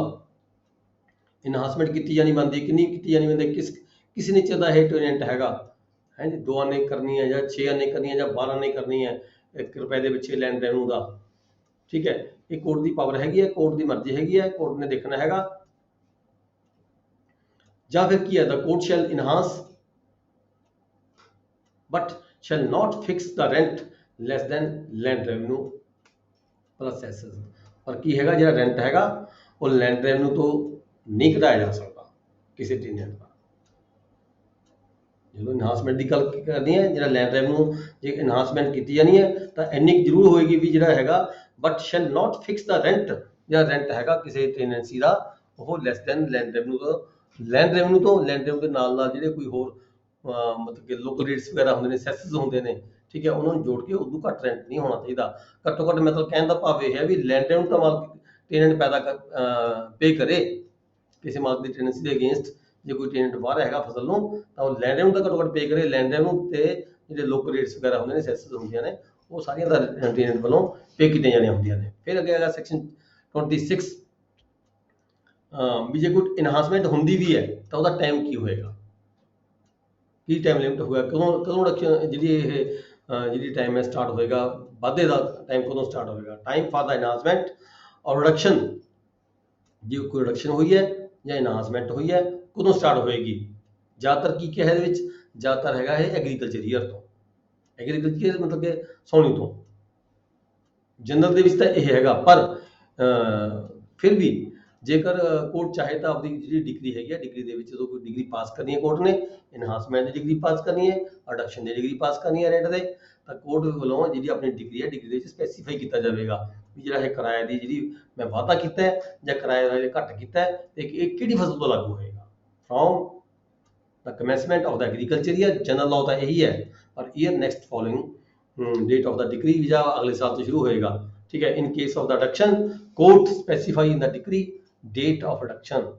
ਇਨਹਾਂਸਮੈਂਟ ਕੀਤੀ ਜਾਣੀ ਬਣਦੀ, ਕਿੰਨੀ ਕੀਤੀ ਜਾਣੀ ਬਣਦੀ, ਕਿਸ ਨੇਚਰ ਦਾ ਇਹ ਟੈਨੈਂਟ ਹੈਗਾ, ਹੈ ਜੀ, 2 ਆਨੇ ਕਰਨੀ ਹੈ ਜਾਂ 6 ਆਨੇ ਕਰਨੀ ਹੈ ਜਾਂ 12 ਆਨੇ ਕਰਨੀ ਹੈ, 1 ਰੁਪਏ ਦੇ ਵਿੱਚ ਲੈਣ ਦੇਣ ਦਾ, ਠੀਕ ਹੈ। ਇਹ ਕੋਰਟ ਦੀ ਪਾਵਰ ਹੈਗੀ ਹੈ, ਕੋਰਟ ਦੀ ਮਰਜ਼ੀ ਹੈਗੀ ਹੈ, ਕੋਰਟ ਨੇ ਦੇਖਣਾ ਹੈਗਾ। ਜਾਂ ਫਿਰ ਕੀ ਹੈ, ਦ court shell enhance but shall not fix the rent less than land revenue plus cesses। ਪਰ ਕੀ ਹੈਗਾ ਜਿਹੜਾ ਰੈਂਟ ਹੈਗਾ ਉਹ ਲੈਂਡ ਰੈਵਨਿਊ ਤੋਂ ਨਹੀਂ ਘਟਾਇਆ ਜਾ ਸਕਦਾ ਕਿਸੇ ਟੈਨੈਂਟ ਦਾ। ਜਦੋਂ ਇਨਹਾਂਸਮੈਂਟ ਦੀ ਗੱਲ ਕਰਨੀ ਹੈ, ਜਿਹੜਾ ਲੈਂਡ ਰੈਵਨਿਊ ਜੇ ਇਨਹਾਂਸਮੈਂਟ ਕੀਤੀ ਜਾਣੀ ਹੈ ਤਾਂ ਇੰਨੀ ਜ਼ਰੂਰ ਹੋਏਗੀ ਵੀ ਜਿਹੜਾ ਹੈਗਾ but shell not fix the rent, ਜਿਹੜਾ ਰੈਂਟ ਹੈਗਾ ਕਿਸੇ ਟੈਨੈਂਸੀ ਦਾ ਉਹ ਲੈਸ ਦੈਨ ਲੈਂਡ ਰੈਵਨਿਊ ਤੋਂ, ਲੈਂਡ ਰੈਵਨਿਊ ਦੇ ਨਾਲ ਜਿਹੜੇ ਕੋਈ ਹੋਰ ਮਤਲਬ ਕਿ ਲੋਕਲ ਰੇਟਸ ਵਗੈਰਾ ਹੁੰਦੇ ਨੇ, ਸੈਸਸ ਹੁੰਦੇ ਨੇ, ਠੀਕ ਹੈ, ਉਹਨਾਂ ਨੂੰ ਜੋੜ ਕੇ ਉਦੋਂ ਘੱਟ ਰੈਂਟ ਨਹੀਂ ਹੋਣਾ ਚਾਹੀਦਾ। ਘੱਟੋ ਘੱਟ ਮਤਲਬ ਕਹਿਣ ਦਾ ਭਾਵ ਇਹ ਹੈ ਵੀ ਲੈਂਡ ਰੈਵਨਿਊ ਤਾਂ ਮਾਲਕ ਟੈਨੈਂਟ ਪੇ ਕਰੇ ਕਿਸੇ ਮਾਲਕ ਦੀ ਟੈਨੈਂਸੀ ਦੇ ਅਗੇਂਸਟ। ਜੇ ਕੋਈ ਟੈਨੈਂਟ ਬਾਹਰ ਹੈਗਾ ਫਸਲ ਨੂੰ ਤਾਂ ਉਹ ਲੈਂਡ ਰੈਵਨਿਊ ਤਾਂ ਘੱਟੋ ਘੱਟ ਪੇ ਕਰੇ। ਲੈਂਡ ਰੈਵਨਿਊ ਤੇ ਜਿਹੜੇ ਲੋਕਲ ਰੇਟਸ ਵਗੈਰਾ ਹੁੰਦੇ ਨੇ, ਸੈਸਸ ਹੁੰਦੀਆਂ ਨੇ, ਉਹ ਸਾਰੀਆਂ ਦਾ ਟੈਨੈਂਟ ਵੱਲੋਂ ਪੇ ਕੀਤੀਆਂ ਜਾਣੀਆਂ ਹੁੰਦੀਆਂ ਨੇ। ਫਿਰ ਅੱਗੇ ਹੈਗਾ ਸੈਕਸ਼ਨ 26 ਵੀ ਜੇ ਕੋਈ ਇਨਹਾਂਸਮੈਂਟ ਹੁੰਦੀ ਵੀ ਹੈ ਤਾਂ ਉਹਦਾ ਟਾਈਮ ਕੀ ਹੋਏਗਾ, ਕੀ ਟਾਈਮ ਲਿਮਟ ਹੋਇਆ, ਕਦੋਂ ਜਿਹੜੀ ਟਾਈਮ ਹੈ ਸਟਾਰਟ ਹੋਏਗਾ, ਵਾਧੇ ਦਾ ਟਾਈਮ ਕਦੋਂ ਸਟਾਰਟ ਹੋਏਗਾ। ਟਾਈਮ ਫਾਰ ਦਾ ਇਨਹਾਂਸਮੈਂਟ ਔਰ ਰਿਡਕਸ਼ਨ, ਜੇ ਕੋਈ ਰਿਡਕਸ਼ਨ ਹੋਈ ਹੈ ਜਾਂ ਇਨਹਾਂਸਮੈਂਟ ਹੋਈ ਹੈ ਕਦੋਂ ਸਟਾਰਟ ਹੋਏਗੀ। ਜ਼ਿਆਦਾਤਰ ਕੀ ਕਿਹਾ ਇਹਦੇ ਵਿੱਚ, ਜ਼ਿਆਦਾਤਰ ਹੈਗਾ ਇਹ ਐਗਰੀਕਲਚਰ ਈਅਰ ਤੋਂ, ਐਗਰੀਕਲਚਰ ਮਤਲਬ ਕਿ ਸੌਣੀ ਤੋਂ। ਜਨਰਲ ਦੇ ਵਿੱਚ ਤਾਂ ਇਹ ਹੈਗਾ, ਪਰ ਫਿਰ ਵੀ ਜੇਕਰ ਕੋਰਟ ਚਾਹੇ ਤਾਂ ਆਪਣੀ ਜਿਹੜੀ ਡਿਗਰੀ ਹੈਗੀ ਹੈ, ਡਿਗਰੀ ਦੇ ਵਿੱਚ ਜਦੋਂ ਕੋਈ ਡਿਗਰੀ ਪਾਸ ਕਰਨੀ ਹੈ ਕੋਰਟ ਨੇ, ਇਨਹਾਂਸਮੈਂਟ ਦੀ ਡਿਗਰੀ ਪਾਸ ਕਰਨੀ ਹੈ, ਰਿਡਕਸ਼ਨ ਦੀ ਡਿਗਰੀ ਪਾਸ ਕਰਨੀ ਹੈ ਰੈਂਟ ਦੇ, ਤਾਂ ਕੋਰਟ ਵੱਲੋਂ ਜਿਹੜੀ ਆਪਣੀ ਡਿਗਰੀ ਹੈ, ਡਿਗਰੀ ਦੇ ਵਿੱਚ ਸਪੈਸੀਫਾਈ ਕੀਤਾ ਜਾਵੇਗਾ ਵੀ ਜਿਹੜਾ ਇਹ ਕਿਰਾਏ ਦੀ ਜਿਹੜੀ ਮੈਂ ਵਾਅਦਾ ਕੀਤਾ ਹੈ ਜਾਂ ਕਿਰਾਏ ਘੱਟ ਕੀਤਾ ਹੈ ਤੇ ਇਹ ਕਿਹੜੀ ਫਸਲ ਤੋਂ ਲਾਗੂ ਹੋਏਗਾ। From the commencement of the agriculture year, general law ਤਾਂ ਇਹੀ ਹੈ, ਪਰ year next following date of the decree ਜਾਂ ਅਗਲੇ ਸਾਲ ਤੋਂ ਸ਼ੁਰੂ ਹੋਏਗਾ, ਠੀਕ ਹੈ। In case of the reduction court specify in the decree date of reduction,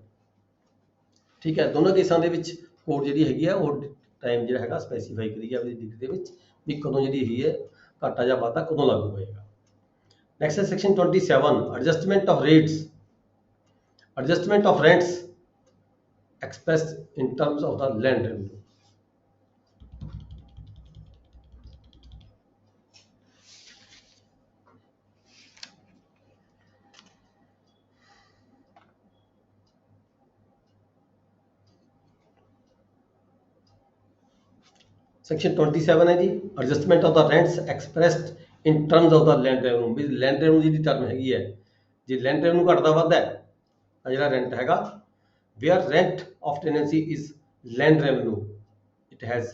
ਠੀਕ ਹੈ। ਦੋਨੋਂ ਕੇਸਾਂ ਦੇ ਵਿੱਚ ਕੋਰਟ ਜਿਹੜੀ ਹੈਗੀ ਆ ਉਹ ਟਾਈਮ ਜਿਹੜਾ ਹੈਗਾ ਸਪੈਸੀਫਾਈ ਕਰੀ ਆਪਣੀ ਡਿਗਰੀ ਦੇ ਵਿੱਚ ਵੀ ਕਦੋਂ ਜਿਹੜੀ ਹੈਗੀ ਹੈ ਘਾਟਾ ਜਾਂ ਵਾਧਾ ਕਦੋਂ ਲਾਗੂ ਹੋਏਗਾ। ਨੈਕਸਟ ਹੈ section 27 adjustment of rates, adjustment of rents expressed in terms of the land revenue। Section 27 है जी, adjustment of the rents expressed in terms of the land revenue. भी लैंड रेवन्यू जी टर्म हैगी है, जे लैंड रेवन्यू घटदा वधदा है ਤਾਂ ਜਿਹੜਾ rent ਹੈਗਾ, where rent of tenancy is land revenue, it has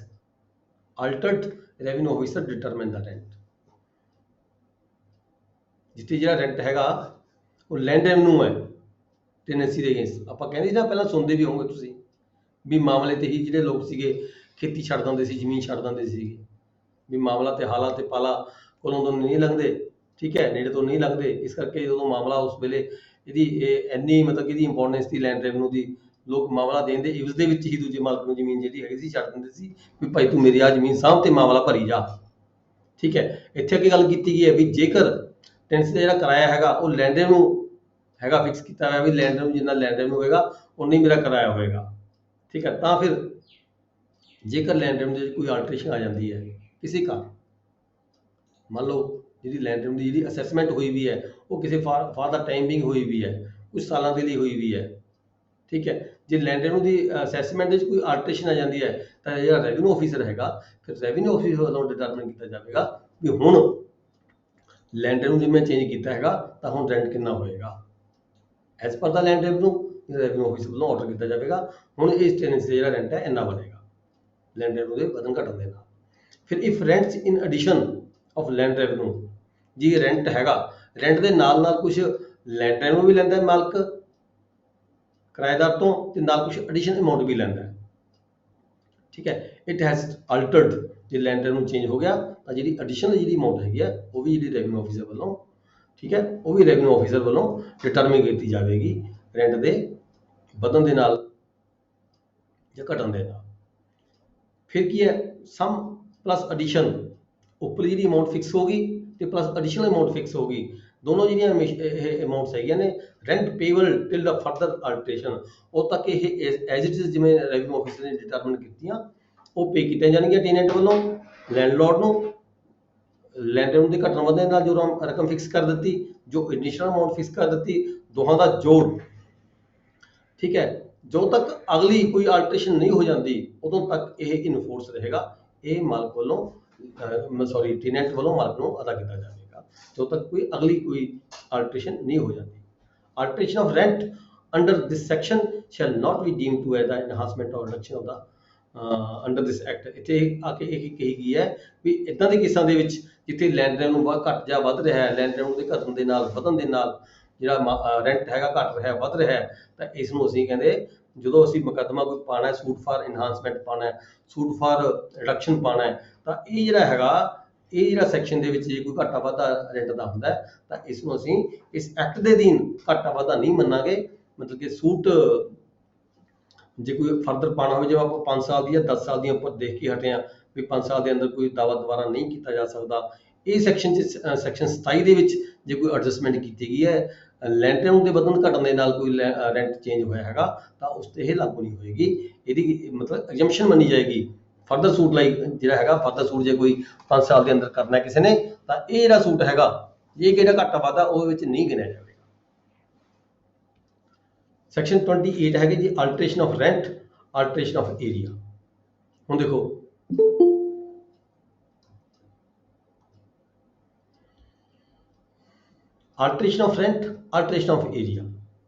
altered revenue officer determine the rent। ਜਿੱਥੇ ਜਿਹੜਾ ਰੈਂਟ ਹੈਗਾ ਉਹ ਲੈਂਡ ਰੈਵਨਿਊ ਹੈ ਟੈਨੈਂਸੀ ਦੇ ਅਗੇਂਸਟ। ਆਪਾਂ ਕਹਿੰਦੇ ਨਾ ਪਹਿਲਾਂ ਸੁਣਦੇ ਵੀ ਹੋਵੋਗੇ ਤੁਸੀਂ ਵੀ ਮਾਮਲੇ ਤੇ ਹੀ ਜਿਹੜੇ ਲੋਕ ਸੀਗੇ ਖੇਤੀ ਛੱਡ ਦਿੰਦੇ ਸੀ, ਜ਼ਮੀਨ ਛੱਡ ਦਿੰਦੇ ਸੀਗੇ, ਵੀ ਮਾਮਲਾ ਤੇ ਹਾਲਾ ਤੇ ਪਾਲਾ ਕੋਲੋਂ ਤੋਂ ਨਹੀਂ ਲੰਘਦੇ, ਠੀਕ ਹੈ, ਨੇੜੇ ਤੋਂ ਨਹੀਂ ਲੰਘਦੇ। ਇਸ ਕਰਕੇ ਜਦੋਂ ਮਾਮਲਾ ਉਸ ਵੇਲੇ ਇਹਦੀ ਇੰਨੀ ਮਤਲਬ ਕਿ ਇਹਦੀ ਇੰਪੋਰਟੈਂਸ ਸੀ ਲੈਂਡ ਰੈਵਨਿਊ ਦੀ, ਲੋਕ ਮਾਮਲਾ ਦੇਣ ਦੇ ਇਵਜ਼ ਦੇ ਵਿੱਚ ਹੀ ਦੂਜੇ ਮਾਲਕ ਨੂੰ ਜ਼ਮੀਨ ਜਿਹੜੀ ਹੈਗੀ ਸੀ ਛੱਡ ਦਿੰਦੇ ਸੀ ਵੀ ਭਾਈ ਤੂੰ ਮੇਰੀ ਆ ਜ਼ਮੀਨ ਸਾਂਭ ਤੇ ਮਾਮਲਾ ਭਰੀ ਜਾ, ਠੀਕ ਹੈ। ਇੱਥੇ ਅੱਗੇ ਗੱਲ ਕੀਤੀ ਗਈ ਹੈ ਵੀ ਜੇਕਰ ਟੈਨੈਂਸੀ ਦਾ ਜਿਹੜਾ ਕਿਰਾਇਆ ਹੈਗਾ ਉਹ ਲੈਂਡ ਰੈਵਨਿਊ ਹੈਗਾ, ਫਿਕਸ ਕੀਤਾ ਹੋਇਆ ਵੀ ਲੈਂਡ ਰੈਵਨਿਊ ਜਿੰਨਾ ਲੈਂਡ ਰੈਵਨਿਊ ਹੋਏਗਾ ਉਨਾ ਹੀ ਮੇਰਾ ਕਿਰਾਇਆ ਹੋਏਗਾ, ਠੀਕ ਹੈ। ਤਾਂ ਫਿਰ ਜੇਕਰ ਲੈਂਡ ਰੈਵਨਿਊ ਦੀ ਕੋਈ ਆਲਟਰੇਸ਼ਨ ਆ ਜਾਂਦੀ ਹੈ ਕਿਸੇ ਕਾਰਨ, ਮੰਨ ਲਓ ਜਿਹੜੀ ਲੈਂਡ ਰੈਵਨਿਊ ਦੀ ਜਿਹੜੀ ਅਸੈਸਮੈਂਟ ਹੋਈ ਵੀ ਹੈ ਉਹ ਕਿਸੇ ਫਾਰ ਦਾ ਟਾਈਮ ਬਿੰਗ ਹੋਈ ਵੀ ਹੈ, ਕੁਝ ਸਾਲਾਂ ਦੇ ਲਈ ਹੋਈ ਵੀ ਹੈ, ਠੀਕ ਹੈ। ਜੇ ਲੈਂਡ ਰੈਵਨਿਊ ਦੀ ਅਸੈਸਮੈਂਟ ਦੇ ਵਿੱਚ ਕੋਈ ਆਲਟਰੇਸ਼ਨ ਆ ਜਾਂਦੀ ਹੈ ਤਾਂ ਜਿਹੜਾ ਰੈਵਨਿਊ ਆਫੀਸਰ ਹੈਗਾ, ਫਿਰ ਰੈਵਨਿਊ ਆਫੀਸਰ ਵੱਲੋਂ ਡਿਟਰਮਿਨ ਕੀਤਾ ਜਾਵੇਗਾ ਵੀ ਹੁਣ ਲੈਂਡ ਰੈਵਨਿਊ ਜੇ ਮੈਂ ਚੇਂਜ ਕੀਤਾ ਹੈਗਾ ਤਾਂ ਹੁਣ ਰੈਂਟ ਕਿੰਨਾ ਹੋਏਗਾ। ਐਜ਼ ਪਰ ਦਾ ਲੈਂਡ ਰੈਵਨਿਊ ਆਫਿਸ ਵੱਲੋਂ ਆਰਡਰ ਕੀਤਾ ਜਾਵੇਗਾ ਹੁਣ ਇਸ ਟੈਨੈਂਸੀ ਦਾ ਜਿਹੜਾ ਰੈਂਟ ਹੈ ਇੰਨਾ ਬਣੇਗਾ ਲੈਂਡ ਰੈਵਨਿਊ ਦੇ ਵਧਣ ਘਟਣ ਦੇ ਨਾਲ। ਫਿਰ if rents in addition of land revenue, ਜੀ ਰੈਂਟ ਹੈਗਾ, ਰੈਂਟ ਦੇ ਨਾਲ ਨਾਲ ਕੁਝ ਲੈਂਡ ਰੈਵਨਿਊ ਵੀ ਲੈਂਦਾ ਮਾਲਕ ਕਿਰਾਏਦਾਰ ਤੋਂ ਤੇ ਨਾਲ ਕੁਝ ਐਡੀਸ਼ਨ ਅਮਾਉਂਟ ਵੀ ਲੈਂਦਾ ਹੈ, ਠੀਕ ਹੈ। ਇਟ ਹੈਜ਼ ਅਲਟਰਡ, ਜੇ ਲੈਂਡ ਰੈਵਨਿਊ ਚੇਂਜ ਹੋ ਗਿਆ ਤਾਂ ਜਿਹੜੀ ਐਡੀਸ਼ਨਲ ਜਿਹੜੀ ਅਮਾਉਂਟ ਹੈਗੀ ਆ ਉਹ ਵੀ ਜਿਹੜੀ ਰੈਵਨਿਊ ਆਫਿਸਰ ਵੱਲੋਂ, ਠੀਕ ਹੈ, ਉਹ ਵੀ ਰੈਵਨਿਊ ਆਫਿਸਰ ਵੱਲੋਂ ਡਿਟਰਮਿਨ ਕੀਤੀ ਜਾਵੇਗੀ ਰੈਂਟ ਦੇ ਵਧਣ ਦੇ ਨਾਲ ਜਾਂ ਘਟਣ ਦੇ ਨਾਲ। ਫਿਰ ਕੀ ਹੈ, ਸਮ ਪਲੱਸ ਐਡੀਸ਼ਨ, ਉੱਪਰ ਜਿਹੜੀ ਅਮਾਉਂਟ ਫਿਕਸ ਹੋ ਗਈ ਤੇ ਪਲੱਸ ਐਡੀਸ਼ਨਲ ਅਮਾਉਂਟ ਫਿਕਸ ਹੋ ਗਈ, ਦੋਨੋਂ ਜਿਹੜੀਆਂ ਇਹ ਅਮਾਉਂਟਸ ਹੈਗੀਆਂ ਨੇ ਰੈਂਟ ਪੇਬਲ ਟਿਲ ਦਾ ਫਰਦਰ ਆਲਟਰੇਸ਼ਨ, ਉਦੋਂ ਤੱਕ ਇਹ ਐਜ਼ ਇਟ ਇਜ਼ ਜਿਵੇਂ ਰੈਵਨਿਊ ਆਫਿਸਰ ਨੇ ਡਿਟਰਮਿਨ ਕੀਤੀਆਂ ਉਹ ਪੇ ਕੀਤੀਆਂ ਜਾਣਗੀਆਂ ਟੈਨੈਂਟ ਵੱਲੋਂ ਲੈਂਡਲੋਰਡ ਨੂੰ। ਲੈਂਡ ਰੈਵਨਿਊ ਦੇ ਘਟਣ ਵਧਣ ਨਾਲ ਜੋ ਰਕਮ ਫਿਕਸ ਕਰ ਦਿੱਤੀ, ਜੋ ਐਡੀਸ਼ਨਲ ਅਮਾਉਂਟ ਫਿਕਸ ਕਰ ਦਿੱਤੀ, ਦੋਹਾਂ ਦਾ ਜੋੜ, ਠੀਕ ਹੈ। ਜਦੋਂ ਤੱਕ ਅਗਲੀ ਕੋਈ ਆਲਟਰੇਸ਼ਨ ਨਹੀਂ ਹੋ ਜਾਂਦੀ ਉਦੋਂ ਤੱਕ ਇਹ ਇਨਫੋਰਸ ਰਹੇਗਾ, ਇਹ ਮਾਲਕ ਵੱਲੋਂ ਟੈਨੈਂਟ ਵੱਲੋਂ ਮਾਲਕ ਨੂੰ ਅਦਾ ਕੀਤਾ ਜਾਵੇਗਾ ਜਦੋਂ ਤੱਕ ਕੋਈ ਅਗਲੀ ਕੋਈ ਆਲਟਰੇਸ਼ਨ ਨਹੀਂ ਹੋ ਜਾਂਦੀ। Alteration of rent under this section shall not be deemed to as the enhancement or reduction of the under this act. ਇੱਥੇ ਆ ਕੇ ਇਹ ਕਹੀ ਗਈ ਹੈ ਵੀ ਇਦਾਂ ਦੇ ਕੇਸਾਂ ਦੇ ਵਿੱਚ ਜਿੱਥੇ ਲੈਂਡ ਰੈਵਨਿਊ ਘੱਟ ਜਾਂ ਵੱਧ ਰਿਹਾ ਹੈ, ਲੈਂਡ ਰੈਵਨਿਊ ਦੇ ਘਟਣ ਦੇ ਨਾਲ ਵਧਣ ਦੇ ਨਾਲ ਜਿਹੜਾ ਰੈਂਟ ਹੈਗਾ ਘਟ ਰਿਹਾ ਵੱਧ ਰਿਹਾ ਹੈ, ਤਾਂ ਇਸ ਨੂੰ ਅਸੀਂ ਕਹਿੰਦੇ ਜਦੋਂ ਅਸੀਂ ਮੁਕੱਦਮਾ ਕੋਈ ਪਾਣਾ, ਸੂਟ ਫਾਰ ਇਨਹਾਂਸਮੈਂਟ ਪਾਣਾ, ਸੂਟ ਫਾਰ ਰਿਡਕਸ਼ਨ ਪਾਣਾ, ਤਾਂ ਇਹ ਜਿਹੜਾ ਹੈਗਾ ਇਹ ਜਿਹੜਾ ਸੈਕਸ਼ਨ ਦੇ ਵਿੱਚ ਜੇ ਕੋਈ ਘਾਟਾ ਵਾਧਾ ਰੈਂਟ ਦਾ ਹੁੰਦਾ ਤਾਂ ਇਸ ਨੂੰ ਅਸੀਂ ਇਸ ਐਕਟ ਦੇ ਅਧੀਨ ਘਾਟਾ ਵਾਧਾ ਨਹੀਂ ਮੰਨਾਂਗੇ। ਮਤਲਬ ਕਿ ਸੂਟ ਜੇ ਕੋਈ ਫਰਦਰ ਪਾਣਾ ਹੋਵੇ, ਜਿਵੇਂ ਆਪਾਂ 5 ਸਾਲ ਦੀ ਜਾਂ 10 ਸਾਲ ਦੀਆਂ ਉੱਪਰ ਦੇਖ ਕੇ ਹਟੇ ਹਾਂ ਵੀ 5 ਸਾਲ ਦੇ ਅੰਦਰ ਕੋਈ ਦਾਵਾ ਦੁਬਾਰਾ ਨਹੀਂ ਕੀਤਾ ਜਾ ਸਕਦਾ, ਇਹ ਸੈਕਸ਼ਨ 'ਚ ਸੈਕਸ਼ਨ 27 ਦੇ ਵਿੱਚ ਜੇ ਕੋਈ ਐਡਜਸਟਮੈਂਟ ਕੀਤੀ ਗਈ ਹੈ ਲੈਂਡ ਰੈਵਨਿਊ ਦੇ ਵਧਣ ਘਟਣ ਦੇ ਨਾਲ ਕੋਈ ਰੈਂਟ ਚੇਂਜ ਹੋਇਆ ਹੈਗਾ ਤਾਂ ਉਸ ਤੇ ਇਹ ਲਾਗੂ ਨਹੀਂ ਹੋਏਗੀ, ਇਹਦੀ ਮਤਲਬ ਐਗਜ਼ੈਂਪਸ਼ਨ ਮੰਨੀ ਜਾਏਗੀ। ਫਰਦਰ ਸੂਟ ਲਈ ਜਿਹੜਾ ਹੈਗਾ ਫਰਦਰ ਸੂਟ ਜੇ ਕੋਈ 5 ਸਾਲ ਦੇ ਅੰਦਰ ਕਰਨਾ ਕਿਸੇ ਨੇ ਤਾਂ ਇਹ ਜਿਹੜਾ ਸੂਟ ਹੈਗਾ ਇਹ ਕਿਹੜਾ ਘਾਟਾ ਵਾਧਾ ਉਹਦੇ ਵਿੱਚ ਨਹੀਂ ਗਿਣਿਆ ਜਾਵੇਗਾ। ਸੈਕਸ਼ਨ 28 ਹੈਗੇ ਜੀ alteration of rent, alteration of area. ਹੁਣ ਦੇਖੋ alteration of rent, alteration of area,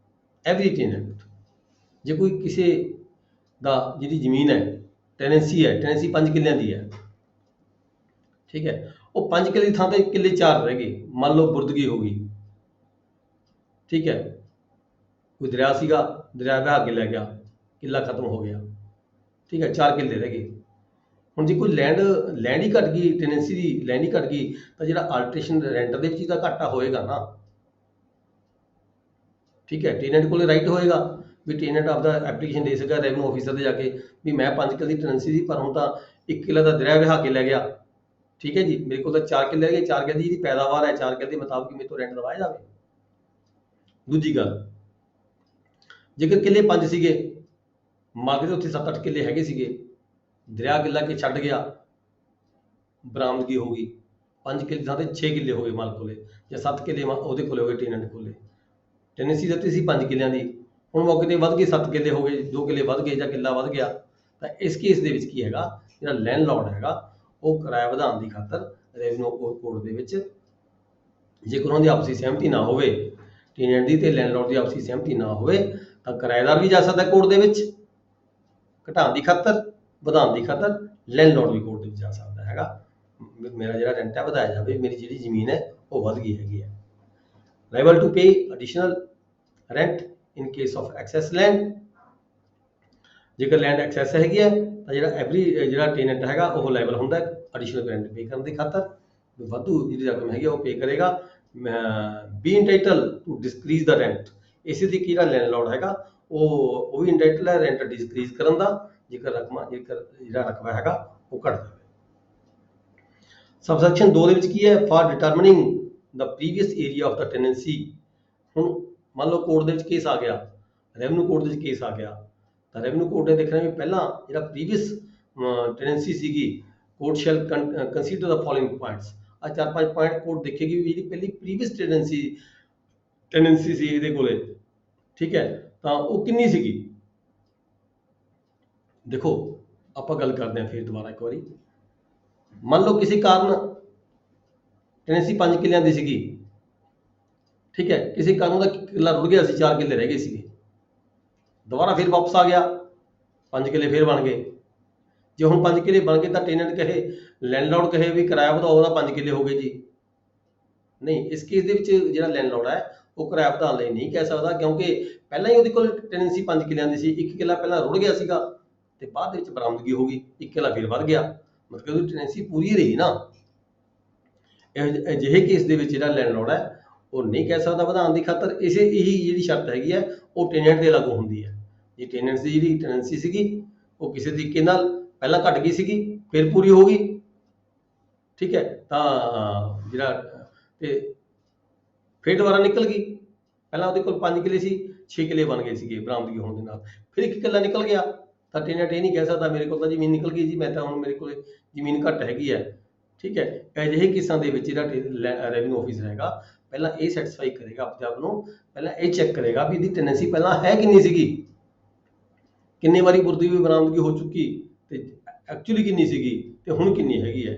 every tenant, ਜੇ ਕੋਈ ਕਿਸੇ ਦਾ ਜਿਹੜੀ ਜ਼ਮੀਨ ਹੈ ਟੈਨੈਂਸੀ ਹੈ, ਟੈਨੈਂਸੀ 5 ਕਿੱਲਿਆਂ ਦੀ ਹੈ, ਠੀਕ ਹੈ, ਉਹ 5 ਕਿੱਲੇ ਦੀ ਥਾਂ ਤੇ 1 ਕਿੱਲੇ 4 ਰਹਿ ਗਏ, ਮੰਨ ਲਓ ਬੁਰਦਗੀ ਹੋ ਗਈ, ਠੀਕ ਹੈ, ਕੋਈ ਦਰਿਆ ਸੀਗਾ, ਦਰਿਆ ਵਹਾ ਕੇ ਲੈ ਗਿਆ, ਕਿੱਲਾ ਖਤਮ ਹੋ ਗਿਆ, ਠੀਕ ਹੈ, 4 ਕਿੱਲੇ ਰਹਿ ਗਏ। ਹੁਣ ਜੇ ਕੋਈ ਲੈਂਡ ਹੀ ਘਟ ਗਈ, ਟੈਨੈਂਸੀ ਦੀ ਲੈਂਡ ਹੀ ਘਟ ਗਈ ਤਾਂ ਜਿਹੜਾ ਆਲਟਰੇਸ਼ਨ ਰੈਂਟ ਦੇ ਵਿੱਚ ਤਾਂ ਘਾਟਾ ਹੋਏਗਾ ਨਾ, ਠੀਕ ਹੈ। ਟੈਨੈਂਟ ਕੋਲੇ ਰਾਈਟ ਹੋਏਗਾ ਵੀ ਟੈਨੈਂਟ ਆਪਦਾ ਐਪਲੀਕੇਸ਼ਨ ਦੇ ਸਕਦਾ ਰੈਵਨਿਊ ਆਫਿਸਰ ਦੇ ਜਾ ਕੇ ਵੀ ਮੈਂ 5 ਕਿੱਲੇ ਦੀ ਟੈਨੈਂਸੀ ਸੀ ਪਰ ਹੁਣ ਤਾਂ 1 ਕਿੱਲਾ ਦਾ ਦਰਿਆ ਵਹਾ ਕੇ ਲੈ ਗਿਆ, ਠੀਕ ਹੈ ਜੀ, ਮੇਰੇ ਕੋਲ ਤਾਂ 4 ਕਿੱਲੇ ਹੈਗੇ, 4 ਕਿੱਲੇ ਦੀ ਜਿਹੜੀ ਪੈਦਾਵਾਰ ਹੈ 4 ਕਿੱਲੇ ਦੇ ਮੁਤਾਬਕ ਮੇਰੇ ਤੋਂ ਰੈਂਟ ਦਵਾਇਆ ਜਾਵੇ। ਦੂਜੀ ਗੱਲ, ਜੇਕਰ ਕਿੱਲੇ 5 ਸੀਗੇ, ਮਾਲਕ ਦੇ ਉੱਥੇ 7-8 ਕਿੱਲੇ ਹੈਗੇ ਸੀਗੇ, ਦਰਿਆ ਕਿੱਲਾ ਕੇ ਛੱਡ ਗਿਆ, ਬਰਾਮਦਗੀ ਹੋ ਗਈ, 5 ਕਿੱਲੇ ਥਾਂ ਤੇ 6 ਕਿੱਲੇ ਹੋ ਗਏ ਮਾਲਕ ਕੋਲੇ ਜਾਂ 7 ਕਿੱਲੇ ਉਹਦੇ ਕੋਲੇ ਹੋ ਗਏ ਟੈਨੈਂਟ ਕੋਲੇ। ਟੈਨੈਂਸੀ ਦਿੱਤੀ ਸੀ 5 ਕਿੱਲਿਆਂ ਦੀ, ਹੁਣ ਮੌਕੇ ਤੇ ਵੱਧ ਗਏ 7 ਕਿੱਲੇ ਹੋ ਗਏ, 2 ਕਿੱਲੇ ਵੱਧ ਗਏ ਜਾਂ ਕਿੱਲਾ ਵੱਧ ਗਿਆ, ਤਾਂ ਇਸ ਕੇਸ ਦੇ ਵਿੱਚ ਕੀ ਹੈਗਾ ਜਿਹੜਾ ਲੈਂਡਲॉर्ड ਹੈਗਾ ਉਹ ਕਿਰਾਇਆ ਵਧਾਉਣ ਦੀ ਖਾਤਰ ਰੈਵਨਿਊ ਕੋਡ ਦੇ ਵਿੱਚ ਜੇਕਰ ਉਹਨਾਂ ਦੀ ਆਪਸੀ ਸਹਿਮਤੀ ਨਾ ਹੋਵੇ, ਟੈਨੈਂਟ ਦੀ ਤੇ ਲੈਂਡਲॉर्ड ਦੀ ਆਪਸੀ ਸਹਿਮਤੀ ਨਾ ਹੋਵੇ, ਤਾਂ ਕਿਰਾਏਦਾਰ ਵੀ ਜਾ ਸਕਦਾ ਕੋਰਟ ਦੇ ਵਿੱਚ ਘਟਾਉਣ ਦੀ ਖਾਤਰ, ਵਧਾਉਣ ਦੀ ਖਾਤਰ, ਲੈਂਡਲॉर्ड ਵੀ ਕੋਰਟ ਦੇ ਵਿੱਚ ਜਾ ਸਕਦਾ ਹੈਗਾ। ਮੇਰਾ ਜਿਹੜਾ ਰੈਂਟ ਹੈ ਵਧਾਇਆ ਜਾਵੇ, ਮੇਰੀ ਜਿਹੜੀ ਜ਼ਮੀਨ ਹੈ ਉਹ ਵੱਧ ਗਈ ਹੈਗੀ ਹੈ। Liable to pay additional rent in case of excess land, ਜੇਕਰ ਲੈਂਡ ਐਕਸੈਸ ਹੈਗੀ ਹੈ ਤਾਂ ਜਿਹੜਾ ਟੈਨੈਂਟ ਹੈਗਾ ਉਹ ਲਾਇਬਲ ਹੁੰਦਾ ਹੈ ਐਡੀਸ਼ਨਲ ਰੈਂਟ ਪੇ ਕਰਨ ਦੀ ਖਾਤਰ, ਵਾਧੂ ਜਿਹੜੀ ਰਕਮ ਹੈਗੀ ਉਹ ਪੇ ਕਰੇਗਾ। ਬੀ ਇੰਟਾਈਟਲ ਟੂ ਡਿਸਕਰੀਜ਼ ਦਾ ਰੈਂਟ, ਇਸੇ ਦੀ ਜਿਹੜਾ ਲੈਂਡਲॉर्ड ਹੈਗਾ ਉਹ ਵੀ ਇੰਟਾਈਟਲ ਹੈ ਰੈਂਟ ਡਿਸਕਰੀਜ਼ ਕਰਨ ਦਾ, ਜੇਕਰ ਜਿਹੜਾ ਰਕਬਾ ਹੈਗਾ ਉਹ ਘਟ ਜਾਵੇ। ਸਬਸੈਕਸ਼ਨ 2 ਦੇ ਵਿੱਚ ਕੀ ਹੈ, for determining the previous area of the tenancy. ਹੁਣ ਮੰਨ ਲਓ ਕੋਰਟ ਦੇ ਵਿੱਚ ਕੇਸ ਆ ਗਿਆ, ਰੈਵਨਿਊ ਕੋਰਟ ਦੇ ਵਿੱਚ ਕੇਸ ਆ ਗਿਆ, ਤਾਂ ਰੈਵਨਿਊ ਕੋਰਟ ਨੇ ਦੇਖਣਾ ਵੀ ਪਹਿਲਾਂ ਜਿਹੜਾ ਪ੍ਰੀਵੀਅਸ ਟੈਨੈਂਸੀ ਸੀਗੀ, court shell consider the following points. ਆ 4-5 ਪੁਆਇੰਟ ਕੋਰਟ ਦੇਖੇਗੀ ਵੀ ਜਿਹੜੀ ਪਹਿਲੀ ਪ੍ਰੀਵੀਅਸ ਟੈਨੈਂਸੀ ਸੀ ਇਹਦੇ ਕੋਲੇ, ਠੀਕ ਹੈ, ਤਾਂ ਉਹ ਕਿੰਨੀ ਸੀਗੀ। ਦੇਖੋ ਆਪਾਂ ਗੱਲ ਕਰਦੇ ਹਾਂ ਫਿਰ ਦੁਬਾਰਾ ਇੱਕ ਵਾਰੀ। ਮੰਨ ਲਓ ਕਿਸੇ ਕਾਰਨ ਟੈਨੈਂਸੀ 5 ਕਿੱਲਿਆਂ ਦੀ ਸੀਗੀ, ਠੀਕ ਹੈ, ਕਿਸੇ ਕਾਰਨ ਉਹਦਾ ਕਿੱਲਾ ਰੁੜ ਗਿਆ ਸੀ, 4 ਕਿੱਲੇ ਰਹਿ ਗਏ ਸੀਗੇ, ਦੁਬਾਰਾ ਫਿਰ ਵਾਪਸ ਆ ਗਿਆ, 5 ਕਿੱਲੇ ਫਿਰ ਬਣ ਗਏ। ਜੇ ਹੁਣ 5 ਕਿੱਲੇ ਬਣ ਗਏ ਤਾਂ ਟੈਨੈਂਟ ਕਹੇ, ਲੈਂਡਲॉर्ड ਕਹੇ ਵੀ ਕਿਰਾਇਆ ਵਧਾਓ, ਉਹਦਾ 5 ਕਿੱਲੇ ਹੋ ਗਏ ਜੀ। ਨਹੀਂ, ਇਸ ਕੇਸ ਦੇ ਵਿੱਚ ਜਿਹੜਾ ਲੈਂਡਲॉर्ड ਹੈ ਉਹ ਕਿਰਾਇਆ ਵਧਾਉਣ ਲਈ ਨਹੀਂ ਕਹਿ ਸਕਦਾ, ਕਿਉਂਕਿ ਪਹਿਲਾਂ ਹੀ ਉਹਦੇ ਕੋਲ ਟੈਨੈਂਸੀ 5 ਕਿੱਲਿਆਂ ਦੀ ਸੀ, 1 ਕਿੱਲਾ ਪਹਿਲਾਂ ਰੁੜ ਗਿਆ ਸੀਗਾ ਤੇ ਬਾਅਦ ਦੇ ਵਿੱਚ ਬਰਾਮਦਗੀ ਹੋ ਗਈ, 1 ਕਿੱਲਾ ਫਿਰ ਵੱਧ ਗਿਆ, ਮਤਲਬ ਉਹਦੀ ਟੈਨੈਂਸੀ ਪੂਰੀ ਰਹੀ ਨਾ। ਅਜਿਹੇ ਕੇਸ ਦੇ ਵਿੱਚ ਜਿਹੜਾ ਲੈਂਡਲॉर्ड ਹੈ ਉਹ ਨਹੀਂ ਕਹਿ ਸਕਦਾ ਵਧਾਉਣ ਦੀ ਖਾਤਰ। ਇਹੀ ਜਿਹੜੀ ਸ਼ਰਤ ਹੈਗੀ ਹੈ ਉਹ ਟੈਨੈਂਟ ਦੇ ਲਾਗੂ ਹੁੰਦੀ ਹੈ। ਜੇ ਟੈਨੈਂਟ ਦੀ ਜਿਹੜੀ ਟੈਨੈਂਸੀ ਸੀਗੀ ਉਹ ਕਿਸੇ ਤਰੀਕੇ ਨਾਲ ਪਹਿਲਾਂ ਘਟ ਗਈ ਸੀਗੀ, ਫਿਰ ਪੂਰੀ ਹੋ ਗਈ, ਠੀਕ ਹੈ, ਤਾਂ ਜਿਹੜਾ ਤੇ ਫਿਰ ਦੁਬਾਰਾ ਨਿਕਲ ਗਈ। ਪਹਿਲਾਂ ਉਹਦੇ ਕੋਲ 5 ਕਿੱਲੇ ਸੀ, 6 ਕਿੱਲੇ ਬਣ ਗਏ ਸੀਗੇ ਬਰਾਮਦਗੀ ਹੋਣ ਦੇ ਨਾਲ, ਫਿਰ 1 ਕਿੱਲਾ ਨਿਕਲ ਗਿਆ, ਤਾਂ ਟੈਨੈਂਟ ਇਹ ਨਹੀਂ ਕਹਿ ਸਕਦਾ ਮੇਰੇ ਕੋਲ ਤਾਂ ਜ਼ਮੀਨ ਨਿਕਲ ਗਈ ਜੀ, ਮੈਂ ਤਾਂ ਹੁਣ ਮੇਰੇ ਕੋਲ ਜ਼ਮੀਨ ਘੱਟ ਹੈਗੀ ਹੈ, ਠੀਕ ਹੈ। ਅਜਿਹੇ ਕੇਸਾਂ ਦੇ ਵਿੱਚ ਜਿਹੜਾ ਰੈਵਨਿਊ ਆਫਿਸਰ ਹੈਗਾ ਪਹਿਲਾਂ ਇਹ ਸੈਟੀਸਫਾਈ ਕਰੇਗਾ ਆਪਣੇ ਆਪ ਨੂੰ, ਪਹਿਲਾਂ ਇਹ ਚੈੱਕ ਕਰੇਗਾ ਵੀ ਇਹਦੀ ਟੈਨੈਂਸੀ ਪਹਿਲਾਂ ਹੈ ਕਿੰਨੀ ਸੀਗੀ, ਕਿੰਨੇ ਵਾਰੀ ਬੁਰਦੀ ਹੋਈ ਬਰਾਮਦਗੀ ਹੋ ਚੁੱਕੀ, ਤੇ ਐਕਚੁਅਲੀ ਕਿੰਨੀ ਸੀਗੀ ਤੇ ਹੁਣ ਕਿੰਨੀ ਹੈਗੀ ਹੈ।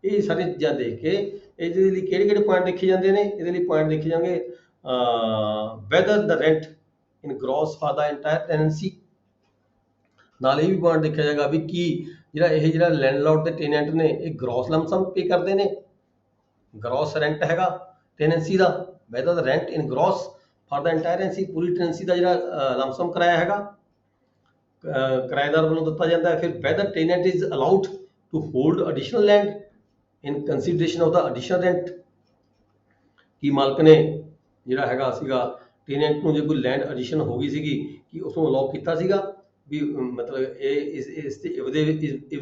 ਇਹ ਸਾਰੀਆਂ ਚੀਜ਼ਾਂ ਦੇਖ ਕੇ ਇਹਦੇ ਲਈ ਕਿਹੜੇ ਪੁਆਇੰਟ ਦੇਖੇ ਜਾਂਦੇ ਨੇ, ਇਹਦੇ ਲਈ ਪੁਆਇੰਟ ਦੇਖੇ ਜਾਣਗੇ weather the rent in gross for the entire tenancy. ਨਾਲ ਇਹ ਵੀ ਪੁਆਇੰਟ ਦੇਖਿਆ ਜਾਏਗਾ ਵੀ ਕੀ ਜਿਹੜਾ ਲੈਂਡਲॉर्ड ਤੇ ਟੈਨੈਂਟ ਨੇ ਇਹ ਗ੍ਰੋਸ ਲਮਸਮ ਪੇ ਕਰਦੇ ਨੇ, ਗ੍ਰੋਸ ਰੈਂਟ ਹੈਗਾ ਟੈਨੈਂਸੀ ਦਾ, whether the rent in gross for the entire tenancy, ਪੂਰੀ ਟੈਨੈਂਸੀ ਦਾ ਜਿਹੜਾ ਲਮਸਮ ਕਿਰਾਇਆ ਹੈਗਾ ਕਿਰਾਏਦਾਰ ਵੱਲੋਂ ਦਿੱਤਾ ਜਾਂਦਾ ਹੈ। ਫਿਰ whether tenant is allowed to hold additional land in consideration of the additional rent, ਕੀ ਮਾਲਕ ਨੇ ਜਿਹੜਾ ਹੈਗਾ ਸੀਗਾ ਟੈਨੈਂਟ ਨੂੰ ਜੇ ਕੋਈ ਲੈਂਡ ਐਡੀਸ਼ਨ ਹੋ ਗਈ ਸੀਗੀ ਕਿ ਉਸ ਨੂੰ ਅਲਾਉ ਕੀਤਾ ਸੀਗਾ ਵੀ ਮਤਲਬ ਇਸ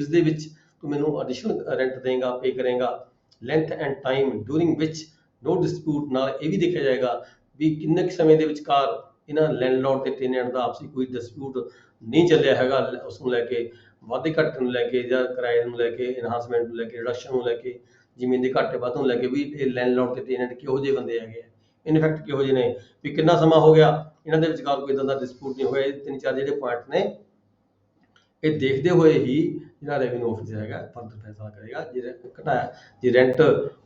ਦੇ ਵਿੱਚ ਤੂੰ ਮੈਨੂੰ ਐਡੀਸ਼ਨਲ ਰੈਂਟ ਦੇਂਗਾ, ਪੇ ਕਰੇਗਾ। Length and time during which no dispute, ਨਾਲ ਇਹ ਵੀ ਦੇਖਿਆ ਜਾਏਗਾ ਵੀ ਕਿੰਨੇ ਕੁ ਸਮੇਂ ਦੇ ਵਿਚਕਾਰ ਇਹਨਾਂ ਲੈਂਡਲॉर्ड ਤੇ ਟੈਨੈਂਟ ਦਾ ਆਪਸੀ ਕੋਈ ਡਿਸਪਿਊਟ ਨਹੀਂ ਚੱਲਿਆ ਹੈਗਾ, ਉਸ ਨੂੰ ਲੈ ਕੇ ਵਾਧੇ ਘਾਟੇ ਨੂੰ ਲੈ ਕੇ ਜਾਂ ਕਿਰਾਏ ਨੂੰ ਲੈ ਕੇ, ਇਨਹਾਂਸਮੈਂਟ ਨੂੰ ਲੈ ਕੇ, ਰਿਡਕਸ਼ਨ ਨੂੰ ਲੈ ਕੇ, ਜ਼ਮੀਨ ਦੇ ਘਾਟੇ ਵਾਧੇ ਨੂੰ ਲੈ ਕੇ, ਵੀ ਇਹ ਲੈਂਡਲॉर्ड ਤੇ ਟੈਨੈਂਟ ਕਿਹੋ ਜਿਹੇ ਬੰਦੇ ਹੈਗੇ ਆ, ਇਨਫੈਕਟ ਕਿਹੋ ਜਿਹੇ ਨੇ, ਵੀ ਕਿੰਨਾ ਸਮਾਂ ਹੋ ਗਿਆ ਇਹਨਾਂ ਦੇ ਵਿਚਕਾਰ ਕੋਈ ਇਦਾਂ ਦਾ ਡਿਸਪਿਊਟ ਨਹੀਂ ਹੋਇਆ। ਇਹ 3-4 ਜਿਹੜੇ ਪੁਆਇੰਟ ਨੇ ਇਹ ਦੇਖਦੇ ਹੋਏ ਹੀ ਜਿਹੜਾ ਰੈਵਨਿਊ ਆਫਿਸਰ ਹੈਗਾ ਫਰਦਰ ਫੈਸਲਾ ਕਰੇਗਾ। ਜੇ ਰੈਂਟ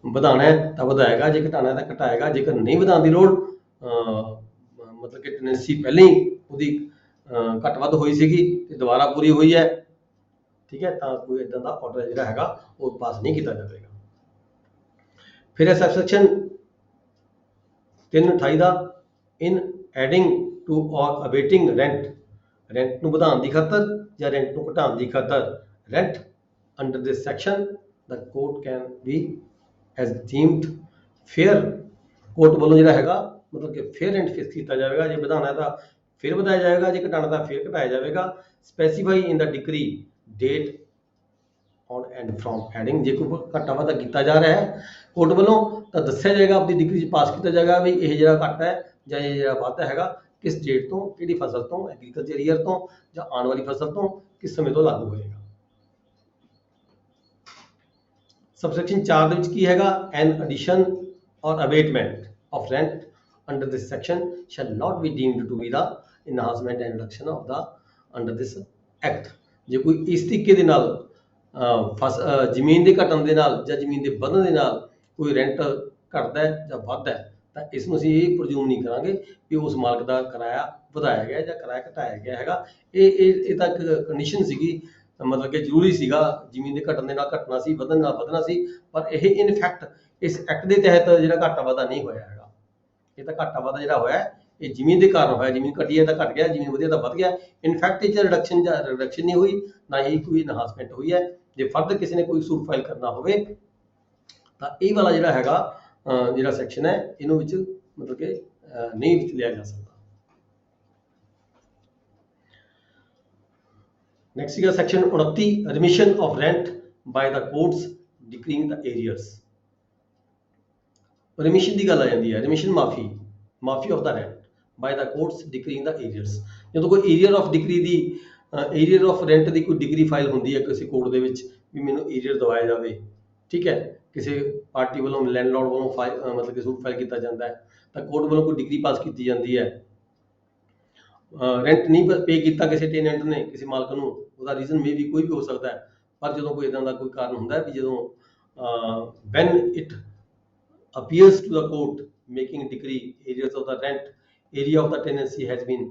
ਵਧਾਉਣਾ ਹੈ ਤਾਂ ਵਧਾਏਗਾ, ਜੇ ਘਟਾਉਣਾ ਤਾਂ ਘਟਾਏਗਾ। ਜੇਕਰ ਨਹੀਂ ਵਧਾਉਣ ਦੀ ਲੋੜ, ਮਤਲਬ ਕਿ ਟੈਨੈਂਸੀ ਪਹਿਲਾਂ ਹੀ ਉਹਦੀ ਘੱਟ ਵੱਧ ਹੋਈ ਸੀਗੀ ਤੇ ਦੁਬਾਰਾ ਪੂਰੀ ਹੋਈ ਹੈ, ਠੀਕ ਹੈ, ਤਾਂ ਕੋਈ ਇਦਾਂ ਦਾ ਆਰਡਰ ਜਿਹੜਾ ਹੈਗਾ ਉਹ ਪਾਸ ਨਹੀਂ ਕੀਤਾ ਜਾਵੇਗਾ। ਫਿਰ ਹੈ ਸਬਸੈਕਸ਼ਨ 328 ਦਾ in adding to or abating rent ਨੂੰ ਵਧਾਉਣ ਦੀ ਖਾਤਰ ਜਾਂ ਰੈਂਟ ਨੂੰ ਘਟਾਉਣ ਦੀ ਖਾਤਰ rent under this section the court can be as deemed fair. Court ਵੱਲੋਂ ਜਿਹੜਾ ਹੈਗਾ ਮਤਲਬ ਕਿ ਫੇਅਰ ਰੈਂਟ ਫਿਕਸ ਕੀਤਾ ਜਾਵੇਗਾ। ਜੇ ਵਧਾਉਣਾ ਤਾਂ ਫਿਰ ਵਧਾਇਆ ਜਾਵੇਗਾ, ਜੇ ਘਟਾਉਣਾ ਤਾਂ ਫਿਰ ਘਟਾਇਆ ਜਾਵੇਗਾ। Specify in the decree date on and from adding. ਜੇ ਕੋਈ ਘਾਟਾ ਵਾਧਾ ਕੀਤਾ ਜਾ ਰਿਹਾ ਹੈ ਕੋਰਟ ਵੱਲੋਂ ਤਾਂ ਦੱਸਿਆ ਜਾਏਗਾ, ਆਪਣੀ ਡਿਕਰੀ 'ਚ ਪਾਸ ਕੀਤਾ ਜਾਏਗਾ ਵੀ ਇਹ ਜਿਹੜਾ ਘਾਟਾ ਹੈ ਜਾਂ ਇਹ ਜਿਹੜਾ ਵਾਧਾ ਹੈਗਾ ਕਿਸ ਡੇਟ ਤੋਂ, ਕਿਹੜੀ ਫਸਲ ਤੋਂ, ਐਗਰੀਕਲਚਰ ਈਅਰ ਤੋਂ ਜਾਂ ਆਉਣ ਵਾਲੀ ਫਸਲ ਤੋਂ, ਕਿਸ ਸਮੇਂ ਤੋਂ ਲਾਗੂ ਹੋਏਗਾ। ਸਬਸੈਕਸ਼ਨ 4 ਦੇ ਵਿੱਚ ਕੀ ਹੈਗਾ, an addition or abatement of rent under this section shall not be deemed to be the enhancement and reduction of the under this act. ਜੇ ਕੋਈ ਇਸ ਤਰੀਕੇ ਦੇ ਨਾਲ ਜ਼ਮੀਨ ਦੇ ਘਟਣ ਦੇ ਨਾਲ ਜਾਂ ਜ਼ਮੀਨ ਦੇ ਵਧਣ ਦੇ ਨਾਲ ਕੋਈ ਰੈਂਟ ਘਟਦਾ ਹੈ ਜਾਂ ਵੱਧਦਾ ਹੈ, ਤਾਂ ਇਸ ਨੂੰ ਅਸੀਂ ਇਹ ਪ੍ਰਜ਼ੂਮ ਨਹੀਂ ਕਰਾਂਗੇ ਕਿ ਉਸ ਮਾਲਕ ਦਾ ਕਿਰਾਇਆ ਵਧਾਇਆ ਗਿਆ ਜਾਂ ਕਿਰਾਇਆ ਘਟਾਇਆ ਗਿਆ ਹੈਗਾ। ਇਹ ਤਾਂ ਇੱਕ ਕੰਡੀਸ਼ਨ ਸੀਗੀ, ਮਤਲਬ ਕਿ ਜ਼ਰੂਰੀ ਸੀਗਾ, ਜ਼ਮੀਨ ਦੇ ਘਟਣ ਦੇ ਨਾਲ ਘਟਣਾ ਸੀ, ਵਧਣ ਨਾਲ ਵਧਣਾ ਸੀ, ਪਰ ਇਹ ਇਨ ਫੈਕਟ ਇਸ ਐਕਟ ਦੇ ਤਹਿਤ ਜਿਹੜਾ ਘਾਟਾ ਵਾਧਾ ਨਹੀਂ ਹੋਇਆ ਹੈਗਾ। ਇਹ ਤਾਂ ਘਾਟਾ ਵਾਧਾ ਜਿਹੜਾ ਹੋਇਆ ਇਹ ਜ਼ਮੀਨ ਦੇ ਕਾਰਨ ਹੋਇਆ, ਜ਼ਮੀਨ ਘਟੀ ਹੈ ਤਾਂ ਘਟ ਗਿਆ, ਜ਼ਮੀਨ ਵਧੀ ਤਾਂ ਵੱਧ ਗਿਆ। ਇਨਫੈਕਟ ਇਹ 'ਚ ਰਿਡਕਸ਼ਨ ਨਹੀਂ ਹੋਈ, ਨਾ ਹੀ ਕੋਈ ਇਨਹਾਂਸਮੈਂਟ ਹੋਈ ਹੈ। ਜੇ ਫਰਦਰ ਕਿਸੇ ਨੇ ਕੋਈ ਸੂਟ ਫਾਈਲ ਕਰਨਾ ਹੋਵੇ ਤਾਂ ਇਹ ਵਾਲਾ ਜਿਹੜਾ ਹੈਗਾ ਜਿਹੜਾ ਸੈਕਸ਼ਨ ਹੈ ਇਹਨੂੰ ਵਿੱਚ ਮਤਲਬ ਕਿ ਨਹੀਂ ਵਿੱਚ ਲਿਆ ਜਾ ਸਕਦਾ। ਨੈਕਸਟ ਸੀਗਾ section 29, remission of rent by the courts decreeing the arrears. Remission ਦੀ ਗੱਲ ਆ ਜਾਂਦੀ ਹੈ, ਰਿਮਿਸ਼ਨ ਮਾਫੀ of the rent by the courts decreeing the arrears. ਜਦੋਂ ਕੋਈ ਏਰੀਅਰ ਆਫ ਡਿਕਰੀ ਦੀ ਏਰੀਅਰ ਆਫ ਰੈਂਟ ਦੀ ਕੋਈ ਡਿਗਰੀ ਫਾਈਲ ਹੁੰਦੀ ਹੈ ਕਿਸੇ ਕੋਰਟ ਦੇ ਵਿੱਚ ਵੀ ਮੈਨੂੰ ਏਰੀਅਰ ਦਵਾਇਆ ਜਾਵੇ, ਠੀਕ ਹੈ, ਕਿਸੇ ਪਾਰਟੀ ਵੱਲੋਂ ਲੈਂਡਲੋਰਡ ਵੱਲੋਂ ਮਤਲਬ ਕਿ ਸੂਟ ਫਾਈਲ ਕੀਤਾ ਜਾਂਦਾ ਹੈ ਤਾਂ ਕੋਰਟ ਵੱਲੋਂ ਕੋਈ ਡਿਗਰੀ ਪਾਸ ਕੀਤੀ ਜਾਂਦੀ ਹੈ। ਰੈਂਟ ਨਹੀਂ ਪੇ ਕੀਤਾ ਕਿਸੇ ਟੈਨੈਂਟ ਨੇ ਕਿਸੇ ਮਾਲਕ ਨੂੰ, ਉਹਦਾ ਰੀਜ਼ਨ ਮੇ ਵੀ ਕੋਈ ਵੀ ਹੋ ਸਕਦਾ ਹੈ, ਪਰ ਜਦੋਂ ਕੋਈ ਇਦਾਂ ਦਾ ਕੋਈ ਕਾਰਨ ਹੁੰਦਾ ਹੈ ਵੀ ਜਦੋਂ when it appears to the court making decree areas of the rent area of the tenancy has been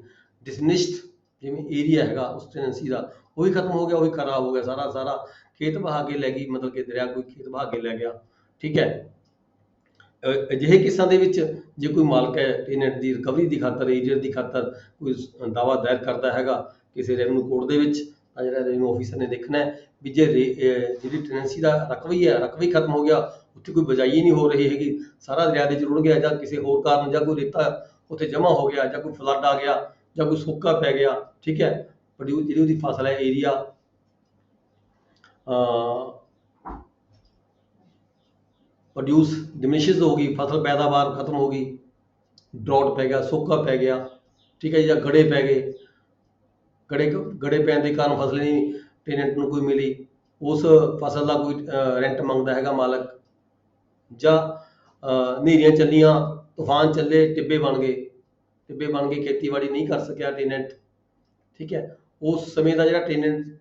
diminished, ਜਿਵੇਂ ਏਰੀਆ ਹੈਗਾ ਉਸ ਟੈਨੈਂਸੀ ਦਾ ਉਹ ਵੀ ਖਤਮ ਹੋ ਗਿਆ, ਉਹ ਵੀ ਖਰਾਬ ਹੋ ਗਿਆ, ਸਾਰਾ ਖੇਤ ਬਹਾ ਕੇ ਲੈ ਗਈ, ਮਤਲਬ ਕਿ ਦਰਿਆ ਕੋਈ ਖੇਤ ਬਹਾ ਕੇ ਲੈ ਗਿਆ, ਠੀਕ ਹੈ। ਅਜਿਹੇ ਕਿਸਾਂ ਦੇ ਵਿੱਚ ਜੇ ਕੋਈ ਮਾਲਕ ਹੈ ਟੈਨੈਂਟ ਦੀ ਰਿਕਵਰੀ ਦੀ ਖਾਤਰ ਏਰੀਅਰ ਦੀ ਖਾਤਰ ਕੋਈ ਦਾਵਾ ਦਾਇਰ ਕਰਦਾ ਹੈਗਾ ਕਿਸੇ ਰੈਵਨਿਊ ਕੋਰਟ ਦੇ ਵਿੱਚ, ਤਾਂ ਜਿਹੜਾ ਰੈਵਨਿਊ ਆਫੀਸਰ ਨੇ ਦੇਖਣਾ ਹੈ ਵੀ ਜੇ ਜਿਹੜੀ ਟੈਨੈਂਸੀ ਦਾ ਰਕਬੀ ਖਤਮ ਹੋ ਗਿਆ, ਉੱਥੇ ਕੋਈ ਬਜਾਈ ਨਹੀਂ ਹੋ ਰਹੀ ਹੈਗੀ, ਸਾਰਾ ਦਰਿਆ ਦੇ 'ਚ ਰੁੜ ਗਿਆ ਜਾਂ ਕਿਸੇ ਹੋਰ ਕਾਰਨ ਜਾਂ ਕੋਈ ਰੇਤਾ ਉੱਥੇ ਜਮ੍ਹਾਂ ਹੋ ਗਿਆ ਜਾਂ ਕੋਈ ਫਲੱਡ ਆ ਗਿਆ ਜਾਂ ਕੋਈ ਸੋਕਾ ਪੈ ਗਿਆ, ਠੀਕ ਹੈ, ਜਿਹੜੀ ਉਹਦੀ ਫਸਲ ਹੈ ਏਰੀਆ ਪ੍ਰੋਡਿਊਸ ਡਿਮਿਨਿਸ਼ਿਸ ਹੋ ਗਈ, ਫਸਲ ਪੈਦਾਵਾਰ ਖਤਮ ਹੋ ਗਈ, ਡਰਾਊਟ ਪੈ ਗਿਆ, ਸੋਕਾ ਪੈ ਗਿਆ, ਠੀਕ ਹੈ, ਜਾਂ ਗੜੇ ਪੈ ਗਏ, ਗੜੇ ਪੈਣ ਦੇ ਕਾਰਨ ਫਸਲ ਨਹੀਂ ਟੈਨੈਂਟ ਨੂੰ ਕੋਈ ਮਿਲੀ, ਉਸ ਫਸਲ ਦਾ ਕੋਈ ਰੈਂਟ ਮੰਗਦਾ ਹੈਗਾ ਮਾਲਕ, ਜਾਂ ਹਨੇਰੀਆਂ ਚੱਲੀਆਂ, ਤੂਫਾਨ ਚੱਲੇ, ਟਿੱਬੇ ਬਣ ਗਏ ਖੇਤੀਬਾੜੀ ਨਹੀਂ ਕਰ ਸਕਿਆ ਟੈਨੈਂਟ, ਠੀਕ ਹੈ, ਉਸ ਸਮੇਂ ਦਾ ਜਿਹੜਾ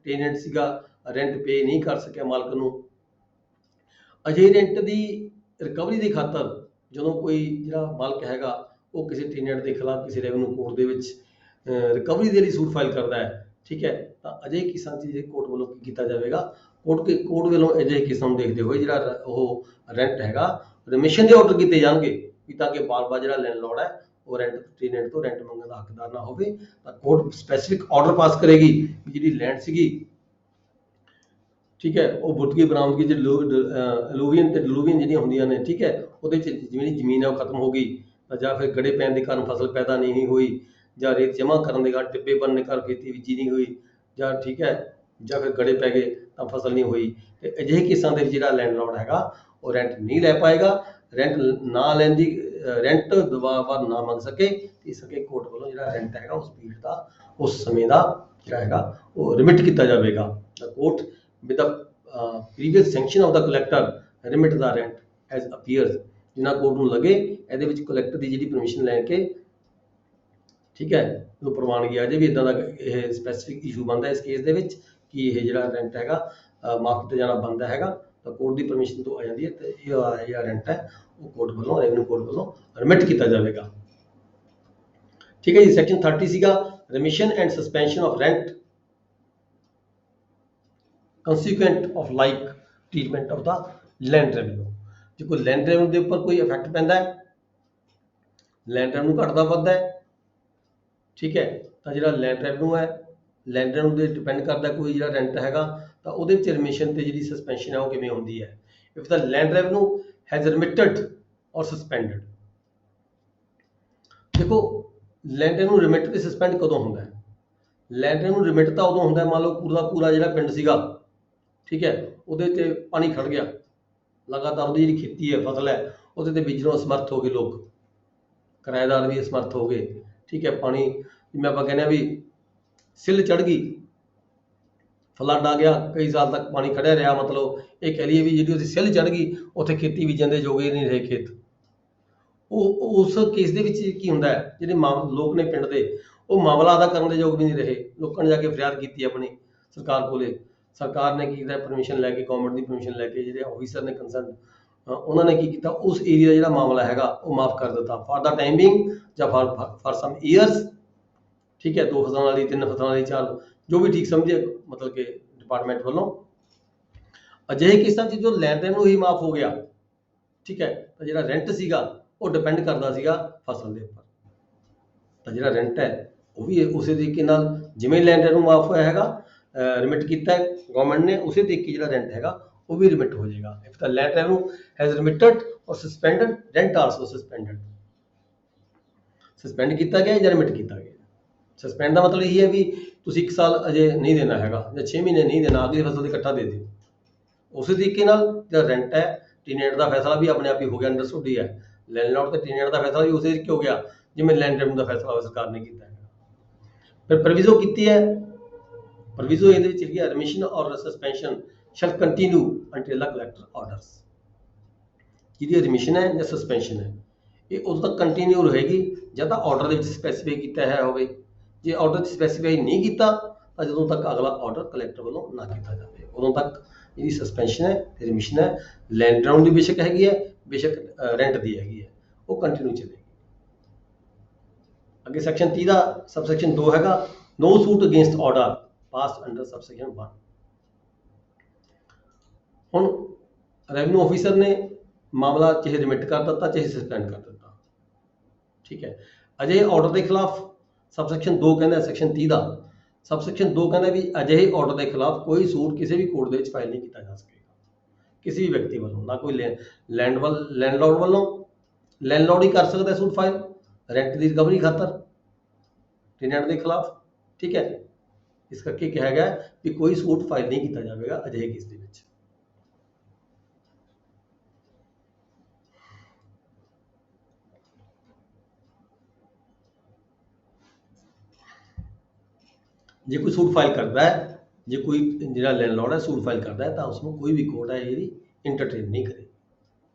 ਟੈਨੈਂਟ ਸੀਗਾ ਰੈਂਟ ਪੇ ਨਹੀਂ ਕਰ ਸਕਿਆ ਮਾਲਕ ਨੂੰ। ਅਜਿਹੇ ਰੈਂਟ ਦੀ ਰਿਕਵਰੀ ਦੀ ਖਾਤਰ ਜਦੋਂ ਕੋਈ ਜਿਹੜਾ ਮਾਲਕ ਹੈਗਾ ਉਹ ਕਿਸੇ ਟੈਨੈਂਟ ਦੇ ਖਿਲਾਫ ਕਿਸੇ ਰੈਵਨਿਊ ਕੋਰਟ ਦੇ ਵਿੱਚ ਰਿਕਵਰੀ ਦੇ ਲਈ ਸੂਟ ਫਾਈਲ ਕਰਦਾ ਹੈ, ਠੀਕ ਹੈ, ਤਾਂ ਅਜਿਹੇ ਕਿਸਾਂ 'ਚ ਜੇ ਕੋਰਟ ਵੱਲੋਂ ਕੀ ਕੀਤਾ ਜਾਵੇਗਾ, ਕੋਰਟ ਵੱਲੋਂ ਅਜਿਹੇ ਕਿਸਾਂ ਨੂੰ ਦੇਖਦੇ ਹੋਏ ਜਿਹੜਾ ਉਹ ਰੈਂਟ ਹੈਗਾ ਰਿਮਿਸ਼ਨ ਦੇ ਆਰਡਰ ਕੀਤੇ ਜਾਣਗੇ ਵੀ ਤਾਂ ਕਿ ਬਾਰ-ਬਾਰ ਜਿਹੜਾ ਲੈਂਡਲੋਰਡ ਹੈ ਉਹ ਟੈਨੈਂਟ ਤੋਂ ਰੈਂਟ ਮੰਗਣ ਦਾ ਹੱਕਦਾਰ ਨਾ ਹੋਵੇ। ਤਾਂ ਕੋਰਟ ਸਪੈਸੀਫਿਕ ਆਰਡਰ ਪਾਸ ਕਰੇਗੀ ਵੀ ਜਿਹੜੀ ਲੈਂਡ ਸੀਗੀ, ਠੀਕ ਹੈ, ਉਹ ਬੁੱਟਕੀ ਬਰਾਮਦਗੀ ਚ ਐਲੂਵੀਅਨ ਜਿਹੜੀਆਂ ਹੁੰਦੀਆਂ ਨੇ, ਠੀਕ ਹੈ, ਉਹਦੇ 'ਚ ਜਿਹੜੀ ਜ਼ਮੀਨ ਹੈ ਉਹ ਖਤਮ ਹੋ ਗਈ, ਤਾਂ ਜਾਂ ਫਿਰ ਗੜੇ ਪੈਣ ਦੇ ਕਾਰਨ ਫਸਲ ਪੈਦਾ ਨਹੀਂ ਹੋਈ, ਜਾਂ ਰੇਤ ਜਮ੍ਹਾਂ ਕਰਨ ਦੇ ਕਾਰਨ ਟਿੱਬੇ ਬਣਨ ਕਾਰਨ ਖੇਤੀ ਬੀਜੀ ਨਹੀਂ ਹੋਈ, ਜਾਂ ਠੀਕ ਹੈ, ਜਾਂ ਫਿਰ ਗੜੇ ਪੈ ਗਏ ਤਾਂ ਫਸਲ ਨਹੀਂ ਹੋਈ, ਤੇ ਅਜਿਹੇ ਕਿਸਾਂ ਦੇ ਵਿੱਚ ਜਿਹੜਾ ਲੈਂਡਲੋਰਡ ਹੈਗਾ ਉਹ ਰੈਂਟ ਨਹੀਂ ਲੈ ਪਾਏਗਾ। ਰੈਂਟ ਨਾ ਲੈਣ ਦੀ ਰੈਂਟ ਦੁਬਾਰਾ ਨਾ ਮੰਗ ਸਕੇ, ਇਸ ਕਰਕੇ ਕੋਰਟ ਵੱਲੋਂ ਜਿਹੜਾ ਰੈਂਟ ਹੈਗਾ ਉਸ ਪੀਰੀਅਡ ਦਾ ਉਸ ਸਮੇਂ ਦਾ ਜਿਹੜਾ ਹੈਗਾ ਉਹ ਰਿਮਿਟ ਕੀਤਾ ਜਾਵੇਗਾ। The court with the previous sanction of the collector remit the rent as appears, ਜਿਨ੍ਹਾਂ ਕੋਰਟ ਨੂੰ ਲੱਗੇ ਇਹਦੇ ਵਿੱਚ ਕਲੈਕਟਰ ਦੀ ਜਿਹੜੀ ਪਰਮਿਸ਼ਨ ਲੈ ਕੇ, ਠੀਕ ਹੈ, ਉਹ ਪ੍ਰਵਾਨਗੀ ਆ ਜੇ ਵੀ ਇਦਾਂ ਦਾ ਇਹ ਸਪੈਸੀਫਿਕ ਇਸ਼ੂ ਬਣਦਾ ਇਸ ਕੇਸ ਦੇ ਵਿੱਚ ਕਿ ਇਹ ਜਿਹੜਾ ਰੈਂਟ ਹੈਗਾ ਮਾਫ ਕੀਤਾ ਜਾਣਾ ਬਣਦਾ ਹੈਗਾ, ਤਾਂ ਕੋਰਟ ਦੀ ਪਰਮਿਸ਼ਨ ਤੋਂ ਆ ਜਾਂਦੀ ਹੈ, ਤੇ ਇਹ ਜਿਹੜਾ ਰੈਂਟ ਹੈ ਉਹ ਕੋਰਟ ਵੱਲੋਂ ਰੈਵਨਿਊ ਕੋਰਟ ਵੱਲੋਂ ਰਿਮਿਟ ਕੀਤਾ ਜਾਵੇਗਾ, ਠੀਕ ਹੈ ਜੀ। ਸੈਕਸ਼ਨ 30 ਸੀਗਾ remission and suspension of rent consequent of like treatment of the land revenue. ਜੇ ਕੋਈ ਲੈਂਡ ਰੈਵਨਿਊ ਦੇ ਉੱਪਰ ਕੋਈ ਇਫੈਕਟ ਪੈਂਦਾ ਹੈ, ਲੈਂਡ ਰੈਵਨਿਊ ਘਟਦਾ ਵੱਧਦਾ ਹੈ, ਠੀਕ ਹੈ, ਤਾਂ ਜਿਹੜਾ ਲੈਂਡ ਰੈਵਨਿਊ ਹੈ ਲੈਂਡ ਰੈਵਨਿਊ ਦੇ ਡਿਪੈਂਡ ਕਰਦਾ ਕੋਈ ਜਿਹੜਾ ਰੈਂਟ ਹੈਗਾ, ਤਾਂ ਉਹਦੇ ਵਿੱਚ ਰਿਮਿਸ਼ਨ ਤੇ ਜਿਹੜੀ ਸਸਪੈਂਸ਼ਨ ਹੈ ਉਹ ਕਿਵੇਂ ਹੁੰਦੀ ਹੈ। If the land revenue has remitted or suspended, ਦੇਖੋ ਲੈਂਡ ਰੈਵਨਿਊ ਰਿਮਿਟ ਤੇ ਸਸਪੈਂਡ ਕਦੋਂ ਹੁੰਦਾ ਹੈ? ਲੈਂਡ ਰੈਵਨਿਊ ਰਿਮਿਟ ਤਾਂ ਉਦੋਂ ਹੁੰਦਾ ਮੰਨ ਲਓ ਪੂਰਾ ਜਿਹੜਾ ਪਿੰਡ ਸੀਗਾ, ਠੀਕ ਹੈ, ਉਹਦੇ ਤੇ ਪਾਣੀ ਖੜ ਗਿਆ, ਲਗਾਤਾਰ ਉਹਦੀ ਜਿਹੜੀ ਖੇਤੀ ਹੈ ਫਸਲ ਹੈ ਉਹਦੇ ਤੇ ਬੀਜਣੋਂ ਅਸਮਰਥ ਹੋ ਗਏ ਲੋਕ, ਕਿਰਾਏਦਾਰ ਵੀ ਅਸਮਰਥ ਹੋ ਗਏ, ਠੀਕ ਹੈ, ਪਾਣੀ ਜਿਵੇਂ ਆਪਾਂ ਕਹਿੰਦੇ ਆ ਵੀ ਸਿੱਲ ਚੜ ਗਈ, ਫਲੱਡ ਆ ਗਿਆ, ਕਈ ਸਾਲ ਤੱਕ ਪਾਣੀ ਖੜਿਆ ਰਿਹਾ, ਮਤਲਬ ਇਹ ਕਹਿ ਲਈਏ ਵੀ ਜਿਹੜੀ ਉਹਦੀ ਸਿੱਲ ਚੜ ਗਈ ਉੱਥੇ ਖੇਤੀ ਬੀਜਣ ਦੇ ਜੋਗੇ ਨਹੀਂ ਰਹੇ ਖੇਤ। ਉਹ ਉਸ ਕੇਸ ਦੇ ਵਿੱਚ ਕੀ ਹੁੰਦਾ ਹੈ, ਜਿਹੜੇ ਲੋਕ ਨੇ ਪਿੰਡ ਦੇ ਉਹ ਮਾਮਲਾ ਅਦਾ ਕਰਨ ਦੇ ਯੋਗ ਵੀ ਨਹੀਂ ਰਹੇ, ਲੋਕਾਂ ਨੇ ਜਾ ਕੇ ਫਰਿਆਦ ਕੀਤੀ ਆਪਣੀ ਸਰਕਾਰ ਕੋਲੇ, ਸਰਕਾਰ ਨੇ ਕੀ ਕੀਤਾ, ਪਰਮਿਸ਼ਨ ਲੈ ਕੇ, ਗਵਰਨਮੈਂਟ ਦੀ ਪਰਮਿਸ਼ਨ ਲੈ ਕੇ ਜਿਹੜੇ ਆਫੀਸਰ ਨੇ ਕੰਸਰਨ, ਉਹਨਾਂ ਨੇ ਕੀ ਕੀਤਾ, ਉਸ ਏਰੀਆ ਦਾ ਜਿਹੜਾ ਮਾਮਲਾ ਹੈਗਾ ਉਹ ਮਾਫ ਕਰ ਦਿੱਤਾ ਫॉर द टाइमिंग ਜਾਂ ਫॉर ਸਮ ਈਅਰਸ। ਠੀਕ ਹੈ, 2 ਫਸਲਾਂ ਵਾਲੀ, 3 ਫਸਲਾਂ ਵਾਲੀ, 4, ਜੋ ਵੀ ਠੀਕ ਸਮਝੇ, ਮਤਲਬ ਕਿ ਡਿਪਾਰਟਮੈਂਟ ਵੱਲੋਂ। ਅਜਿਹੇ ਕੇਸਾਂ 'ਚ ਜੋ ਲੈਣ ਦੇਣ ਨੂੰ ਹੀ ਮਾਫ ਹੋ ਗਿਆ, ਠੀਕ ਹੈ, ਤਾਂ ਜਿਹੜਾ ਰੈਂਟ ਸੀਗਾ ਉਹ ਡਿਪੈਂਡ ਕਰਦਾ ਸੀਗਾ ਫਸਲ ਦੇ ਉੱਪਰ। ਤਾਂ ਜਿਹੜਾ ਰੈਂਟ ਹੈ ਉਹ ਵੀ ਉਸੇ ਤਰੀਕੇ ਨਾਲ ਜਿਵੇਂ ਲੈਣ ਦੇਣ ਨੂੰ ਮਾਫ ਹੋਇਆ ਹੈਗਾ, ਰਿਮਿਟ ਕੀਤਾ ਹੈ ਗਵਰਨਮੈਂਟ ਨੇ, ਉਸੇ ਤਰੀਕੇ ਜਿਹੜਾ ਰੈਂਟ ਹੈਗਾ ਉਹ ਵੀ ਰਿਮਿਟ ਹੋ ਜਾਏਗਾ। If the land revenue has remitted or suspended, rent also suspended. Suspend ਕੀਤਾ ਗਿਆ ਜਾਂ ਰਿਮਿਟ ਕੀਤਾ ਗਿਆ। ਸਸਪੈਂਡ ਦਾ ਮਤਲਬ ਇਹ ਹੈ ਵੀ ਤੁਸੀਂ 1 ਸਾਲ ਅਜੇ ਨਹੀਂ ਦੇਣਾ ਹੈਗਾ ਜਾਂ 6 ਮਹੀਨੇ ਨਹੀਂ ਦੇਣਾ, ਅਗਲੀ ਫਸਲ ਦੇ ਇਕੱਠਾ ਦੇ ਦਿਓ। ਉਸੇ ਤਰੀਕੇ ਨਾਲ ਜਿਹੜਾ ਰੈਂਟ ਹੈ, ਟੀਨੇਟ ਦਾ ਫੈਸਲਾ ਵੀ ਆਪਣੇ ਆਪ ਹੀ ਹੋ ਗਿਆ, ਅੰਡਰਸਟੂਡ ਹੀ ਹੈ। ਲੈਂਡਲੌਰਡ ਤੇ ਟੀਨੇਟ ਦਾ ਫੈਸਲਾ ਵੀ ਉਸੇ ਤਰੀਕੇ ਹੋ ਗਿਆ ਜਿਵੇਂ ਲੈਂਡ ਰੈਵਨਿਊ ਦਾ ਫੈਸਲਾ ਸਰਕਾਰ ਨੇ ਕੀਤਾ ਹੈ। ਫਿਰ ਪ੍ਰੋਵੀਜ਼ੋ ਕੀਤੀ ਹੈ, ਪ੍ਰੋਵੀਜ਼ੋ ਇਹਦੇ ਵਿੱਚ ਲਿਖਿਆ ਰਿਮਿਸ਼ਨ ਔਰ ਸਸਪੈਂਸ਼ਨ ਸ਼ੈਲ ਕੰਟੀਨਿਊ ਅੰਟਿਲ ਦ ਕਲੈਕਟਰ ਆਰਡਰਸ। ਜਿਹਦੀ ਰਿਮਿਸ਼ਨ ਹੈ ਜਾਂ ਸਸਪੈਂਸ਼ਨ ਹੈ ਇਹ ਉਦੋਂ ਤੱਕ ਕੰਟੀਨਿਊ ਰਹੇਗੀ ਜਦ ਤੱਕ ਆਰਡਰ ਦੇ ਵਿੱਚ ਸਪੈਸੀਫਾਈ ਕੀਤਾ ਹੈ ਹੋਵੇ। ਜੇ ਆਰਡਰ 'ਚ ਸਪੈਸੀਫਾਈ ਨਹੀਂ ਕੀਤਾ ਤਾਂ ਜਦੋਂ ਤੱਕ ਅਗਲਾ ਆਰਡਰ ਕਲੈਕਟਰ ਵੱਲੋਂ ਨਾ ਕੀਤਾ ਜਾਵੇ ਉਦੋਂ ਤੱਕ ਜਿਹੜੀ ਸਸਪੈਂਸ਼ਨ ਹੈ ਤੇ ਰਿਮਿਸ਼ਨ ਹੈ, ਲੈਂਡ ਰਾਉਂਡ ਦੀ ਬੇਸ਼ੱਕ ਹੈਗੀ ਹੈ, ਬੇਸ਼ੱਕ ਰੈਂਟ ਦੀ ਹੈਗੀ ਹੈ, ਉਹ ਕੰਟੀਨਿਊ ਚੱਲੇਗੀ। ਅੱਗੇ ਸੈਕਸ਼ਨ 30 ਦਾ ਸਬਸੈਕਸ਼ਨ 2 ਹੈਗਾ, no suit against order passed under subsection 1। ਹੁਣ ਰੈਵਨਿਊ ਆਫੀਸਰ ਨੇ ਮਾਮਲਾ ਚਾਹੇ ਰਿਮਿਟ ਕਰ ਦਿੱਤਾ ਚਾਹੇ ਸਸਪੈਂਡ ਕਰ ਦਿੱਤਾ, ਠੀਕ ਹੈ। ਅਜਿਹੇ ਆਰਡਰ ਦੇ ਖਿਲਾਫ ਸਬਸੈਕਸ਼ਨ 2 ਕਹਿੰਦਾ, ਸੈਕਸ਼ਨ 30 ਦਾ ਸਬਸੈਕਸ਼ਨ 2 ਕਹਿੰਦਾ ਵੀ ਅਜਿਹੇ ਆਰਡਰ ਦੇ ਖਿਲਾਫ ਕੋਈ ਸੂਟ ਕਿਸੇ ਵੀ ਕੋਰਟ ਦੇ ਵਿੱਚ ਫਾਈਲ ਨਹੀਂ ਕੀਤਾ ਜਾ ਸਕੇਗਾ ਕਿਸੇ ਵੀ ਵਿਅਕਤੀ ਵੱਲੋਂ, ਨਾ ਕੋਈ ਲੈਂਡਲੌਰਡ ਵੱਲੋਂ। ਲੈਂਡਲੌਰਡ ਹੀ ਕਰ ਸਕਦਾ ਸੂਟ ਫਾਈਲ ਰੈਂਟ ਦੀ ਰਿਕਵਰੀ ਖਾਤਰ ਟੈਨੈਂਟ ਦੇ ਖਿਲਾਫ, ਠੀਕ ਹੈ। ਇਸ ਕਰਕੇ ਕਿਹਾ ਗਿਆ ਵੀ ਕੋਈ ਸੂਟ ਫਾਈਲ ਨਹੀਂ ਕੀਤਾ ਜਾਵੇਗਾ ਅਜਿਹੇ ਕੇਸ ਦੇ ਵਿੱਚ। ਜੇ ਕੋਈ ਸੂਟ ਫਾਈਲ ਕਰਦਾ ਹੈ, ਜੇ ਕੋਈ ਜਿਹੜਾ ਲੈਂਡਲੌਰਡ ਹੈ ਸੂਟ ਫਾਈਲ ਕਰਦਾ ਹੈ ਤਾਂ ਉਸ ਨੂੰ ਕੋਈ ਵੀ ਕੋਰਟ ਹੈ ਜਿਹੜੀ ਇੰਟਰਟੇਨ ਨਹੀਂ ਕਰੇ,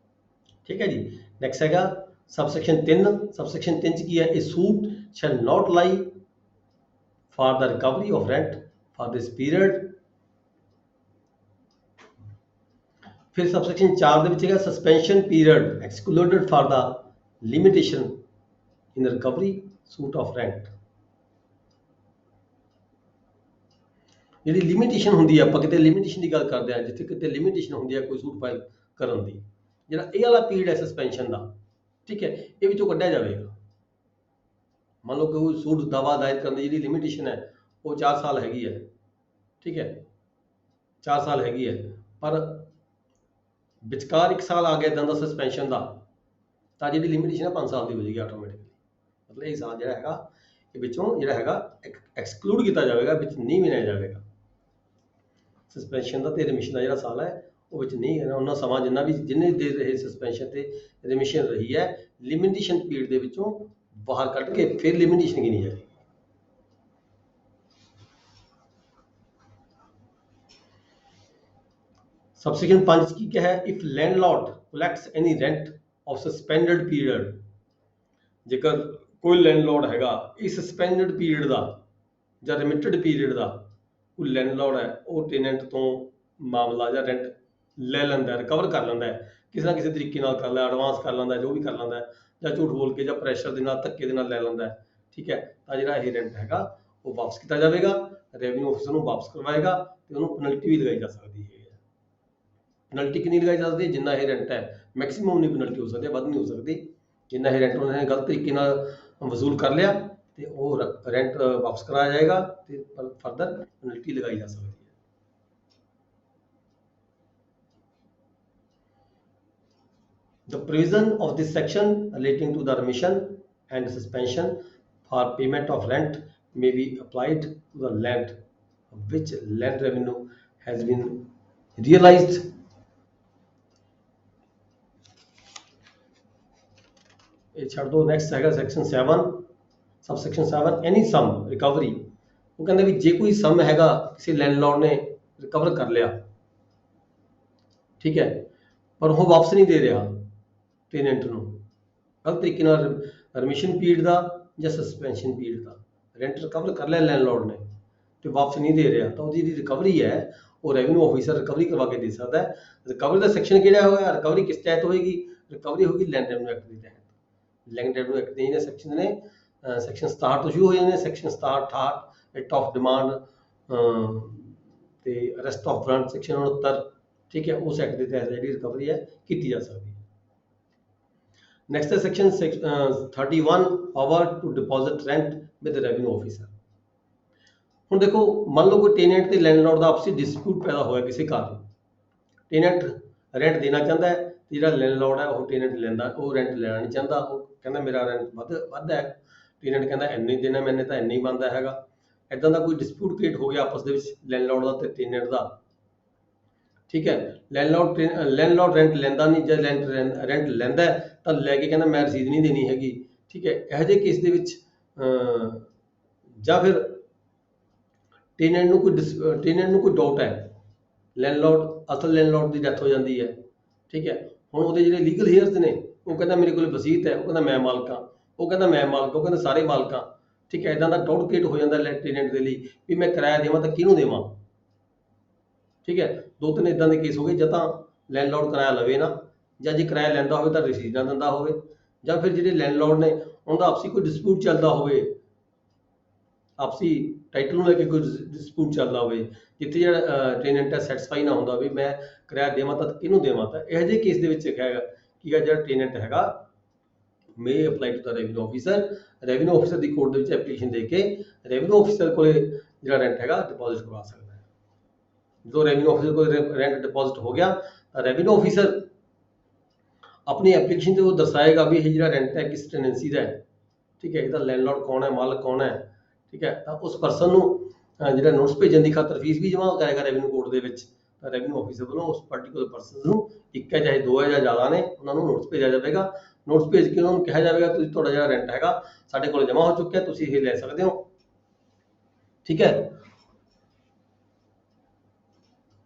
ਠੀਕ ਹੈ ਜੀ। ਨੈਕਸਟ ਹੈਗਾ ਸਬਸੈਕਸ਼ਨ 3। ਸਬਸੈਕਸ਼ਨ 3 ਚ ਕੀ ਹੈ, ਇਹ suit shall not lie for the recovery of rent for this period. ਫਿਰ ਸਬਸੈਕਸ਼ਨ 4 ਦੇ ਵਿੱਚ ਹੈਗਾ suspension period excluded for the limitation in recovery suit of rent. ਜਿਹੜੀ ਲਿਮਿਟੇਸ਼ਨ ਹੁੰਦੀ ਹੈ, ਆਪਾਂ ਕਿਤੇ ਲਿਮਿਟੇਸ਼ਨ ਦੀ ਗੱਲ ਕਰਦੇ ਹਾਂ, ਜਿੱਥੇ ਕਿਤੇ ਲਿਮਿਟੇਸ਼ਨ ਹੁੰਦੀ ਹੈ ਕੋਈ ਸੂਟ ਫਾਈਲ ਕਰਨ ਦੀ, ਜਿਹੜਾ ਇਹ ਵਾਲਾ ਪੀਰੀਅਡ ਹੈ ਸਸਪੈਂਸ਼ਨ ਦਾ, ਠੀਕ ਹੈ, ਇਹ ਵਿੱਚੋਂ ਕੱਢਿਆ ਜਾਵੇਗਾ। ਮੰਨ ਲਓ ਕਿ ਕੋਈ ਸੂਟ ਦਾਵਾ ਦਾਇਰ ਕਰਨ ਦੀ ਜਿਹੜੀ ਲਿਮਿਟੇਸ਼ਨ ਹੈ ਉਹ 4 ਸਾਲ ਹੈਗੀ ਹੈ, ਠੀਕ ਹੈ, 4 ਸਾਲ ਹੈਗੀ ਹੈ, ਪਰ ਵਿਚਕਾਰ 1 ਸਾਲ ਆ ਗਿਆ ਇੱਦਾਂ ਦਾ ਸਸਪੈਂਸ਼ਨ ਦਾ, ਤਾਂ ਜਿਹੜੀ ਲਿਮਿਟੇਸ਼ਨ ਹੈ 5 ਸਾਲ ਦੀ ਹੋ ਜਾਏਗੀ ਆਟੋਮੈਟਿਕਲੀ। ਮਤਲਬ ਇਹ ਸਾਲ ਜਿਹੜਾ ਹੈਗਾ ਇਹ ਵਿੱਚੋਂ ਜਿਹੜਾ ਹੈਗਾ ਐਕਸਕਲੂਡ ਕੀਤਾ ਜਾਵੇਗਾ, ਵਿੱਚ ਨਹੀਂ ਗਿਣਿਆ ਜਾਵੇਗਾ। ਸਸਪੈਂਸ਼ਨ ਦਾ ਤੇ ਰਿਮਿਸ਼ਨ ਦਾ ਜਿਹੜਾ ਸਾਲ ਹੈ ਉਹ ਵਿੱਚ ਨਹੀਂ ਹੈ, ਉਹਨਾਂ ਸਮਾਂ ਜਿੰਨੇ ਦੇਰ ਰਹੇ ਸਸਪੈਂਸ਼ਨ ਤੇ ਰਿਮਿਸ਼ਨ ਰਹੀ ਹੈ, ਲਿਮਿਟੇਸ਼ਨ ਪੀਰੀਅਡ ਦੇ ਵਿੱਚੋਂ ਬਾਹਰ ਕੱਢ ਕੇ ਫਿਰ ਲਿਮਿਟੇਸ਼ਨ ਗਿਣੀ ਜਾਏਗੀ। ਸਬਸੈਕਸ਼ਨ 5 ਕੀ ਕਿਹਾ ਹੈ, if landlord collects any rent of suspended period. ਜੇਕਰ ਕੋਈ ਲੈਂਡਲੌਰਡ ਹੈਗਾ ਇਸ ਸਸਪੈਂਡਡ ਪੀਰੀਅਡ ਦਾ ਜਾਂ ਰਿਮਿਟਡ ਪੀਰੀਅਡ ਦਾ, ਕੋਈ ਲੈਂਡਲੌਰਡ ਹੈ ਉਹ ਟੈਨੈਂਟ ਤੋਂ ਮਾਮਲਾ ਜਾਂ ਰੈਂਟ ਲੈ ਲੈਂਦਾ, ਰਿਕਵਰ ਕਰ ਲੈਂਦਾ ਹੈ, ਕਿਸੇ ਨਾ ਕਿਸੇ ਤਰੀਕੇ ਨਾਲ ਕਰ ਲੈਂਦਾ, ਐਡਵਾਂਸ ਕਰ ਲੈਂਦਾ, ਜੋ ਵੀ ਕਰ ਲੈਂਦਾ ਹੈ, ਜਾਂ ਝੂਠ ਬੋਲ ਕੇ ਜਾਂ ਪ੍ਰੈਸ਼ਰ ਦੇ ਨਾਲ ਧੱਕੇ ਦੇ ਨਾਲ ਲੈ ਲੈਂਦਾ ਹੈ, ਠੀਕ ਹੈ, ਤਾਂ ਜਿਹੜਾ ਇਹ ਰੈਂਟ ਹੈਗਾ ਉਹ ਵਾਪਸ ਕੀਤਾ ਜਾਵੇਗਾ। ਰੈਵਨਿਊ ਆਫਿਸਰ ਨੂੰ ਵਾਪਸ ਕਰਵਾਏਗਾ ਤੇ ਉਹਨੂੰ ਪੈਨਲਟੀ ਵੀ ਲਗਾਈ ਜਾ ਸਕਦੀ ਹੈ। ਪੈਨਲਟੀ ਕਿੰਨੀ ਲਗਾਈ ਜਾ ਸਕਦੀ ਹੈ, ਜਿੰਨਾ ਇਹ ਰੈਂਟ ਹੈ, ਮੈਕਸਿਮਮ ਨਹੀਂ ਪੈਨਲਟੀ ਹੋ ਸਕਦੀ, ਵੱਧ ਨਹੀਂ ਹੋ ਸਕਦੀ। ਜਿੰਨਾ ਇਹ ਰੈਂਟ ਉਹਨਾਂ ਨੇ ਗਲਤ ਤਰੀਕੇ ਨਾਲ ਵਸੂਲ ਕਰ ਲਿਆ ਤੇ ਉਹ ਰੈਂਟ ਵਾਪਸ ਕਰਾਇਆ ਜਾਏਗਾ ਤੇ ਫਰਦਰ ਪੈਨਲਟੀ ਲਗਾਈ ਜਾ ਸਕਦੀ ਹੈ। The provision of this section relating to the remission and suspension for payment of rent may be applied to the land of which land revenue has been realized. ਇਹ ਛੱਡ ਦੋ। ਨੈਕਸਟ ਹੈਗਾ section 7 subsection 7 ਐਨੀ ਸਮ recovery. ਉਹ ਕਹਿੰਦੇ ਵੀ ਜੇ ਕੋਈ ਸਮ ਹੈਗਾ ਕਿਸੇ ਲੈਂਡਲੌਰਡ ਨੇ ਰਿਕਵਰ ਕਰ ਲਿਆ, ਠੀਕ ਹੈ, ਪਰ ਉਹ ਵਾਪਸ ਨਹੀਂ ਦੇ ਰਿਹਾ ਟੈਨੈਂਟ ਨੂੰ, ਗਲਤ ਤਰੀਕੇ ਨਾਲ ਰਿਮਿਸ਼ਨ ਪੀਰੀਅਡ ਦਾ ਜਾਂ ਸਸਪੈਂਸ਼ਨ ਪੀਰੀਅਡ ਦਾ ਰੈਂਟ ਰਿਕਵਰ ਕਰ ਲਿਆ ਲੈਂਡਲੌਰਡ ਨੇ ਤੇ ਵਾਪਸ ਨਹੀਂ ਦੇ ਰਿਹਾ, ਤਾਂ ਉਹਦੀ ਜਿਹੜੀ ਰਿਕਵਰੀ ਹੈ ਉਹ ਰੈਵਨਿਊ ਆਫੀਸਰ ਰਿਕਵਰੀ ਕਰਵਾ ਕੇ ਦੇ ਸਕਦਾ ਹੈ। ਰਿਕਵਰੀ ਦਾ ਸੈਕਸ਼ਨ ਕਿਹੜਾ ਹੋਇਆ, ਰਿਕਵਰੀ ਕਿਸ ਤਹਿਤ ਹੋਏਗੀ, ਰਿਕਵਰੀ ਹੋਗੀ ਲੈਂਡ ਰੈਵਨਿਊ ਐਕਟ ਦੇ ਤਹਿਤ। ਲੈਂਡ ਰੈਵਨਿਊ ਐਕਟ ਦੇ ਜਿਹੜੇ ਸੈਕਸ਼ਨ ਨੇ ਸੈਕਸ਼ਨ 67 ਤੋਂ ਸ਼ੁਰੂ ਹੋ ਜਾਂਦੇ ਨੇ, ਸੈਕਸ਼ਨ 67 68 ਰਿਟ ਆਫ ਡਿਮਾਂਡ ਤੇ ਅਰੈਸਟ ਆਫ ਵਾਰੰਟ ਸੈਕਸ਼ਨ 69, ਠੀਕ ਹੈ, ਉਸ ਐਕਟ ਦੇ ਤਹਿਤ ਜਿਹੜੀ ਰਿਕਵਰੀ ਹੈ ਕੀਤੀ ਜਾ ਸਕਦੀ ਹੈ। ਨੈਕਸਟ ਹੈ section 31 power to deposit rent with revenue officer. ਹੁਣ ਦੇਖੋ, ਮੰਨ ਲਓ ਕੋਈ ਟੇਨੈਂਟ ਤੇ ਲੈਂਡਲੌਰਡ ਦਾ ਆਪਸੀ ਡਿਸਪਿਊਟ ਪੈਦਾ ਹੋਇਆ ਕਿਸੇ ਕਾਰਨ, ਟੇਨੈਂਟ ਰੈਂਟ ਦੇਣਾ ਚਾਹੁੰਦਾ ਹੈ ਤੇ ਜਿਹੜਾ ਲੈਂਡਲੌਰਡ ਹੈ ਉਹ ਟੇਨੈਂਟ ਲੈਂਦਾ, ਉਹ ਰੈਂਟ ਲੈਣਾ ਨਹੀਂ ਚਾਹੁੰਦਾ, ਉਹ ਕਹਿੰਦਾ ਮੇਰਾ ਰੈਂਟ ਵੱਧ ਹੈ, ਟੇਨੈਂਟ ਕਹਿੰਦਾ ਇੰਨੇ ਦੇਣਾ, ਮੈਨੇ ਤਾਂ ਇੰਨੇ ਹੀ ਬਣਦਾ ਹੈਗਾ। ਇਦਾਂ ਦਾ ਕੋਈ ਡਿਸਪਿਊਟ ਕ੍ਰੀਏਟ ਹੋ ਗਿਆ ਆਪਸ ਦੇ ਵਿੱਚ ਲੈਂਡਲੌਰਡ ਦਾ ਤੇ ਟੇਨੈਂਟ ਦਾ, ਠੀਕ ਹੈ। ਲੈਂਡਲੌਰਡ ਰੈਂਟ ਲੈਂਦਾ ਨਹੀਂ, ਜਾਂ ਰੈਂਟ ਲੈਂਦਾ ਤਾਂ ਲੈ ਕੇ ਕਹਿੰਦਾ ਮੈਂ ਰਸੀਦ ਨਹੀਂ ਦੇਣੀ ਹੈਗੀ, ਠੀਕ ਹੈ। ਇਹੋ ਜਿਹੇ ਕੇਸ ਦੇ ਵਿੱਚ ਜਾਂ ਫਿਰ ਟੇਨੈਂਟ ਨੂੰ ਕੋਈ ਡਾਊਟ ਹੈ, ਅਸਲ ਲੈਂਡਲੌਰਡ ਦੀ ਡੈਥ ਹੋ ਜਾਂਦੀ ਹੈ, ਠੀਕ ਹੈ। ਹੁਣ ਉਹਦੇ ਜਿਹੜੇ ਲੀਗਲ ਹੇਅਰਸ ਨੇ, ਉਹ ਕਹਿੰਦਾ ਮੇਰੇ ਕੋਲ ਵਸੀਅਤ ਹੈ, ਉਹ ਕਹਿੰਦਾ ਮੈਂ ਮਾਲਕ ਹਾਂ, ਉਹ ਕਹਿੰਦਾ ਮੈਂ ਮਾਲਕ, ਉਹ ਕਹਿੰਦਾ ਸਾਰੇ ਮਾਲਕ ਹਾਂ, ਠੀਕ ਹੈ। ਇਦਾਂ ਦਾ ਡਾਊਟ ਕ੍ਰੀਏਟ ਹੋ ਜਾਂਦਾ ਟੇਨੈਂਟ ਦੇ ਲਈ ਵੀ ਮੈਂ ਕਿਰਾਇਆ ਦੇਵਾਂ ਤਾਂ ਕਿਹਨੂੰ ਦੇਵਾਂ, ਠੀਕ ਹੈ। 2-3 ਇਦਾਂ ਦੇ ਕੇਸ ਹੋ ਗਏ, ਜਾਂ ਤਾਂ ਲੈਂਡਲੌਰਡ ਕਿਰਾਇਆ ਲਵੇ ਨਾ, ਜਾਂ ਜੇ ਕਿਰਾਇਆ ਲੈਂਦਾ ਹੋਵੇ ਤਾਂ ਰਸੀਦ ਨਾ ਦਿੰਦਾ ਹੋਵੇ, ਜਾਂ ਫਿਰ ਜਿਹੜੇ ਲੈਂਡਲੌਰਡ ਨੇ ਉਹਨਾਂ ਦਾ ਆਪਸੀ ਕੋਈ ਡਿਸਪਿਊਟ ਚੱਲਦਾ ਹੋਵੇ, ਆਪਸੀ ਟਾਈਟਲ ਨੂੰ ਲੈ ਕੇ ਕੋਈ ਡਿਸਪਿਊਟ ਚੱਲਦਾ ਹੋਵੇ, ਜਿੱਥੇ ਜਿਹੜਾ ਟੇਨੈਂਟ ਹੈ ਸੈਟੀਸਫਾਈ ਨਾ ਹੁੰਦਾ ਵੀ ਮੈਂ ਕਿਰਾਇਆ ਦੇਵਾਂ ਤਾਂ ਕਿਹਨੂੰ ਦੇਵਾਂ, ਤਾਂ ਇਹੋ ਜਿਹੇ ਕੇਸ ਦੇ ਵਿੱਚ ਹੈਗਾ ਕਿ ਜਿਹੜਾ ਟੇਨੈਂਟ ਹੈਗਾ may apply to the revenue officer, revenue officer ਦੀ ਕੋਰਟ ਦੇ ਵਿੱਚ ਐਪਲੀਕੇਸ਼ਨ ਦੇ ਕੇ ਰੈਵਨਿਊ ਆਫੀਸਰ ਕੋਲੇ ਜਿਹੜਾ ਰੈਂਟ ਹੈਗਾ ਡਿਪੋਜ਼ਿਟ ਕਰਵਾ ਸਕਦਾ ਹੈ। ਜਦੋਂ ਰੈਵਨਿਊ ਆਫੀਸਰ ਕੋਲ ਰੈਂਟ ਡਿਪੋਜ਼ਿਟ ਹੋ ਗਿਆ ਤਾਂ ਰੈਵਨਿਊ ਆਫੀਸਰ ਆਪਣੀ ਐਪਲੀਕੇਸ਼ਨ 'ਤੇ ਉਹ ਦਰਸਾਏਗਾ ਵੀ ਇਹ ਜਿਹੜਾ ਰੈਂਟ ਹੈ ਕਿਸ ਟੈਨੈਂਸੀ ਦਾ ਹੈ, ਠੀਕ ਹੈ, ਇਹਦਾ ਲੈਂਡਲੌਰਡ ਕੌਣ ਹੈ, ਮਾਲਕ ਕੌਣ ਹੈ, ਠੀਕ ਹੈ। ਤਾਂ ਉਸ ਪਰਸਨ ਨੂੰ ਜਿਹੜਾ ਨੋਟਿਸ ਭੇਜਣ ਦੀ ਖਾਤਰ ਫੀਸ ਵੀ ਜਮ੍ਹਾਂ ਕਰੇਗਾ ਰੈਵਨਿਊ ਕੋਰਟ ਦੇ ਵਿੱਚ, ਤਾਂ ਰੈਵਨਿਊ ਆਫੀਸਰ ਵੱਲੋਂ ਉਸ ਪਾਰਟੀਕੂਲਰ ਪਰਸਨ ਨੂੰ, ਇੱਕ ਹੈ ਚਾਹੇ ਦੋ ਹੈ ਜਾਂ ਜ਼ਿਆਦਾ ਨੇ, ਉਹਨਾਂ ਨੂੰ ਨੋਟਿਸ ਭੇਜਿਆ ਜਾਵੇਗਾ। ਨੋਟਿਸ ਭੇਜ ਕੇ ਉਹਨਾਂ ਨੂੰ ਕਿਹਾ ਜਾਵੇਗਾ ਤੁਸੀਂ ਤੁਹਾਡਾ ਜਿਹੜਾ ਰੈਂਟ ਹੈਗਾ ਸਾਡੇ ਕੋਲ ਜਮ੍ਹਾਂ ਹੋ ਚੁੱਕਿਆ, ਤੁਸੀਂ ਇਹ ਲੈ ਸਕਦੇ ਹੋ, ਠੀਕ ਹੈ।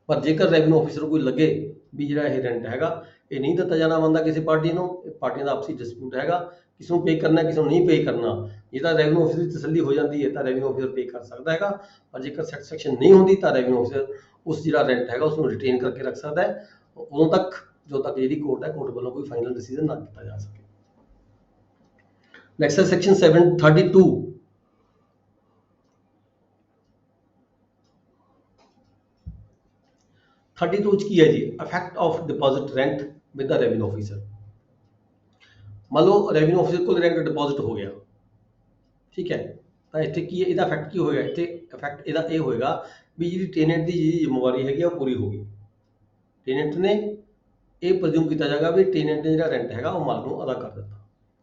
ਪਰ ਜੇਕਰ ਰੈਵਨਿਊ ਆਫੀਸਰ ਨੂੰ ਕੋਈ ਲੱਗੇ ਵੀ ਜਿਹੜਾ ਇਹ ਰੈਂਟ ਹੈਗਾ ਇਹ ਨਹੀਂ ਦਿੱਤਾ ਜਾਣਾ ਬਣਦਾ ਕਿਸੇ ਪਾਰਟੀ ਨੂੰ, ਪਾਰਟੀਆਂ ਦਾ ਆਪਸੀ ਡਿਸਪਿਊਟ ਹੈਗਾ, ਕਿਸੇ ਨੂੰ ਪੇ ਕਰਨਾ ਕਿਸੇ ਨੂੰ ਨਹੀਂ ਪੇ ਕਰਨਾ, ਜੇ ਤਾਂ ਰੈਵਨਿਊ ਆਫਿਸਰ ਦੀ ਤਸੱਲੀ ਹੋ ਜਾਂਦੀ ਹੈ ਤਾਂ ਰੈਵਨਿਊ ਆਫਿਸਰ ਪੇ ਕਰ ਸਕਦਾ ਹੈਗਾ, ਪਰ ਜੇਕਰ ਸੈਟੀਸਫੈਕਸ਼ਨ ਨਹੀਂ ਹੁੰਦੀ ਤਾਂ ਰੈਵਨਿਊ ਆਫਿਸਰ ਉਸ ਜਿਹੜਾ ਰੈਂਟ ਹੈਗਾ ਉਸ ਨੂੰ ਰਿਟੇਨ ਕਰਕੇ ਰੱਖ ਸਕਦਾ ਹੈ ਉਦੋਂ ਤੱਕ ਜਦੋਂ ਤੱਕ ਜਿਹੜੀ ਕੋਰਟ ਹੈ, ਕੋਰਟ ਵੱਲੋਂ ਕੋਈ ਫਾਈਨਲ ਡਿਸੀਜਨ ਨਾ ਕੀਤਾ ਜਾ ਸਕੇ। ਨੈਕਸਟ ਹੈ ਸੈਕਸ਼ਨ 732। ਚ ਕੀ ਹੈ ਜੀ, effect of deposit rent with the revenue officer. ਮੰਨ ਲਓ ਰੈਵਨਿਊ ਆਫਿਸਰ ਕੋਲ ਰੈਂਟ ਡਿਪੋਜ਼ਿਟ ਹੋ ਗਿਆ, ਠੀਕ ਹੈ, ਤਾਂ ਇੱਥੇ ਕੀ ਹੈ, ਇਹਦਾ ਇਫੈਕਟ ਕੀ ਹੋਏਗਾ, ਇੱਥੇ ਇਫੈਕਟ ਇਹਦਾ ਇਹ ਹੋਏਗਾ ਵੀ ਜਿਹੜੀ ਟੇਨੈਂਟ ਦੀ ਜਿਹੜੀ ਜ਼ਿੰਮੇਵਾਰੀ ਹੈਗੀ ਉਹ ਪੂਰੀ ਹੋ ਗਈ। ਟੇਨੈਂਟ ਨੇ ਇਹ ਪ੍ਰਜ਼ਿਊਮ ਕੀਤਾ ਜਾਏਗਾ ਵੀ ਟੇਨੈਂਟ ਨੇ ਜਿਹੜਾ ਰੈਂਟ ਹੈਗਾ ਉਹ ਮਾਲਕ ਨੂੰ ਅਦਾ ਕਰ ਦਿੱਤਾ,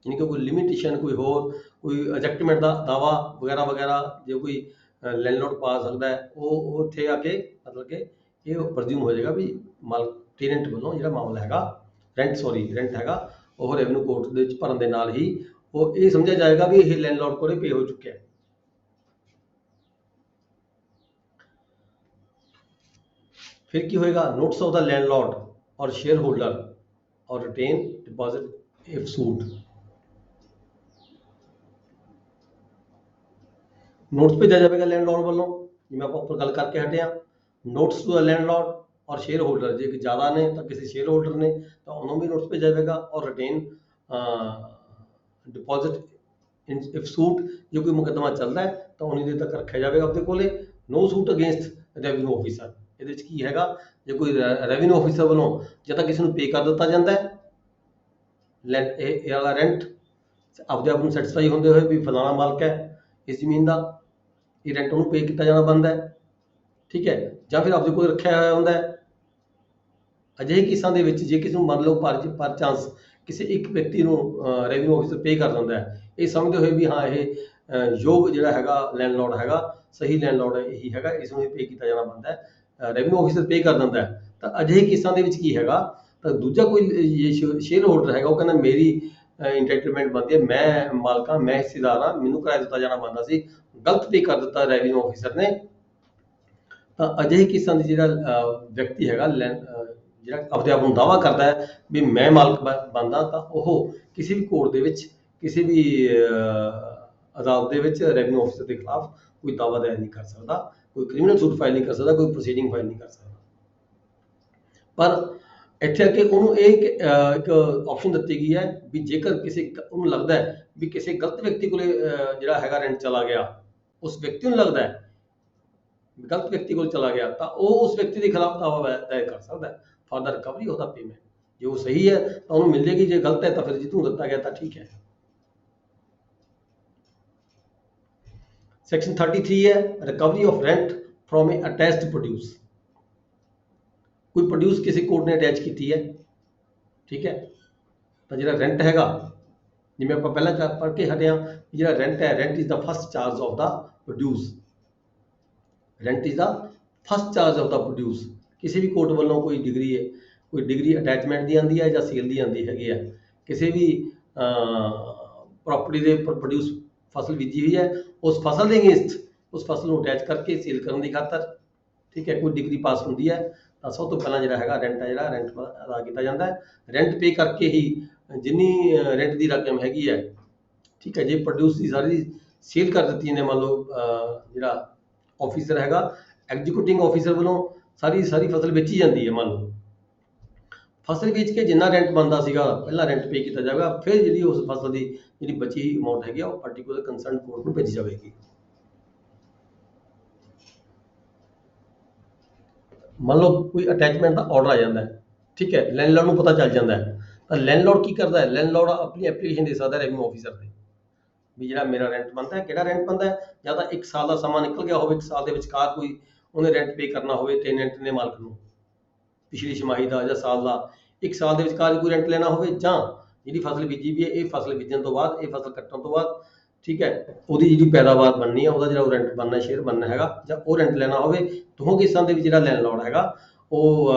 ਯਾਨੀ ਕਿ ਕੋਈ ਲਿਮਿਟੇਸ਼ਨ, ਕੋਈ ਹੋਰ ਕੋਈ ਐਜੈਕਟਮੈਂਟ ਦਾ ਦਾਵਾ ਵਗੈਰਾ ਵਗੈਰਾ ਜੇ ਕੋਈ ਲੈਂਡਲੌਰਡ ਪਾ ਸਕਦਾ ਹੈ, ਉਹ ਉੱਥੇ ਆ ਕੇ ਮਤਲਬ ਕਿ ਇਹ ਪ੍ਰਜ਼ਿਊਮ ਹੋ ਜਾਏਗਾ ਵੀ ਮਾਲਕ ਟੇਨੈਂਟ ਵੱਲੋਂ ਜਿਹੜਾ ਮਾਮਲਾ ਹੈਗਾ ਰੈਂਟ ਹੈਗਾ ਉਹ ਰੈਵਨਿਊ ਕੋਰਟ ਦੇ ਵਿੱਚ ਭਰਨ ਦੇ ਨਾਲ ਹੀ ਉਹ ਇਹ ਸਮਝਿਆ ਜਾਏਗਾ ਵੀ ਇਹ ਲੈਂਡਲੌਰਡ ਕੋਲੇ ਪੇ ਹੋ ਚੁੱਕਿਆ ਹੈ। फिर की होएगा, नोट्स ऑफ द लैंडलॉर्ड और शेयर होल्डर और retain deposit if suit. Notice भेजा जाएगा लैंडलॉर्ड वालों, जिवें आपां उपर गल करके हटे आ, नोट्स टू द लैंडलॉर्ड और शेयर होल्डर, जे ज़्यादा ने तो किसी शेयर होल्डर ने तो उन्होंने भी नोट्स भेजा जाएगा, और रिटेन डिपॉजिट इफ सूट, जो कोई मुकदमा चलता है तो उन्नी देर तक रखा जाएगा अपने कोले। No suit against revenue officer, ਇਹਦੇ ਵਿੱਚ ਕੀ ਹੈਗਾ, ਜੇ ਕੋਈ ਰੈਵਨਿਊ ਆਫਿਸਰ ਵੱਲੋਂ ਜਾਂ ਤਾਂ ਕਿਸੇ ਨੂੰ ਪੇ ਕਰ ਦਿੱਤਾ ਜਾਂਦਾ ਹੈ ਇਹ ਵਾਲਾ ਰੈਂਟ, ਆਪਦੇ ਆਪ ਨੂੰ ਸੈਟੀਸਫਾਈ ਹੁੰਦੇ ਹੋਏ ਵੀ ਫਲਾਣਾ ਮਾਲਕ ਹੈ ਇਸ ਜ਼ਮੀਨ ਦਾ, ਇਹ ਰੈਂਟ ਉਹਨੂੰ ਪੇ ਕੀਤਾ ਜਾਣਾ ਬਣਦਾ ਹੈ, ਠੀਕ ਹੈ, ਜਾਂ ਫਿਰ ਆਪਦੇ ਕੋਲ ਰੱਖਿਆ ਹੋਇਆ ਹੁੰਦਾ ਹੈ। ਅਜਿਹੇ ਕੇਸਾਂ ਦੇ ਵਿੱਚ ਜੇ ਕਿਸੇ ਨੂੰ ਮੰਨ ਲਓ ਪਰ ਚਾਂਸ ਕਿਸੇ ਇੱਕ ਵਿਅਕਤੀ ਨੂੰ ਰੈਵਨਿਊ ਆਫਿਸਰ ਪੇ ਕਰ ਦਿੰਦਾ ਹੈ, ਇਹ ਸਮਝਦੇ ਹੋਏ ਵੀ ਹਾਂ ਇਹ ਯੋਗ ਜਿਹੜਾ ਹੈਗਾ ਲੈਂਡਲੌਰਡ ਹੈਗਾ, ਸਹੀ ਲੈਂਡਲੌਰਡ ਇਹੀ ਹੈਗਾ, ਇਸ ਨੂੰ ਪੇ ਕੀਤਾ ਜਾਣਾ ਬਣਦਾ ਹੈ, ਰੈਵਨਿਊ ਆਫਿਸਰ ਪੇ ਕਰ ਦਿੰਦਾ ਹੈ, ਤਾਂ ਅਜਿਹੇ ਕੇਸਾਂ ਦੇ ਵਿੱਚ ਕੀ ਹੈਗਾ, ਤਾਂ ਦੂਜਾ ਕੋਈ ਸ਼ੇਅਰ ਹੋਲਡਰ ਹੈਗਾ ਉਹ ਕਹਿੰਦਾ ਮੇਰੀ ਇੰਟਾਈਟਲਮੈਂਟ ਬਣਦੀ ਹੈ, ਮੈਂ ਮਾਲਕ ਹਾਂ, ਮੈਂ ਹਿੱਸੇਦਾਰ ਹਾਂ, ਮੈਨੂੰ ਕਿਰਾਇਆ ਦਿੱਤਾ ਜਾਣਾ ਬਣਦਾ ਸੀ, ਗਲਤ ਪੇ ਕਰ ਦਿੱਤਾ ਰੈਵਨਿਊ ਆਫਿਸਰ ਨੇ, ਤਾਂ ਅਜਿਹੇ ਕੇਸਾਂ ਦੀ ਜਿਹੜਾ ਵਿਅਕਤੀ ਹੈਗਾ ਜਿਹੜਾ ਆਪਦੇ ਆਪ ਨੂੰ ਦਾਅਵਾ ਕਰਦਾ ਹੈ ਵੀ ਮੈਂ ਮਾਲਕ ਬਣਦਾ, ਤਾਂ ਉਹ ਕਿਸੇ ਵੀ ਕੋਰਟ ਦੇ ਵਿੱਚ, ਕਿਸੇ ਵੀ ਅਦਾਲਤ ਦੇ ਵਿੱਚ ਰੈਵਨਿਊ ਆਫਿਸਰ ਦੇ ਖਿਲਾਫ ਕੋਈ ਦਾਅਵਾ ਦਾਇਰ ਨਹੀਂ ਕਰ ਸਕਦਾ, ਕੋਈ ਕ੍ਰਿਮੀਨਲ ਸੂਟ ਫਾਈਲ ਨਹੀਂ ਕਰ ਸਕਦਾ, ਕੋਈ ਪ੍ਰੋਸੀਡਿੰਗ ਫਾਈਲ ਨਹੀਂ ਕਰ ਸਕਦਾ। ਪਰ ਇੱਥੇ ਆ ਕੇ ਉਹਨੂੰ ਇਹ ਇੱਕ ਆਪਸ਼ਨ ਦਿੱਤੀ ਗਈ ਹੈ ਵੀ ਜੇਕਰ ਉਹਨੂੰ ਲੱਗਦਾ ਹੈ ਵੀ ਕਿਸੇ ਗਲਤ ਵਿਅਕਤੀ ਕੋਲੇ ਜਿਹੜਾ ਹੈਗਾ ਰੈਂਟ ਚਲਾ ਗਿਆ, ਉਸ ਵਿਅਕਤੀ ਨੂੰ ਲੱਗਦਾ ਹੈ ਗਲਤ ਵਿਅਕਤੀ ਕੋਲ ਚਲਾ ਗਿਆ, ਤਾਂ ਉਹ ਉਸ ਵਿਅਕਤੀ ਦੇ ਖਿਲਾਫ ਦਾਅਵਾ ਦਾਇਰ ਕਰ ਸਕਦਾ ਹੈ for the recovery of the payment. ਜੇ ਉਹ ਸਹੀ ਹੈ ਤਾਂ ਉਹਨੂੰ ਮਿਲ ਜਾਏਗੀ, ਜੇ ਗਲਤ ਹੈ ਤਾਂ ਫਿਰ ਜਿੱਥੋਂ ਦਿੱਤਾ ਗਿਆ ਤਾਂ ਠੀਕ ਹੈ। ਸੈਕਸ਼ਨ 33 ਹੈ recovery of rent from A attached produce. ਕੋਈ ਪ੍ਰੋਡਿਊਸ ਕਿਸੇ ਕੋਰਟ ਨੇ ਅਟੈਚ ਕੀਤੀ ਹੈ, ਠੀਕ ਹੈ, ਤਾਂ ਜਿਹੜਾ ਰੈਂਟ ਹੈਗਾ, ਜਿਵੇਂ ਆਪਾਂ ਪਹਿਲਾਂ ਪੜ੍ਹ ਕੇ ਹਟੇ ਹਾਂ, ਜਿਹੜਾ ਰੈਂਟ ਹੈ, rent is the first charge of the produce. Rent is the first charge of the produce. ਕਿਸੇ ਵੀ ਕੋਰਟ ਵੱਲੋਂ ਕੋਈ ਡਿਗਰੀ ਅਟੈਚਮੈਂਟ ਦੀ ਆਉਂਦੀ ਹੈ ਜਾਂ ਸੇਲ ਦੀ ਆਉਂਦੀ ਹੈਗੀ ਹੈ। ਕਿਸੇ ਵੀ ਪ੍ਰਾਪਰਟੀ ਦੇ ਉੱਪਰ ਪ੍ਰੋਡਿਊਸ ਫਸਲ ਬੀਜੀ ਹੋਈ ਹੈ, ਉਸ ਫਸਲ ਦੇ ਅਗੇਂਸਟ ਉਸ ਫਸਲ ਨੂੰ ਅਟੈਚ ਕਰਕੇ ਸੇਲ ਕਰਨ ਦੀ ਖਾਤਰ, ਠੀਕ ਹੈ, ਕੋਈ ਡਿਗਰੀ ਪਾਸ ਹੁੰਦੀ ਹੈ, ਤਾਂ ਸਭ ਤੋਂ ਪਹਿਲਾਂ ਜਿਹੜਾ ਹੈਗਾ ਰੈਂਟ ਹੈ, ਜਿਹੜਾ ਰੈਂਟ ਅਦਾ ਕੀਤਾ ਜਾਂਦਾ ਹੈ। ਰੈਂਟ ਪੇ ਕਰਕੇ ਹੀ ਜਿੰਨੀ ਰੈਂਟ ਦੀ ਰਕਮ ਹੈਗੀ ਹੈ, ਠੀਕ ਹੈ, ਜੇ ਪ੍ਰੋਡਿਊਸ ਦੀ ਸਾਰੀ ਸੇਲ ਕਰ ਦਿੱਤੀ ਇਹਨੇ, ਮੰਨ ਲਓ ਜਿਹੜਾ ਆਫੀਸਰ ਹੈਗਾ, ਐਗਜ਼ੀਕਿਊਟਿੰਗ ਆਫੀਸਰ ਵੱਲੋਂ ਸਾਰੀ ਫਸਲ ਵੇਚੀ ਜਾਂਦੀ ਹੈ, ਮੰਨ ਲਓ ਫਸਲ ਵੇਚ ਕੇ ਜਿੰਨਾ ਰੈਂਟ ਬਣਦਾ ਸੀਗਾ ਪਹਿਲਾਂ ਰੈਂਟ ਪੇ ਕੀਤਾ ਜਾਵੇਗਾ, ਫਿਰ ਜਿਹੜੀ ਉਸ ਫਸਲ ਦੀ ਜਿਹੜੀ ਬਚੀ ਅਮਾਊਂਟ ਹੈਗੀ ਆ ਉਹ ਪਾਰਟੀਕੂਲਰ ਕੰਸਰਨ ਕੋਰਟ ਨੂੰ ਭੇਜੀ ਜਾਵੇਗੀ। ਮੰਨ ਲਓ ਕੋਈ ਅਟੈਚਮੈਂਟ ਦਾ ਆਰਡਰ ਆ ਜਾਂਦਾ ਹੈ, ਠੀਕ ਹੈ, ਲੈਂਡਲॉर्ड ਨੂੰ ਪਤਾ ਚੱਲ ਜਾਂਦਾ ਹੈ, ਤਾਂ ਲੈਂਡਲॉर्ड ਕੀ ਕਰਦਾ ਹੈ, ਲੈਂਡਲॉर्ड ਆਪਣੀ ਐਪਲੀਕੇਸ਼ਨ ਦੇ ਸਕਦਾ ਰੈਵਨਿਊ ਆਫੀਸਰ ਦੇ ਵੀ ਜਿਹੜਾ ਮੇਰਾ ਰੈਂਟ ਬਣਦਾ ਹੈ, ਕਿਹੜਾ ਰੈਂਟ ਬਣਦਾ ਹੈ, ਜਾਂ ਤਾਂ 1 ਸਾਲ ਦਾ ਸਮਾਂ ਨਿਕਲ ਗਿਆ ਹੋਵੇ, 1 ਸਾਲ ਦੇ ਵਿਚਕਾਰ ਕੋਈ ਉਹਨੇ ਰੈਂਟ ਪੇ ਕਰਨਾ ਹੋਵੇ ਟੈਨੈਂਟ ਨੇ ਮਾਲਕ ਨੂੰ, ਪਿਛਲੀ ਛਮਾਹੀ ਦਾ ਜਾਂ ਸਾਲ ਦਾ, 1 ਸਾਲ ਦੇ ਵਿਚਕਾਰ ਕੋਈ ਰੈਂਟ ਲੈਣਾ ਹੋਵੇ, ਜਾਂ ਜਿਹੜੀ ਫਸਲ ਬੀਜੀ ਵੀ ਹੈ, ਇਹ ਫਸਲ ਬੀਜਣ ਤੋਂ ਬਾਅਦ, ਇਹ ਫਸਲ ਕੱਟਣ ਤੋਂ ਬਾਅਦ, ਠੀਕ ਹੈ, ਉਹਦੀ ਜਿਹੜੀ ਪੈਦਾਵਾਰ ਬਣਨੀ ਹੈ, ਉਹਦਾ ਜਿਹੜਾ ਰੈਂਟ ਬਣਨਾ, ਸ਼ੇਅਰ ਬਣਨਾ ਹੈਗਾ, ਜਾਂ ਉਹ ਰੈਂਟ ਲੈਣਾ ਹੋਵੇ, ਦੋਹਾਂ ਕੇਸਾਂ ਦੇ ਵਿੱਚ ਜਿਹੜਾ ਲੈਂਡਲॉर्ड ਹੈਗਾ ਉਹ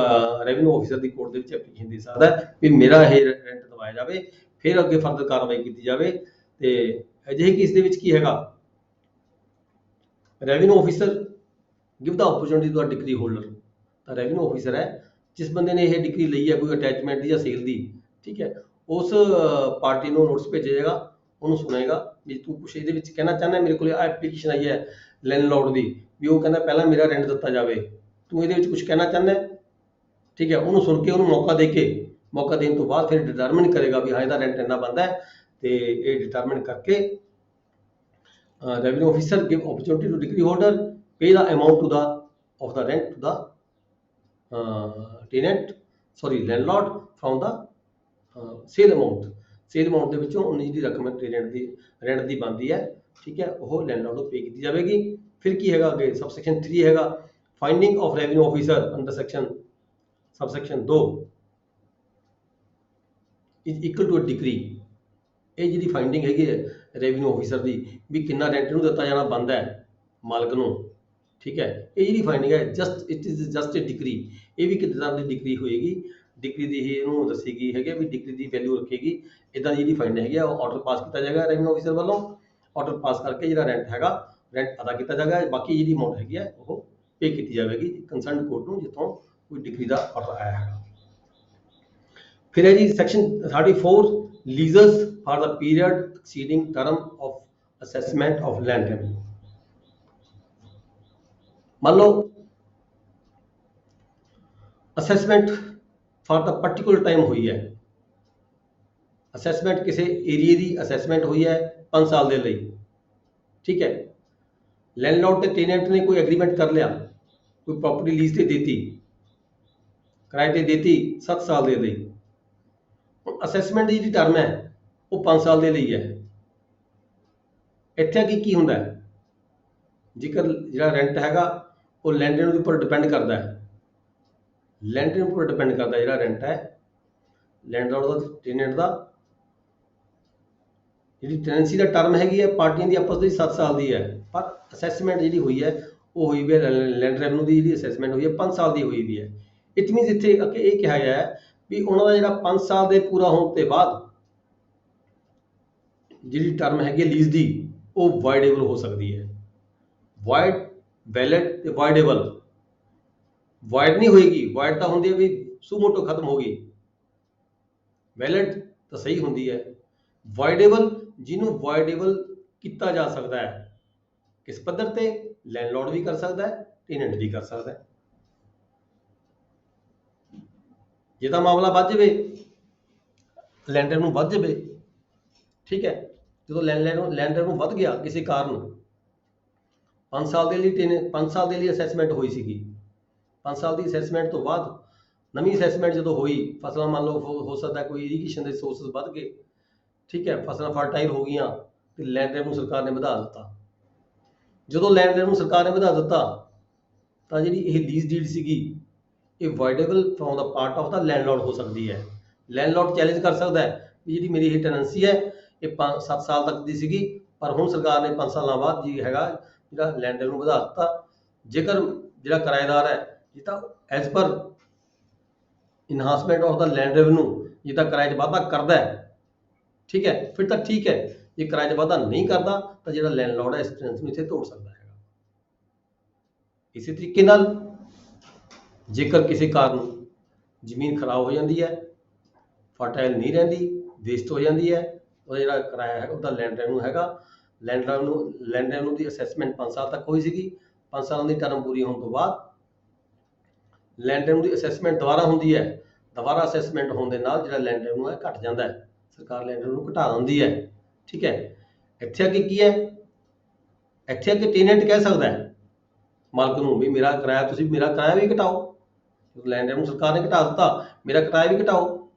ਰੈਵਨਿਊ ਆਫੀਸਰ ਦੀ ਕੋਰਟ ਦੇ ਵਿੱਚ ਐਪਲੀਕੇਸ਼ਨ ਦੇ ਸਕਦਾ ਹੈ ਵੀ ਮੇਰਾ ਇਹ ਰੈਂਟ ਦਵਾਇਆ ਜਾਵੇ, ਫਿਰ ਅੱਗੇ ਫਰਦਰ ਕਾਰਵਾਈ ਕੀਤੀ ਜਾਵੇ। ਤੇ ਅਜਿਹੇ ਕੇਸ ਦੇ ਵਿੱਚ ਕੀ ਹੈਗਾ, revenue officer give the opportunity to a decree holder. ਤਾਂ ਰੈਵਨਿਊ ਆਫੀਸਰ ਹੈ, ਜਿਸ ਬੰਦੇ ਨੇ ਇਹ ਡਿਕਰੀ ਲਈ ਹੈ ਕੋਈ ਅਟੈਚਮੈਂਟ ਦੀ ਜਾਂ ਸੇਲ ਦੀ, ਠੀਕ ਹੈ, ਉਸ ਪਾਰਟੀ ਨੂੰ ਨੋਟਿਸ ਭੇਜਿਆ ਜਾਏਗਾ, ਉਹਨੂੰ ਸੁਣੇਗਾ ਵੀ ਤੂੰ ਕੁਛ ਇਹਦੇ ਵਿੱਚ ਕਹਿਣਾ ਚਾਹੁੰਦਾ, ਮੇਰੇ ਕੋਲ ਐਪਲੀਕੇਸ਼ਨ ਆਈ ਹੈ ਲੈਂਡਲॉर्ड ਦੀ ਵੀ ਉਹ ਕਹਿੰਦਾ ਪਹਿਲਾਂ ਮੇਰਾ ਰੈਂਟ ਦਿੱਤਾ ਜਾਵੇ, ਤੂੰ ਇਹਦੇ ਵਿੱਚ ਕੁਝ ਕਹਿਣਾ ਚਾਹੁੰਦਾ, ਠੀਕ ਹੈ, ਉਹਨੂੰ ਸੁਣ ਕੇ ਉਹਨੂੰ ਮੌਕਾ ਦੇਣ ਤੋਂ ਬਾਅਦ ਫਿਰ ਡਿਟਰਮਿਨ ਕਰੇਗਾ ਵੀ ਹਾਂ ਇਹਦਾ ਰੈਂਟ ਇੰਨਾ ਬਣਦਾ ਹੈ, ਤੇ ਇਹ ਡਿਟਰਮਿਨ ਕਰਕੇ revenue officer give opportunity to decree holder pay the amount of the rent to the landlord from the sale amount ਦੇ ਵਿੱਚੋਂ ਉਨੀ ਜਿਹੜੀ ਰਕਮ ਰੈਂਟ ਦੀ ਬਣਦੀ ਹੈ, ਠੀਕ ਹੈ, ਉਹ ਲੈਂਡਲॉर्ड ਨੂੰ ਪੇ ਕੀਤੀ ਜਾਵੇਗੀ। ਫਿਰ ਕੀ ਹੈਗਾ ਅੱਗੇ, ਸਬਸੈਕਸ਼ਨ 3 ਹੈਗਾ finding of revenue officer under subsection 2 is equal to a decree. ਇਹ ਜਿਹੜੀ ਫਾਈਂਡਿੰਗ ਹੈਗੀ ਹੈ ਰੈਵਨਿਊ ਆਫੀਸਰ ਦੀ ਵੀ ਕਿੰਨਾ ਰੈਂਟ ਨੂੰ ਦਿੱਤਾ ਜਾਣਾ ਬਣਦਾ ਹੈ ਮਾਲਕ ਨੂੰ, ਠੀਕ ਹੈ, ਇਹ ਜਿਹੜੀ ਫਾਈਂਡਿੰਗ ਹੈ it is just a decree. ਇਹ ਵੀ ਕਿਸ ਤਰ੍ਹਾਂ ਦੀ ਡਿਕਰੀ ਹੋਏਗੀ, ਡਿਕਰੀ ਦੀ ਹੀ ਇਹਨੂੰ ਦੱਸੀ ਗਈ ਹੈਗੀ ਵੀ ਡਿਕਰੀ ਦੀ ਵੈਲਿਊ ਰੱਖੇਗੀ। ਇੱਦਾਂ ਦੀ ਜਿਹੜੀ ਫਾਈਂਡਿੰਗ ਹੈਗੀ ਆ ਉਹ ਆਰਡਰ ਪਾਸ ਕੀਤਾ ਜਾਏਗਾ ਰੈਵਨਿਊ ਆਫੀਸਰ ਵੱਲੋਂ, ਆਰਡਰ ਪਾਸ ਕਰਕੇ ਜਿਹੜਾ ਰੈਂਟ ਹੈਗਾ ਰੈਂਟ ਅਦਾ ਕੀਤਾ ਜਾਏਗਾ, ਬਾਕੀ ਜਿਹੜੀ ਅਮਾਊਂਟ ਹੈਗੀ ਹੈ ਉਹ ਪੇ ਕੀਤੀ ਜਾਵੇਗੀ ਕੰਸਰਨਡ ਕੋਰਟ ਨੂੰ ਜਿੱਥੋਂ ਕੋਈ ਡਿਕਰੀ ਦਾ ਆਰਡਰ ਆਇਆ ਹੈਗਾ। ਫਿਰ ਹੈ ਜੀ section 34 leases for the period exceeding term of assessment of land revenue. ਮੰਨ ਲਓ assessment for the particular time ਹੋਈ ਹੈ, ਅਸੈਸਮੈਂਟ ਕਿਸੇ ਏਰੀਏ ਦੀ ਅਸੈਸਮੈਂਟ ਹੋਈ ਹੈ 5 ਸਾਲ ਦੇ ਲਈ, ਠੀਕ ਹੈ, ਲੈਂਡਲॉर्ड ਤੇ ਟੈਨੈਂਟ ਨੇ ਕੋਈ ਐਗਰੀਮੈਂਟ ਕਰ ਲਿਆ, ਕੋਈ ਪ੍ਰਾਪਰਟੀ ਲੀਜ਼ ਤੇ ਦੇਤੀ, ਕਿਰਾਏ ਤੇ ਦੇਤੀ 7 ਸਾਲ ਦੇ ਲਈ। ਹੁਣ ਅਸੈਸਮੈਂਟ ਦੀ ਜਿਹੜੀ ਟਰਮ ਹੈ ਉਹ 5 ਸਾਲ ਦੇ ਲਈ ਹੈ। ਇੱਥੇ ਕੀ ਹੁੰਦਾ ਹੈ, ਜੇਕਰ ਜਿਹੜਾ ਰੈਂਟ ਹੈਗਾ ਉਹ ਲੈਂਡਲॉर्ड ਦੇ ਉੱਪਰ ਡਿਪੈਂਡ ਕਰਦਾ ਹੈ, ਲੈਂਡਲॉर्ड ਉੱਪਰ ਡਿਪੈਂਡ ਕਰਦਾ ਜਿਹੜਾ ਰੈਂਟ ਹੈ ਲੈਂਡਲॉर्ड ਦਾ ਟੈਨੈਂਟ ਦਾ। ਜਿਹੜੀ ਟੈਨੈਂਸੀ ਦਾ ਟਰਮ ਹੈਗੀ ਹੈ ਪਾਰਟੀਆਂ ਦੀ ਆਪਸ ਵਿੱਚ 7 ਸਾਲ ਦੀ ਹੈ, ਪਰ ਅਸੈਸਮੈਂਟ ਜਿਹੜੀ ਹੋਈ ਹੈ ਉਹ ਹੋਈ ਵੀ ਹੈ ਲੈਂਡ ਰੈਵਨਿਊ ਦੀ ਜਿਹੜੀ ਅਸੈਸਮੈਂਟ ਹੋਈ ਹੈ 5 ਸਾਲ ਦੀ ਹੋਈ ਵੀ ਹੈ। ਇਟ ਮੀਨਸ ਇੱਥੇ ਅੱਗੇ ਇਹ ਕਿਹਾ ਗਿਆ ਹੈ ਵੀ ਉਹਨਾਂ ਦਾ ਜਿਹੜਾ 5 ਸਾਲ ਦੇ ਪੂਰਾ ਹੋਣ ਤੋਂ ਬਾਅਦ ਜਿਹੜੀ ਟਰਮ ਹੈਗੀ ਲੀਜ਼ ਦੀ ਉਹ ਵਾਇਡੇਬਲ ਹੋ ਸਕਦੀ ਹੈ। ਵਾਇਡ, ਵੈਲਿਡ ਤੇ ਵਾਇਡੇਬਲ। ਵਾਇਡ ਨਹੀਂ ਹੋਏਗੀ, ਵਾਇਡ ਤਾਂ ਹੁੰਦੀ ਹੈ ਵੀ ਸੂਮੋਟੋ ਖਤਮ ਹੋ ਗਈ, ਵੈਲਿਡ ਤਾਂ ਸਹੀ ਹੁੰਦੀ ਹੈ, ਵਾਇਡੇਬਲ ਜਿਹਨੂੰ ਵਾਇਡੇਬਲ ਕੀਤਾ ਜਾ ਸਕਦਾ ਹੈ, ਕਿਸ ਪੱਧਰ ਤੇ ਲੈਂਡਲॉर्ड ਵੀ ਕਰ ਸਕਦਾ ਹੈ ਟੇਨੈਂਟ ਵੀ ਕਰ ਸਕਦਾ ਹੈ। ਜੇ ਤਾਂ ਮਾਮਲਾ ਵੱਧ ਜਾਵੇ, ਲੈਂਡਰ ਨੂੰ ਵੱਧ ਜਾਵੇ, ਠੀਕ ਹੈ, ਜਦੋਂ ਲੈਂਡਰ ਨੂੰ ਵੱਧ ਗਿਆ ਕਿਸੇ ਕਾਰਨ, 5 ਸਾਲ ਦੇ ਲਈ 5 ਸਾਲ ਦੇ ਲਈ ਅਸੈਸਮੈਂਟ ਹੋਈ ਸੀਗੀ, 5 ਸਾਲ ਦੀ ਅਸੈਸਮੈਂਟ ਤੋਂ ਬਾਅਦ ਨਵੀਂ ਅਸੈਸਮੈਂਟ ਜਦੋਂ ਹੋਈ, ਫਸਲਾਂ ਮੰਨ ਲਓ ਹੋ ਸਕਦਾ ਕੋਈ ਇਰੀਗੇਸ਼ਨ ਦੇ ਸੋਰਸਸ ਵੱਧ ਗਏ, ਠੀਕ ਹੈ, ਫਸਲਾਂ ਫਰਟਾਈਲ ਹੋ ਗਈਆਂ, ਤੇ ਲੈਂਡਰ ਨੂੰ ਸਰਕਾਰ ਨੇ ਵਧਾ ਦਿੱਤਾ। ਜਦੋਂ ਲੈਂਡਰ ਨੂੰ ਸਰਕਾਰ ਨੇ ਵਧਾ ਦਿੱਤਾ ਤਾਂ ਜਿਹੜੀ ਇਹ ਲੀਜ਼ ਡੀਡ ਸੀਗੀ, ਇਹ voidable from the part of the landlord ਹੋ ਸਕਦੀ ਹੈ। ਲੈਂਡਲੋਰਡ ਚੈਲੰਜ ਕਰ ਸਕਦਾ ਹੈ ਵੀ ਜਿਹੜੀ ਮੇਰੀ ਇਹ ਟੈਨੈਂਸੀ ਹੈ ਇਹ 7 ਸਾਲ ਤੱਕ ਦੀ ਸੀਗੀ, ਪਰ ਹੁਣ ਸਰਕਾਰ ਨੇ 5 ਸਾਲਾਂ ਬਾਅਦ ਜੀ ਹੈਗਾ ਜਿਹੜਾ ਲੈਂਡਰ ਨੂੰ ਵਧਾ ਦਿੱਤਾ। ਜੇਕਰ ਜਿਹੜਾ ਕਿਰਾਏਦਾਰ ਹੈ ਜੇ ਤਾਂ as per enhancement of the land revenue ਜੇ ਤਾਂ ਕਿਰਾਏ 'ਚ ਵਾਧਾ ਕਰਦਾ ਹੈ, ਠੀਕ ਹੈ, ਫਿਰ ਤਾਂ ਠੀਕ ਹੈ। ਜੇ ਕਿਰਾਏ 'ਚ ਵਾਧਾ ਨਹੀਂ ਕਰਦਾ ਤਾਂ ਜਿਹੜਾ ਲੈਂਡਲੋਰਡ ਹੈ ਇਸ ਟੈਨੈਂਸੀ ਨੂੰ ਇੱਥੇ ਤੋੜ ਸਕਦਾ ਹੈਗਾ। ਇਸੇ ਤਰੀਕੇ ਨਾਲ ਜੇਕਰ ਕਿਸੇ ਕਾਰਨ ਜ਼ਮੀਨ ਖਰਾਬ ਹੋ ਜਾਂਦੀ ਹੈ, ਫਰਟਾਈਲ ਨਹੀਂ ਰਹਿੰਦੀ, ਵੇਸਟ ਹੋ ਜਾਂਦੀ ਹੈ, ਉਹਦਾ ਜਿਹੜਾ ਕਿਰਾਇਆ ਹੈ ਉਹਦਾ ਲੈਂਡ ਰੈਵਨਿਊ ਹੈਗਾ, ਲੈਂਡ ਰੈਵਨਿਊ ਦੀ ਅਸੈਸਮੈਂਟ 5 ਸਾਲ ਤੱਕ ਹੋਈ ਸੀਗੀ, 5 ਸਾਲਾਂ ਦੀ ਟਰਮ ਪੂਰੀ ਹੋਣ ਤੋਂ ਬਾਅਦ ਲੈਂਡ ਰੈਵਨਿਊ ਦੀ ਅਸੈਸਮੈਂਟ ਦੁਬਾਰਾ ਹੁੰਦੀ ਹੈ। ਦੁਬਾਰਾ ਅਸੈਸਮੈਂਟ ਹੋਣ ਦੇ ਨਾਲ ਜਿਹੜਾ ਲੈਂਡ ਰੈਵਨਿਊ ਹੈ ਘਟ ਜਾਂਦਾ ਹੈ, ਸਰਕਾਰ ਲੈਂਡ ਰੈਵਨਿਊ ਘਟਾ ਦਿੰਦੀ ਹੈ, ਠੀਕ ਹੈ। ਇੱਥੇ ਅੱਗੇ ਕੀ ਹੈ, ਇੱਥੇ ਅੱਗੇ ਟੇਨੈਂਟ ਕਹਿ ਸਕਦਾ ਹੈ ਮਾਲਕ ਨੂੰ ਵੀ ਮੇਰਾ ਕਿਰਾਇਆ, ਤੁਸੀਂ ਮੇਰਾ ਕਿਰਾਇਆ ਵੀ ਘਟਾਓ। ਲੈਂਡ ਰੈਵਨਿਊ ਸਰਕਾਰ ਨੇ ਘਟਾ ਦਿੱਤਾ, ਮੇਰਾ ਕਿਰਾਇਆ ਵੀ ਘਟਾਓ।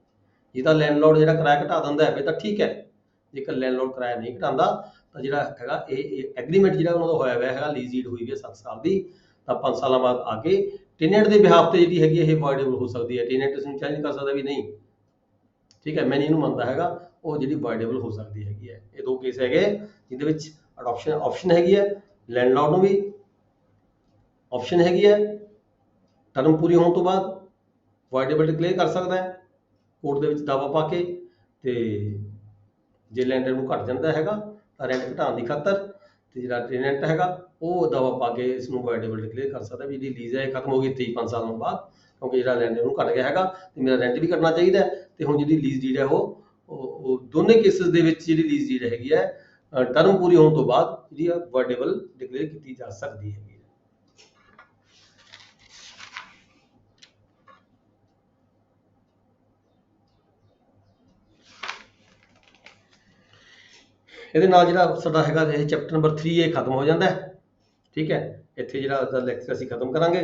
ਜੇ ਤਾਂ ਲੈਂਡਲੋਰਡ ਜਿਹੜਾ ਕਿਰਾਇਆ ਘਟਾ ਦਿੰਦਾ ਹੈ ਫਿਰ ਤਾਂ ਠੀਕ ਹੈ, ਜੇਕਰ ਲੈਂਡਲੋਰਡ ਕਿਰਾਇਆ ਨਹੀਂ ਘਟਾਉਂਦਾ ਤਾਂ ਜਿਹੜਾ ਹੈਗਾ ਇਹ ਐਗਰੀਮੈਂਟ ਜਿਹੜਾ ਉਹਨਾਂ ਦਾ ਹੋਇਆ ਹੋਇਆ ਹੈਗਾ, ਲੀਜ਼ ਡੀਡ ਹੋਈ ਵੀ ਹੈ 7 ਸਾਲ ਦੀ, ਤਾਂ 5 ਸਾਲਾਂ ਬਾਅਦ ਆ ਕੇ ਟੇਨੈਂਟ ਦੇ ਬਿਹਾਫ ਤੇ ਜਿਹੜੀ ਹੈਗੀ ਇਹ ਵਾਇਡੇਬਲ ਹੋ ਸਕਦੀ ਹੈ। ਟੇਨੈਂਟ ਇਸ ਨੂੰ ਚੈਲੰਜ ਕਰ ਸਕਦਾ ਵੀ ਨਹੀਂ, ਠੀਕ ਹੈ, ਮੈਂ ਨਹੀਂ ਇਹਨੂੰ ਮੰਨਦਾ ਹੈਗਾ, ਉਹ ਜਿਹੜੀ ਵਾਇਡੇਬਲ ਹੋ ਸਕਦੀ ਹੈਗੀ ਹੈ। ਇਹ ਦੋ ਕੇਸ ਹੈਗੇ ਜਿਹਦੇ ਵਿੱਚ ਆਪਸ਼ਨ ਹੈਗੀ ਹੈ, ਲੈਂਡਲੋਰਡ ਨੂੰ ਵੀ ਆਪਸ਼ਨ ਹੈਗੀ ਹੈ ਟਰਮ ਪੂਰੀ ਹੋਣ ਤੋਂ ਬਾਅਦ ਵਾਇਡੇਬਲ ਡਿਕਲੇਅਰ ਕਰ ਸਕਦਾ ਹੈ ਕੋਰਟ ਦੇ ਵਿੱਚ ਦਾਅਵਾ ਪਾ ਕੇ, ਤੇ ਜੇ ਲੈਂਡਰ ਨੂੰ ਘਟ ਜਾਂਦਾ ਹੈਗਾ ਤਾਂ ਰੈਂਟ ਘਟਾਉਣ ਦੀ ਖਾਤਰ ਤੇ ਜਿਹੜਾ ਟੇਨੈਂਟ ਹੈਗਾ ਉਹ ਦਾਅਵਾ ਪਾ ਕੇ ਇਸ ਨੂੰ ਵਾਇਡੇਬਲ ਡਿਕਲੇਅਰ ਕਰ ਸਕਦਾ ਵੀ ਜਿਹੜੀ ਲੀਜ਼ ਹੈ ਇਹ ਖਤਮ ਹੋ ਗਈ 5 ਸਾਲਾਂ ਬਾਅਦ, ਕਿਉਂਕਿ ਜਿਹੜਾ ਲੈਂਡਰ ਨੂੰ ਘਟ ਗਿਆ ਹੈਗਾ ਤੇ ਮੇਰਾ ਰੈਂਟ ਵੀ ਘਟਣਾ ਚਾਹੀਦਾ ਤੇ ਹੁਣ ਜਿਹੜੀ ਲੀਜ਼ ਡੀਡ ਹੈ ਉਹ ਦੋਨੇ ਕੇਸਿਸ ਦੇ ਵਿੱਚ ਜਿਹੜੀ ਲੀਜ਼ ਡੀਡ ਹੈਗੀ ਹੈ ਟਰਮ ਪੂਰੀ ਹੋਣ ਤੋਂ ਬਾਅਦ ਜਿਹੜੀ ਵਾਇਡੇਬਲ ਡਿਕਲੇਅਰ ਕੀਤੀ ਜਾ ਸਕਦੀ ਹੈਗੀ। ਇਹਦੇ ਨਾਲ ਜਿਹੜਾ ਸਾਡਾ ਹੈਗਾ ਇਹ ਚੈਪਟਰ ਨੰਬਰ 3 ਇਹ ਖਤਮ ਹੋ ਜਾਂਦਾ ਹੈ, ਠੀਕ ਹੈ। ਇੱਥੇ ਜਿਹੜਾ ਲੈਕਚਰ ਅਸੀਂ ਖਤਮ ਕਰਾਂਗੇ।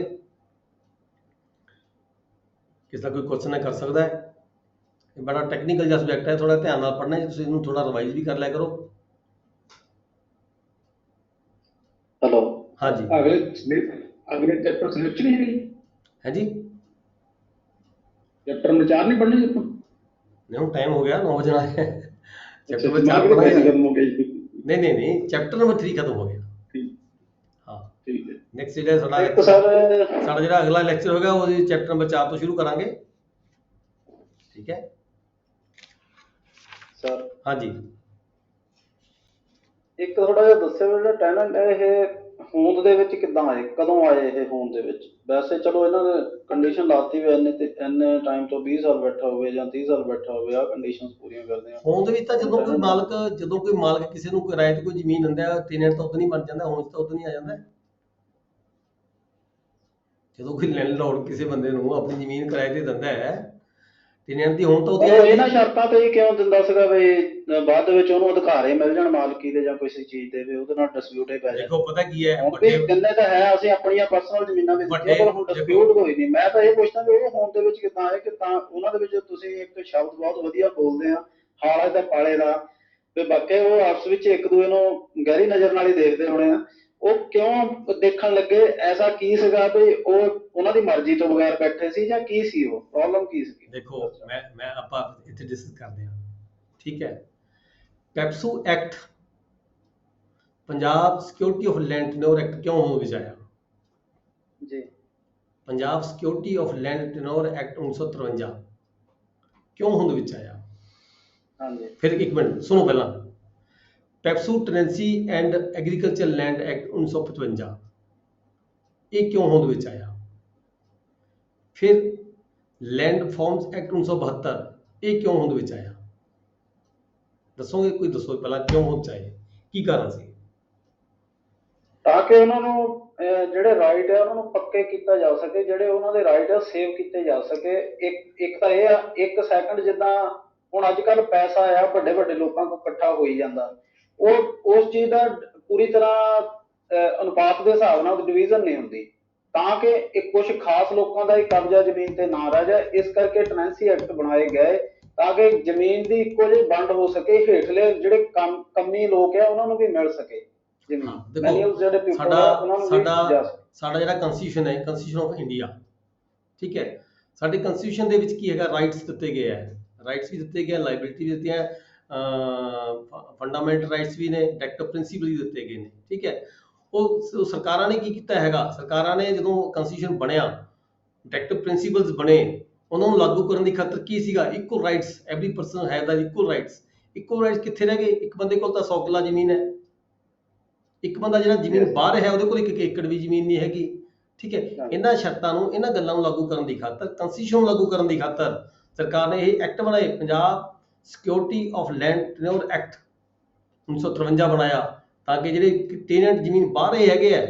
ਕਿਸੇ ਦਾ ਕੋਈ ਕੁਐਸਚਨ ਹੈ ਕਰ ਸਕਦਾ ਹੈ। ਇਹ ਬੜਾ ਟੈਕਨੀਕਲ ਜਿਹਾ ਸਬਜੈਕਟ ਹੈ, ਥੋੜਾ ਧਿਆਨ ਨਾਲ ਪੜ੍ਹਨਾ, ਤੁਸੀਂ ਇਹਨੂੰ ਥੋੜਾ ਰਿਵਾਈਜ਼ ਵੀ ਕਰ ਲਿਆ ਕਰੋ। हेलो हाँ जी, अगले चैप्टर सिलेक्शन ही नहीं है जी। चैप्टर में 4 नहीं पढ़ने जब नहीं हूँ टाइम हो गया 9 बजना है। चैप्टर अच्छा नंबर 4 दिमाग में पढ़ा कैसे है। खत्म हो गई नहीं चैप्टर नंबर 3 खत्म हो गया। ठीक हाँ ठीक है नेक्स्ट ਜਿਹੜਾ ਸਾਡਾ एक तो सर ਸਾਡਾ ਜਿਹੜਾ ਅਗਲਾ ਲੈਕਚਰ ਹੋਗਾ ਉਹ ਚੈਪਟਰ ਨੰਬਰ 4 ਤੋਂ ਸ਼ੁਰੂ ਕਰਾਂਗੇ, ਠੀਕ ਹੈ सर हाँ जी। ਇੱਕ ਥੋੜਾ ਜਿਹਾ ਦੱਸਿਓ ਜਿਹੜਾ ਟੈਨੈਂਟ ਹੈ ਇਹ ਹੋਂਦ ਦੇ ਵਿੱਚ ਕਿੱਦਾਂ ਆਏ, ਕਦੋਂ ਆਏ ਇਹ ਹੋਂਦ ਦੇ ਵਿੱਚ? ਵੈਸੇ ਚਲੋ ਇਹਨਾਂ ਨੇ ਕੰਡੀਸ਼ਨ ਲਾਤੀ ਵੀ ਇੰਨੇ ਟਾਈਮ ਤੋਂ 20 ਸਾਲ ਬੈਠਾ ਹੋਵੇ ਜਾਂ 30 ਸਾਲ ਬੈਠਾ ਹੋਵੇ, ਆ ਕੰਡੀਸ਼ਨਸ ਪੂਰੀਆਂ ਕਰਦੇ ਆ। ਹੋਂਦ ਵਿੱਚ ਤਾਂ ਜਦੋਂ ਕੋਈ ਮਾਲਕ ਕਿਸੇ ਨੂੰ ਕਿਰਾਏ ਤੇ ਕੋਈ ਜ਼ਮੀਨ ਦਿੰਦਾ ਹੈ ਟੈਨੈਂਟ ਤਾਂ ਉਦੋਂ ਨਹੀਂ ਬਣ ਜਾਂਦਾ, ਹੋਂਦ ਤਾਂ ਉਦੋਂ ਨਹੀਂ ਆ ਜਾਂਦਾ। ਜਦੋਂ ਕੋਈ ਲੈਂਡਲੋਰਡ ਕਿਸੇ ਬੰਦੇ ਨੂੰ ਆਪਣੀ ਜ਼ਮੀਨ ਕਿਰਾਏ ਤੇ ਦਿੰਦਾ ਹੈ ਟੈਨੈਂਟ ਦੀ ਹੋਂਦ ਤਾਂ ਉਦੋਂ ਉਹ ਇਹਨਾਂ ਸ਼ਰਤਾਂ ਤੇ ਹੀ ਕਿਉਂ ਦਿੰਦਾ ਸੀਗਾ ਵੀ ਬਾਅਦ ਦੇ ਵਿੱਚ ਉਹਨੂੰ ਅਧਿਕਾਰੇ ਮਿਲ ਜਾਣ ਮਾਲਕੀ ਦੇ ਜਾਂ ਕਿਸੇ ਚੀਜ਼ ਦੇ, ਵੀ ਉਹਦੇ ਨਾਲ ਡਿਸਪਿਊਟ ਹੀ ਪੈ ਜਾਏ। ਦੇਖੋ ਪਤਾ ਕੀ ਹੈ, ਹੁਣ ਵੀ ਦਿੰਦੇ ਤਾਂ ਹੈ, ਅਸੀਂ ਆਪਣੀਆਂ ਪਰਸਨਲ ਜ਼ਮੀਨਾਂ ਵਿੱਚ ਦਿੱਤੀਆਂ, ਪਰ ਹੁਣ ਡਿਸਪਿਊਟ ਕੋਈ ਨਹੀਂ। ਮੈਂ ਤਾਂ ਇਹ ਪੁੱਛਦਾ ਵੀ ਉਹ ਹੋਂਦ ਦੇ ਵਿੱਚ ਕਿੱਦਾਂ ਆਏ, ਕਿ ਤਾਂ ਉਹਨਾਂ ਦੇ ਵਿੱਚ ਤੁਸੀਂ ਇੱਕ ਸ਼ਬਦ ਬਹੁਤ ਵਧੀਆ ਬੋਲਦੇ ਆ, ਹਾਲੇ ਤੇ ਪਾਲੇ ਦਾ, ਤੇ ਬਾਕੀ ਉਹ ਆਪਸ ਵਿੱਚ ਇੱਕ ਦੂਜੇ ਨੂੰ ਗਹਿਰੀ ਨਜ਼ਰ ਨਾਲ ਹੀ ਦੇਖਦੇ ਹੋਣੇ ਆ। ਉਹ ਕਿਉਂ ਦੇਖਣ ਲੱਗੇ, ਐਸਾ ਕੀ ਸੀਗਾ ਵੀ ਉਹ ਉਹਨਾਂ ਦੀ ਮਰਜ਼ੀ ਤੋਂ ਬਗੈਰ ਬੈਠੇ ਸੀ, ਜਾਂ ਕੀ ਸੀ ਉਹ ਪ੍ਰੋਬਲਮ ਕੀ ਸੀ? ਦੇਖੋ ਮੈਂ ਆਪਾਂ ਇੱਥੇ ਡਿਸਕਸ ਕਰਦੇ ਹਾਂ, ਠੀਕ ਹੈ। PEPSU act Punjab security of land tenure act ਕਿਉਂ ਹੋਂਦ ਵਿੱਚ ਆਇਆ? ਜੀ Punjab security of land tenure act 1953 ਕਿਉਂ ਹੋਂਦ ਵਿੱਚ ਆਇਆ? ਹਾਂਜੀ ਫਿਰ ਇੱਕ ਮਿੰਟ ਸੁਣੋ ਪਹਿਲਾਂ। PEPSU tenancy and agriculture land act 1955 ਇਹ ਕਿਉਂ ਹੋਂਦ ਵਿੱਚ ਆਇਆ? ਫਿਰ ਲੈਂਡ ਫਾਰਮਸ ਐਕਟ 1972 ਇਹ ਕਿਉਂ ਹੋਂਦ ਵਿੱਚ ਆਇਆ? ਦੱਸੋਗੇ? ਕੋਈ ਦੱਸੋ ਪਹਿਲਾਂ ਕਿਉਂ ਹੋਂਦ ਚ ਆਏ, ਕੀ ਕਾਰਨ ਸੀ? ਤਾਂ ਕਿ ਉਹਨਾਂ ਨੂੰ ਜਿਹੜੇ ਰਾਈਟ ਆ ਉਹਨਾਂ ਨੂੰ ਪੱਕੇ ਕੀਤਾ ਜਾ ਸਕੇ, ਜਿਹੜੇ ਉਹਨਾਂ ਦੇ ਰਾਈਟ ਆ ਸੇਵ ਕੀਤੇ ਜਾ ਸਕੇ। ਇੱਕ ਤਾਂ ਇਹ ਆ, 1 ਸੈਕਿੰਡ ਜਿੱਦਾਂ ਹੁਣ ਅੱਜ ਕੱਲ ਪੈਸਾ ਆ ਵੱਡੇ ਵੱਡੇ ਲੋਕਾਂ ਕੋਲ ਇਕੱਠਾ ਹੋਈ ਜਾਂਦਾ, ਉਹ ਉਸ ਚੀਜ਼ ਦਾ ਪੂਰੀ ਤਰ੍ਹਾਂ ਅਨੁਪਾਤ ਦੇ ਹਿਸਾਬ ਨਾਲ ਡਿਵੀਜ਼ਨ ਨਹੀਂ ਹੁੰਦੀ, ਤਾਂ ਕਿ ਇੱਕ ਕੁਝ ਖਾਸ ਲੋਕਾਂ ਦਾ ਹੀ ਕਬਜ਼ਾ ਜ਼ਮੀਨ ਤੇ ਨਾ ਰਹਿ ਜਾਏ। ਇਸ ਕਰਕੇ ਟੈਨੈਂਸੀ ਐਕਟ ਬਣਾਏ ਗਏ ਤਾਂ ਕਿ ਜ਼ਮੀਨ ਦੀ ਇੱਕੋ ਜਿਹੀ ਵੰਡ ਹੋ ਸਕੇ, ਹੇਠਲੇ ਜਿਹੜੇ ਕੰਮੀ ਲੋਕ ਆ ਉਹਨਾਂ ਨੂੰ ਵੀ ਮਿਲ ਸਕੇ ਜ਼ਮੀਨ। ਦੇਖੋ ਜਿਹੜੇ people ਸਾਡਾ ਆ, ਉਹਨਾਂ ਨੂੰ ਵੀ ਜਾ ਸਾਡਾ ਸਕੇ। ਸਾਡਾ ਜਿਹੜਾ ਕਨਸਟੀਟਿਊਸ਼ਨ ਹੈ, ਕਨਸਟੀਟਿਊਸ਼ਨ ਆਫ ਇੰਡੀਆ, ਠੀਕ ਹੈ, ਸਾਡੇ ਕਨਸਟੀਟਿਊਸ਼ਨ ਦੇ ਵਿੱਚ ਕੀ ਹੈਗਾ, ਰਾਈਟਸ ਦਿੱਤੇ ਗਏ ਹੈ, ਰਾਈਟਸ ਵੀ ਦਿੱਤੇ ਗਏ, ਲਾਇਬਿਲਿਟੀ ਵੀ ਦਿੱਤੀਆਂ, ਫੰਡਾਮੈਂਟਲ ਰਾਈਟਸ ਵੀ ਨੇ, ਡਾਇਰੈਕਟਿਵ ਪ੍ਰਿੰਸੀਪਲ ਵੀ ਦਿੱਤੇ ਗਏ ਨੇ, ਠੀਕ ਹੈ। ਉਹ ਸਰਕਾਰਾਂ ਨੇ ਕੀ ਕੀਤਾ ਹੈਗਾ, ਸਰਕਾਰਾਂ ਨੇ ਜਦੋਂ ਕਨਸਟੀਟਿਊਸ਼ਨ ਬਣਿਆ, ਡਾਇਰੈਕਟਿਵ ਪ੍ਰਿੰਸੀਪਲਸ ਬਣੇ, ਉਹਨਾਂ ਨੂੰ ਲਾਗੂ ਕਰਨ ਦੀ ਖਾਤਰ ਕੀ ਸੀਗਾ, equal rights, every person have the equal rights. Equal rights ਕਿੱਥੇ ਰਹਿ ਗਏ, ਇੱਕ ਬੰਦੇ ਕੋਲ ਤਾਂ 100 ਕਿੱਲਾ ਜ਼ਮੀਨ ਹੈ, ਇੱਕ ਬੰਦਾ ਜਿਹੜਾ ਜ਼ਮੀਨ ਬਾਹਰ ਹੈ ਉਹਦੇ ਕੋਲ 1 ਏਕੜ ਵੀ ਜ਼ਮੀਨ ਨਹੀਂ ਹੈਗੀ, ਠੀਕ ਹੈ। ਇਹਨਾਂ ਸ਼ਰਤਾਂ ਨੂੰ, ਇਹਨਾਂ ਗੱਲਾਂ ਨੂੰ ਲਾਗੂ ਕਰਨ ਦੀ ਖਾਤਰ, ਕਨਸਟੀਟਿਊਸ਼ਨ ਨੂੰ ਲਾਗੂ ਕਰਨ ਦੀ ਖਾਤਰ ਸਰਕਾਰ ਨੇ ਇਹ ਐਕਟ ਬਣਾਏ, Punjab security of land tenure act 1953 ਬਣਾਇਆ, ਤਾਂ ਕਿ ਜਿਹੜੇ ਟੈਨੈਂਟ ਜ਼ਮੀਨ ਬਾਹਰ ਹੈਗੇ ਆ,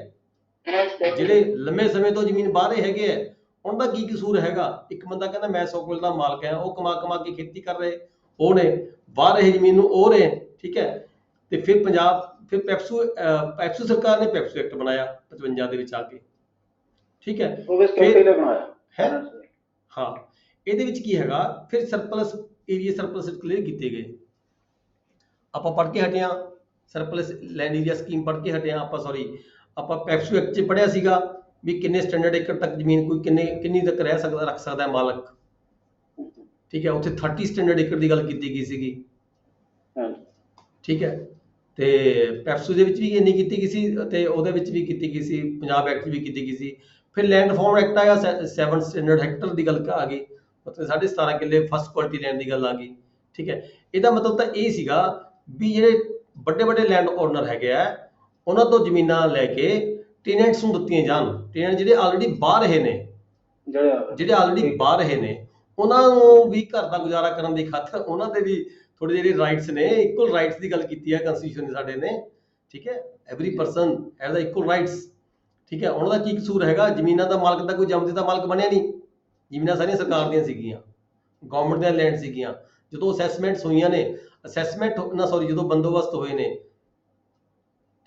ਜਿਹੜੇ ਲੰਮੇ ਸਮੇਂ ਤੋਂ ਜ਼ਮੀਨ ਬਾਹਰ ਹੈਗੇ ਆ, ਉਹਨਾਂ ਦਾ ਕੀ ਕਸੂਰ ਹੈਗਾ। ਇੱਕ ਬੰਦਾ ਕਹਿੰਦਾ ਮੈਂ 100 ਕਿੱਲੇ ਦਾ ਮਾਲਕ ਹੈ, ਉਹ ਕਮਾ ਕਮਾ ਕੇ ਖੇਤੀ ਕਰ ਰਹੇ, ਉਹ ਨੇ ਬਾਹਰ ਇਹ ਜ਼ਮੀਨ ਨੂੰ ਉਹ ਨੇ, ਠੀਕ ਹੈ। ਤੇ ਫਿਰ ਫਿਰ ਪੈਪਸੂ ਸਰਕਾਰ ਨੇ ਪੈਪਸੂ ਐਕਟ ਬਣਾਇਆ 55 ਦੇ ਵਿੱਚ ਆ ਕੇ, ਠੀਕ ਹੈ। ਉਹ ਵੀ ਸਿਕਿਉਰਿਟੀ ਲਈ ਬਣਾਇਆ ਹੈ, ਹਾਂ। ਇਹਦੇ ਵਿੱਚ ਕੀ ਹੈਗਾ, ਫਿਰ ਸਰਪਲਸ ਏਰੀਆ, ਸਰਪਲਸ ਕਲੀਅਰ ਕੀਤੇ ਗਏ। ਆਪਾਂ ਪੜ੍ਹ ਕੇ ਹਟੇ ਹਾਂ, ਸਰਪਲਸ ਲੈਂਡ ਏਰੀਆ ਸਕੀਮ ਪੜ੍ਹ ਕੇ ਹਟੇ ਹਾਂ ਆਪਾਂ, ਸੌਰੀ, ਆਪਾਂ ਪੈਪਸੂ ਐਕਟ 'ਚ ਪੜ੍ਹਿਆ ਸੀਗਾ ਵੀ ਕਿੰਨੇ ਸਟੈਂਡਰਡ ਏਕੜ ਤੱਕ ਜ਼ਮੀਨ ਕੋਈ ਕਿੰਨੀ ਤੱਕ ਰਹਿ ਸਕਦਾ, ਰੱਖ ਸਕਦਾ ਹੈ ਮਾਲਕ, ਠੀਕ ਹੈ। ਉੱਥੇ 30 ਸਟੈਂਡਰਡ ਏਕੜ ਦੀ ਗੱਲ ਕੀਤੀ ਗਈ ਸੀਗੀ, ਠੀਕ ਹੈ। ਤੇ ਪੈਪਸੂ ਦੇ ਵਿੱਚ ਵੀ ਇੰਨੀ ਕੀਤੀ ਗਈ ਸੀ, ਤੇ ਉਹਦੇ ਵਿੱਚ ਵੀ ਕੀਤੀ ਗਈ ਸੀ, ਪੰਜਾਬ ਐਕਟ ਵੀ ਕੀਤੀ ਗਈ ਸੀ। ਫਿਰ ਲੈਂਡ ਰਿਫਾਰਮ ਐਕਟ ਆਇਆ, 7 ਸਟੈਂਡਰਡ ਹੈਕਟਰ ਦੀ ਗੱਲ ਆ ਗਈ, ਮਤਲਬ 17.5 ਕਿੱਲੇ ਫਸਟ ਕੁਆਲਿਟੀ ਲੈਂਡ ਦੀ ਗੱਲ ਆ ਗਈ, ਠੀਕ ਹੈ। ਇਹਦਾ ਮਤਲਬ ਤਾਂ ਇਹ ਸੀਗਾ ਵੀ ਜਿਹੜੇ ਵੱਡੇ ਵੱਡੇ ਲੈਂਡ ਓਨਰ ਹੈਗੇ ਆ, ਉਹਨਾਂ ਤੋਂ ਜ਼ਮੀਨਾਂ ਲੈ ਕੇ ਟੈਨੈਂਟਸ ਨੂੰ ਦਿੱਤੀਆਂ ਜਾਣ। ਟੈਨੈਂਟ ਜਿਹੜੇ ਆਲਰੇਡੀ ਬਾਹਰ ਰਹੇ ਨੇ, ਜਿਹੜੇ ਆਲਰੇਡੀ ਬਾਹਰ ਰਹੇ ਨੇ, ਉਹਨਾਂ ਨੂੰ ਵੀ ਘਰ ਦਾ ਗੁਜ਼ਾਰਾ ਕਰਨ ਦੀ ਖਾਤਰ ਉਹਨਾਂ ਦੇ ਵੀ ਥੋੜੇ ਜਿਹੜੇ ਰਾਈਟਸ ਨੇ, ਇਕੁਅਲ ਰਾਈਟਸ ਦੀ ਗੱਲ ਕੀਤੀ ਹੈ ਕਨਸਟੀਟਿਊਸ਼ਨ ਨੇ ਸਾਡੇ ਨੇ, ਠੀਕ ਹੈ। Every person has the equal rights, ਠੀਕ ਹੈ। ਉਹਨਾਂ ਦਾ ਕੀ ਕਸੂਰ ਹੈਗਾ, ਜ਼ਮੀਨਾਂ ਦਾ ਮਾਲਕ ਤਾਂ ਕੋਈ ਜੰਮਦੇ ਦਾ ਮਾਲਕ ਬਣਿਆ ਨਹੀਂ, ਜ਼ਮੀਨਾਂ ਸਾਰੀਆਂ ਸਰਕਾਰ ਦੀਆਂ ਸੀਗੀਆਂ, ਗਵਰਨਮੈਂਟ ਦੀਆਂ ਲੈਂਡ ਸੀਗੀਆਂ। ਜਦੋਂ ਅਸੈਸਮੈਂਟਸ ਹੋਈਆਂ ਨੇ, ਜਦੋਂ ਬੰਦੋਬਸਤ ਹੋਏ ਨੇ,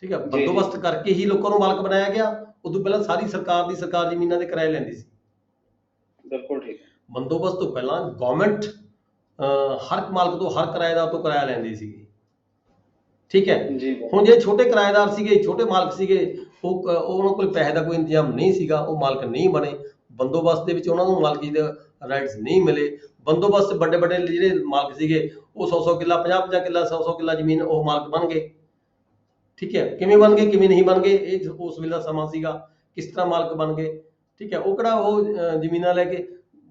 ਠੀਕ ਹੈ, ਬੰਦੋਬਸਤ ਕਰਕੇ ਹੀ ਲੋਕਾਂ ਨੂੰ ਮਾਲਕ ਬਣਾਇਆ ਗਿਆ। ਉਦੋਂ ਪਹਿਲਾਂ ਸਾਰੀ ਸਰਕਾਰ ਜ਼ਮੀਨਾਂ ਦੇ ਕਿਰਾਏ ਲੈਂਦੀ ਸੀ, ਬਿਲਕੁਲ ਠੀਕ। ਬੰਦੋਬਸਤ ਤੋਂ ਪਹਿਲਾਂ ਗਵਰਨਮੈਂਟ ਹਰ ਮਾਲਕ ਤੋਂ, ਹਰ ਕਿਰਾਏਦਾਰ ਤੋਂ ਕਿਰਾਇਆ ਲੈਂਦੀ ਸੀਗੀ, ਠੀਕ ਹੈ। ਹੁਣ ਜਿਹੜੇ ਛੋਟੇ ਕਿਰਾਏਦਾਰ ਸੀਗੇ, ਛੋਟੇ ਮਾਲਕ ਸੀਗੇ, ਉਹਨਾਂ ਕੋਲ ਪੈਸੇ ਦਾ ਕੋਈ ਇੰਤਜ਼ਾਮ ਨਹੀਂ ਸੀਗਾ, ਉਹ ਮਾਲਕ ਨਹੀਂ ਬਣੇ। ਬੰਦੋਬਸਤ ਦੇ ਵਿੱਚ ਉਹਨਾਂ ਨੂੰ ਮਾਲਕੀ ਦੇ ਰਾਈਟਸ ਨਹੀਂ ਮਿਲੇ। ਬੰਦੋਬਸਤ ਵੱਡੇ ਵੱਡੇ ਜਿਹੜੇ ਮਾਲਕ ਸੀਗੇ, ਉਹ 100 ਕਿੱਲਾ, 50 ਕਿੱਲਾ, 100 ਕਿੱਲਾ ਜ਼ਮੀਨ ਉਹ ਮਾਲਕ ਬਣ ਗਏ, ਠੀਕ ਹੈ। ਕਿਵੇਂ ਬਣ ਗਏ, ਕਿਵੇਂ ਨਹੀਂ ਬਣ ਗਏ, ਇਹ ਉਸ ਵੇਲੇ ਦਾ ਸਮਾਂ ਸੀਗਾ, ਕਿਸ ਤਰ੍ਹਾਂ ਮਾਲਕ ਬਣ ਗਏ, ਠੀਕ ਹੈ। ਉਹ ਕਿਹੜਾ ਉਹ ਜ਼ਮੀਨਾਂ ਲੈ ਕੇ,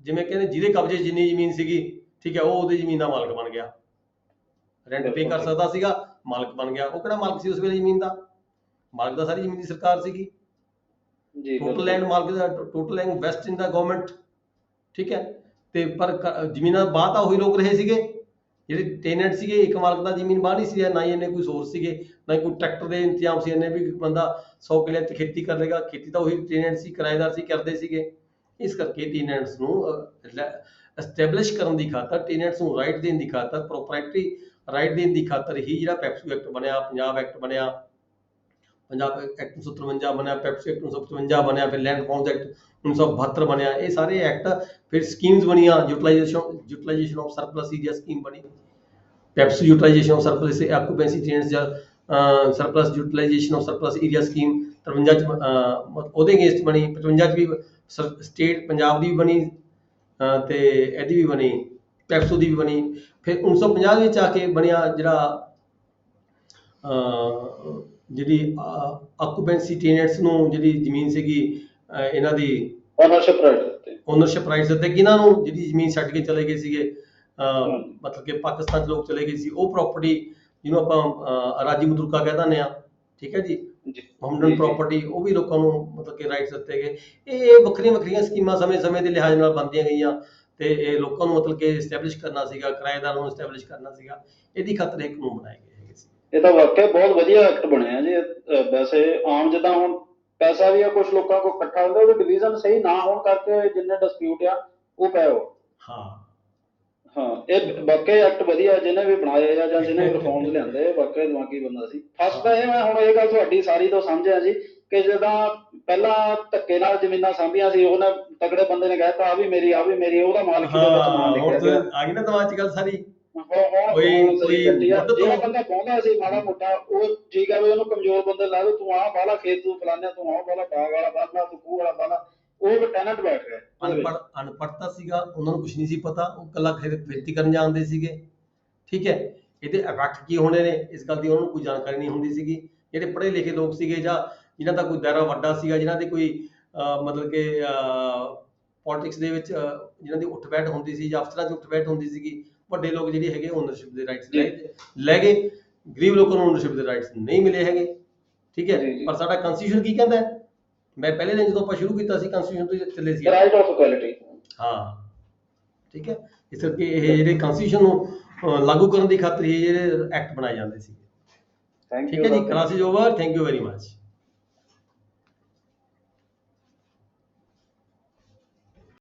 ਜਿਵੇਂ ਕਹਿੰਦੇ ਜਿਹਦੇ ਕਬਜ਼ੇ ਜਿੰਨੀ ਜ਼ਮੀਨ ਸੀਗੀ, ਠੀਕ ਹੈ, ਉਹ ਉਹਦੀ ਜ਼ਮੀਨ ਦਾ ਮਾਲਕ ਬਣ ਗਿਆ, ਰੈਂਟ ਪੇ ਕਰ ਸਕਦਾ ਸੀਗਾ, ਮਾਲਕ ਬਣ ਗਿਆ। ਉਹ ਕਿਹੜਾ ਮਾਲਕ ਸੀ ਉਸ ਵੇਲੇ ਜ਼ਮੀਨ ਦਾ, ਮਾਲਕ ਦਾ ਸਾਰੀ ਜ਼ਮੀਨ ਦੀ ਸਰਕਾਰ ਸੀਗੀ। ਟੋਟਲ ਲੈਂਡ ਮਾਲਕ ਦਾ, ਟੋਟਲ ਲੈਂਡ ਵੈਸਟ ਇਨ ਦਾ ਗਵਰਨਮੈਂਟ, ਠੀਕ ਹੈ। ਤੇ ਪਰ ਜ਼ਮੀਨਾਂ ਬਾਅਦ ਤਾਂ ਉਹੀ ਲੋਕ ਰਹੇ ਸੀਗੇ, ਜਿਹੜੇ ਟੈਨੈਂਟ ਸੀਗੇ। ਇੱਕ ਮਾਲਕ ਦਾ ਜ਼ਮੀਨ ਬਾਹਰ ਨਹੀਂ ਸੀ, ਨਾ ਹੀ ਇੰਨੇ ਕੋਈ ਸੋਰਸ ਸੀਗੇ, ਨਾ ਹੀ ਕੋਈ ਟਰੈਕਟਰ ਦੇ ਇੰਤਜ਼ਾਮ ਸੀ ਇੰਨੇ ਵੀ ਬੰਦਾ 100 ਕਿੱਲੇ ਤੇ ਖੇਤੀ ਕਰ ਲੇਗਾ। ਖੇਤੀ ਤਾਂ ਉਹੀ ਟੈਨੈਂਟ ਸੀ, ਕਿਰਾਏਦਾਰ ਸੀ, ਕਰਦੇ ਸੀਗੇ। ਇਸ ਕਰਕੇ ਟੈਨੈਂਟਸ ਨੂੰ ਐਸਟੈਬਲਿਸ਼ ਕਰਨ ਦੀ ਖਾਤਰ, ਟੈਨੈਂਟਸ ਨੂੰ ਰਾਈਟ ਦੇਣ ਦੀ ਖਾਤਰ, ਪ੍ਰੋਪਰਾਈਟਰੀ ਰਾਈਟ ਦੇਣ ਦੀ ਖਾਤਰ ਹੀ ਜਿਹੜਾ ਪੈਪਸੂ ਐਕਟ ਬਣਿਆ, ਪੰਜਾਬ ਐਕਟ ਬਣਿਆ, ਪੰਜਾਬ ਐਕਟ 1953 ਬਣਿਆ, ਪੈਪਸੂ ਐਕਟ 1955 ਬਣਿਆ, ਫਿਰ ਲੈਂਡ ਰਿਫਾਰਮਸ ਐਕਟ 1972 ਬਣਿਆ। ਇਹ ਸਾਰੇ ਐਕਟ, ਫਿਰ ਸਕੀਮਸ ਬਣੀਆਂ, utilisation of surplus area scheme ਬਣੀ, PEPSU utilisation of surplus ਆਕੂਪੈਂਸੀ tenants ਜਾਂ surplus utilisation of surplus area scheme 53 ਚ ਉਹਦੇ ਅਗੇਂਸਟ ਬਣੀ। 55 ਚ ਵੀ ਸਟੇਟ ਪੰਜਾਬ ਦੀ ਵੀ ਬਣੀ, ਤੇ ਇਹਦੀ ਵੀ ਬਣੀ, ਪੈਪਸੂ ਦੀ ਵੀ ਬਣੀ। ਫਿਰ 1950 ਵਿੱਚ ਆ ਕੇ ਬਣਿਆ ਜਿਹੜੀ ਆਕੂਪੈਂਸੀ ਟੈਨੈਂਟਸ ਨੂੰ ਜਿਹੜੀ ਜ਼ਮੀਨ ਸੀਗੀ, ਇਹਨਾਂ ਦੀ ਓਨਰਸ਼ਿਪ ਰਾਈਟਸ ਦਿੱਤੇ, ਕਿ ਇਹਨਾਂ ਨੂੰ ਜਿਹੜੀ ਜ਼ਮੀਨ ਛੱਡ ਕੇ ਚਲੇ ਗਏ ਸੀਗੇ, ਮਤਲਬ ਕਿ ਪਾਕਿਸਤਾਨ 'ਚ ਲੋਕ ਚਲੇ ਗਏ ਸੀ, ਉਹ ਪ੍ਰਾਪਰਟੀ ਜਿਹਨੂੰ ਆਪਾਂ ਰਾਜੀ ਮੁਤਰਕਾ ਕਹਿ ਦਿੰਦੇ ਹਾਂ, ਠੀਕ ਹੈ ਜੀ, ਹੋਮਲੈਂਡ ਪ੍ਰਾਪਰਟੀ, ਉਹ ਵੀ ਲੋਕਾਂ ਨੂੰ ਮਤਲਬ ਕਿ ਰਾਈਟਸ ਦਿੱਤੇ ਗਏ। ਇਹ ਵੱਖਰੀਆਂ ਸਕੀਮਾਂ ਸਮੇਂ ਦੇ ਲਿਹਾਜ਼ ਨਾਲ ਬਣਦੀਆਂ ਗਈਆਂ, ਤੇ ਇਹ ਲੋਕਾਂ ਨੂੰ ਮਤਲਬ ਕਿ ਐਸਟੈਬਲਿਸ਼ ਕਰਨਾ ਸੀਗਾ, ਕਿਰਾਏਦਾਰਾਂ ਨੂੰ ਐਸਟੈਬਲਿਸ਼ ਕਰਨਾ ਸੀਗਾ, ਇਹਦੀ ਖਾਤਰ ਕਾਨੂੰਨ ਬਣਾਏ ਗਏ ਹੈਗੇ ਸੀ। ਇਹ ਤਾਂ ਵਾਕਿਆ ਬਹੁਤ ਵਧੀਆ ਐਕਟ ਬਣਿਆ ਜੀ। ਵੈਸੇ ਆਮ ਜਿੱਦਾਂ ਹੁਣ ਪੈਸਾ ਵੀ ਆ ਕੁਝ ਲੋਕਾਂ ਕੋਲ ਇਕੱਠਾ ਹੁੰਦਾ, ਉਹਦੇ ਡਿਵੀਜ਼ਨ ਸਹੀ ਨਾ ਹੋਣ ਕਰਕੇ ਜਿੰਨੇ ਡਿਸਪਿਊਟ ਆ ਉਹ ਪਏ ਹੋ। ਹਾਂ ਹਾਂ, ਇਹ ਵਾਕਈ ਐਕਟ ਵਧੀਆ ਜਿਹਨੇ ਵੀ ਬਣਾਏ ਆ ਜਾਂ ਜਿਹਨੇ ਰਿਫਾਰਮਸ ਲਿਆਂਦੇ ਆ, ਵਾਕਈ ਦਿਮਾਗੀ ਬੰਦਾ ਸੀ। ਫਸਟ ਤਾਂ ਇਹ ਮੈਂ ਹੁਣ ਇਹ ਗੱਲ ਤੁਹਾਡੀ ਸਾਰੀ ਤੋਂ ਸਮਝਿਆ ਜੀ ਕਿ ਜਿੱਦਾਂ ਪਹਿਲਾਂ ਧੱਕੇ ਨਾਲ ਜ਼ਮੀਨਾਂ ਸਾਂਭੀਆਂ ਸੀ, ਉਹਨੇ ਤਗੜੇ ਬੰਦੇ ਨੇ ਕਹਿਤਾ ਆ ਵੀ ਮੇਰੀ ਆ ਵੀ ਮੇਰੀ, ਉਹਦਾ ਮਾਲਕੀ ਦੇ ਵਿੱਚ ਨਾਮ ਲਿਖਿਆ ਹੁਣ ਗਿਆ। ਆ ਗਈ ਨਾ ਦਿਮਾਗ 'ਚ ਗੱਲ ਸਾਰੀ। ਕੋਈ ਜਿਹੜਾ ਤੋਂ ਬੰਦਾ ਪਾਉਂਦਾ ਸੀ ਮਾੜਾ ਮੋਟਾ, ਉਹ ਠੀਕ ਹੈ ਵੀ ਉਹਨੂੰ ਕਮਜ਼ੋਰ ਬੰਦੇ ਲਾ ਦੋ, ਤੂੰ ਆਹ ਬਾਹਲਾ ਖੇਤ ਤੂੰ ਫਲਾਨਿਆ, ਤੂੰ ਆਹ ਬਾਹਲਾ ਬਾਗ ਵਾਲਾ ਬਾਹਲਾ, ਤੂੰ ਖੂਹ ਵਾਲਾ ਬਾਹਲਾ, ਉਹ ਟੈਨੈਂਟ ਬੈਠ ਗਿਆ ਉਹਦੇ ਵਿੱਚ। ਅਨਪੜ੍ਹਤਾ ਸੀਗਾ, ਉਹਨਾਂ ਨੂੰ ਕੁਝ ਨਹੀਂ ਸੀ ਪਤਾ, ਉਹ ਕੱਲਾ ਖੇਤੀ ਕਰਨ ਜਾਣਦੇ ਸੀਗੇ। ਠੀਕ ਹੈ, ਇਹਦੇ ਰੱਖ ਕੀ ਹੋਣੇ ਨੇ ਇਸ ਗੱਲ ਦੀ ਉਹਨਾਂ ਨੂੰ ਕੋਈ ਜਾਣਕਾਰੀ ਨਹੀਂ ਹੁੰਦੀ ਸੀਗੀ। ਜਿਹੜੇ ਪੜ੍ਹੇ ਲਿਖੇ ਲੋਕ ਸੀਗੇ ਜਾਂ ਜਿਨ੍ਹਾਂ ਦਾ ਕੋਈ ਦਾਇਰਾ ਵੱਡਾ ਸੀਗਾ, ਜਿਨ੍ਹਾਂ ਦੇ ਕੋਈ ਮਤਲਬ ਕਿ ਪੋਲਿਟਿਕਸ ਦੇ ਵਿੱਚ ਜਿਨ੍ਹਾਂ ਦੀ ਉੱਠ ਬੈਠ ਹੁੰਦੀ ਸੀ ਜਾਂ ਅਫਸਰਾਂ 'ਚ ਉੱਠ ਬੈਠ ਹੁੰਦੀ ਸੀਗੀ, ਵੱਡੇ ਲੋਕ ਜਿਹੜੇ ਹੈਗੇ ਓਨਰਸ਼ਿਪ ਦੇ ਰਾਈਟਸ ਲੈ ਗਏ, ਗਰੀਬ ਲੋਕਾਂ ਨੂੰ ਓਨਰਸ਼ਿਪ ਦੇ ਰਾਈਟਸ ਨਹੀਂ ਮਿਲੇ ਹੈਗੇ। ਠੀਕ ਹੈ, ਪਰ ਸਾਡਾ ਕਨਸਟੀਟਿਊਸ਼ਨ ਕੀ ਕਹਿੰਦਾ ਹੈ? ਮੈਂ ਪਹਿਲੇ ਦਿਨ ਜਦੋਂ ਆਪਾਂ ਸ਼ੁਰੂ ਕੀਤਾ ਸੀ ਕਨਸਟੀਟਿਊਸ਼ਨ ਤੋਂ ਚੱਲੇ ਸੀ, ਰਾਈਟ ਆਫ ਇਕੁਐਲਿਟੀ। ਹਾਂ ਠੀਕ ਹੈ, ਇਸ ਕਰਕੇ ਇਹ ਜਿਹੜੇ ਕਨਸਟੀਟਿਊਸ਼ਨ ਨੂੰ ਲਾਗੂ ਕਰਨ ਦੀ ਖਾਤਰ ਇਹ ਜਿਹੜੇ ਐਕਟ ਬਣਾਏ ਜਾਂਦੇ ਸੀ। ਥੈਂਕ ਠੀਕ ਹੈ ਜੀ, classes over, thank you very much.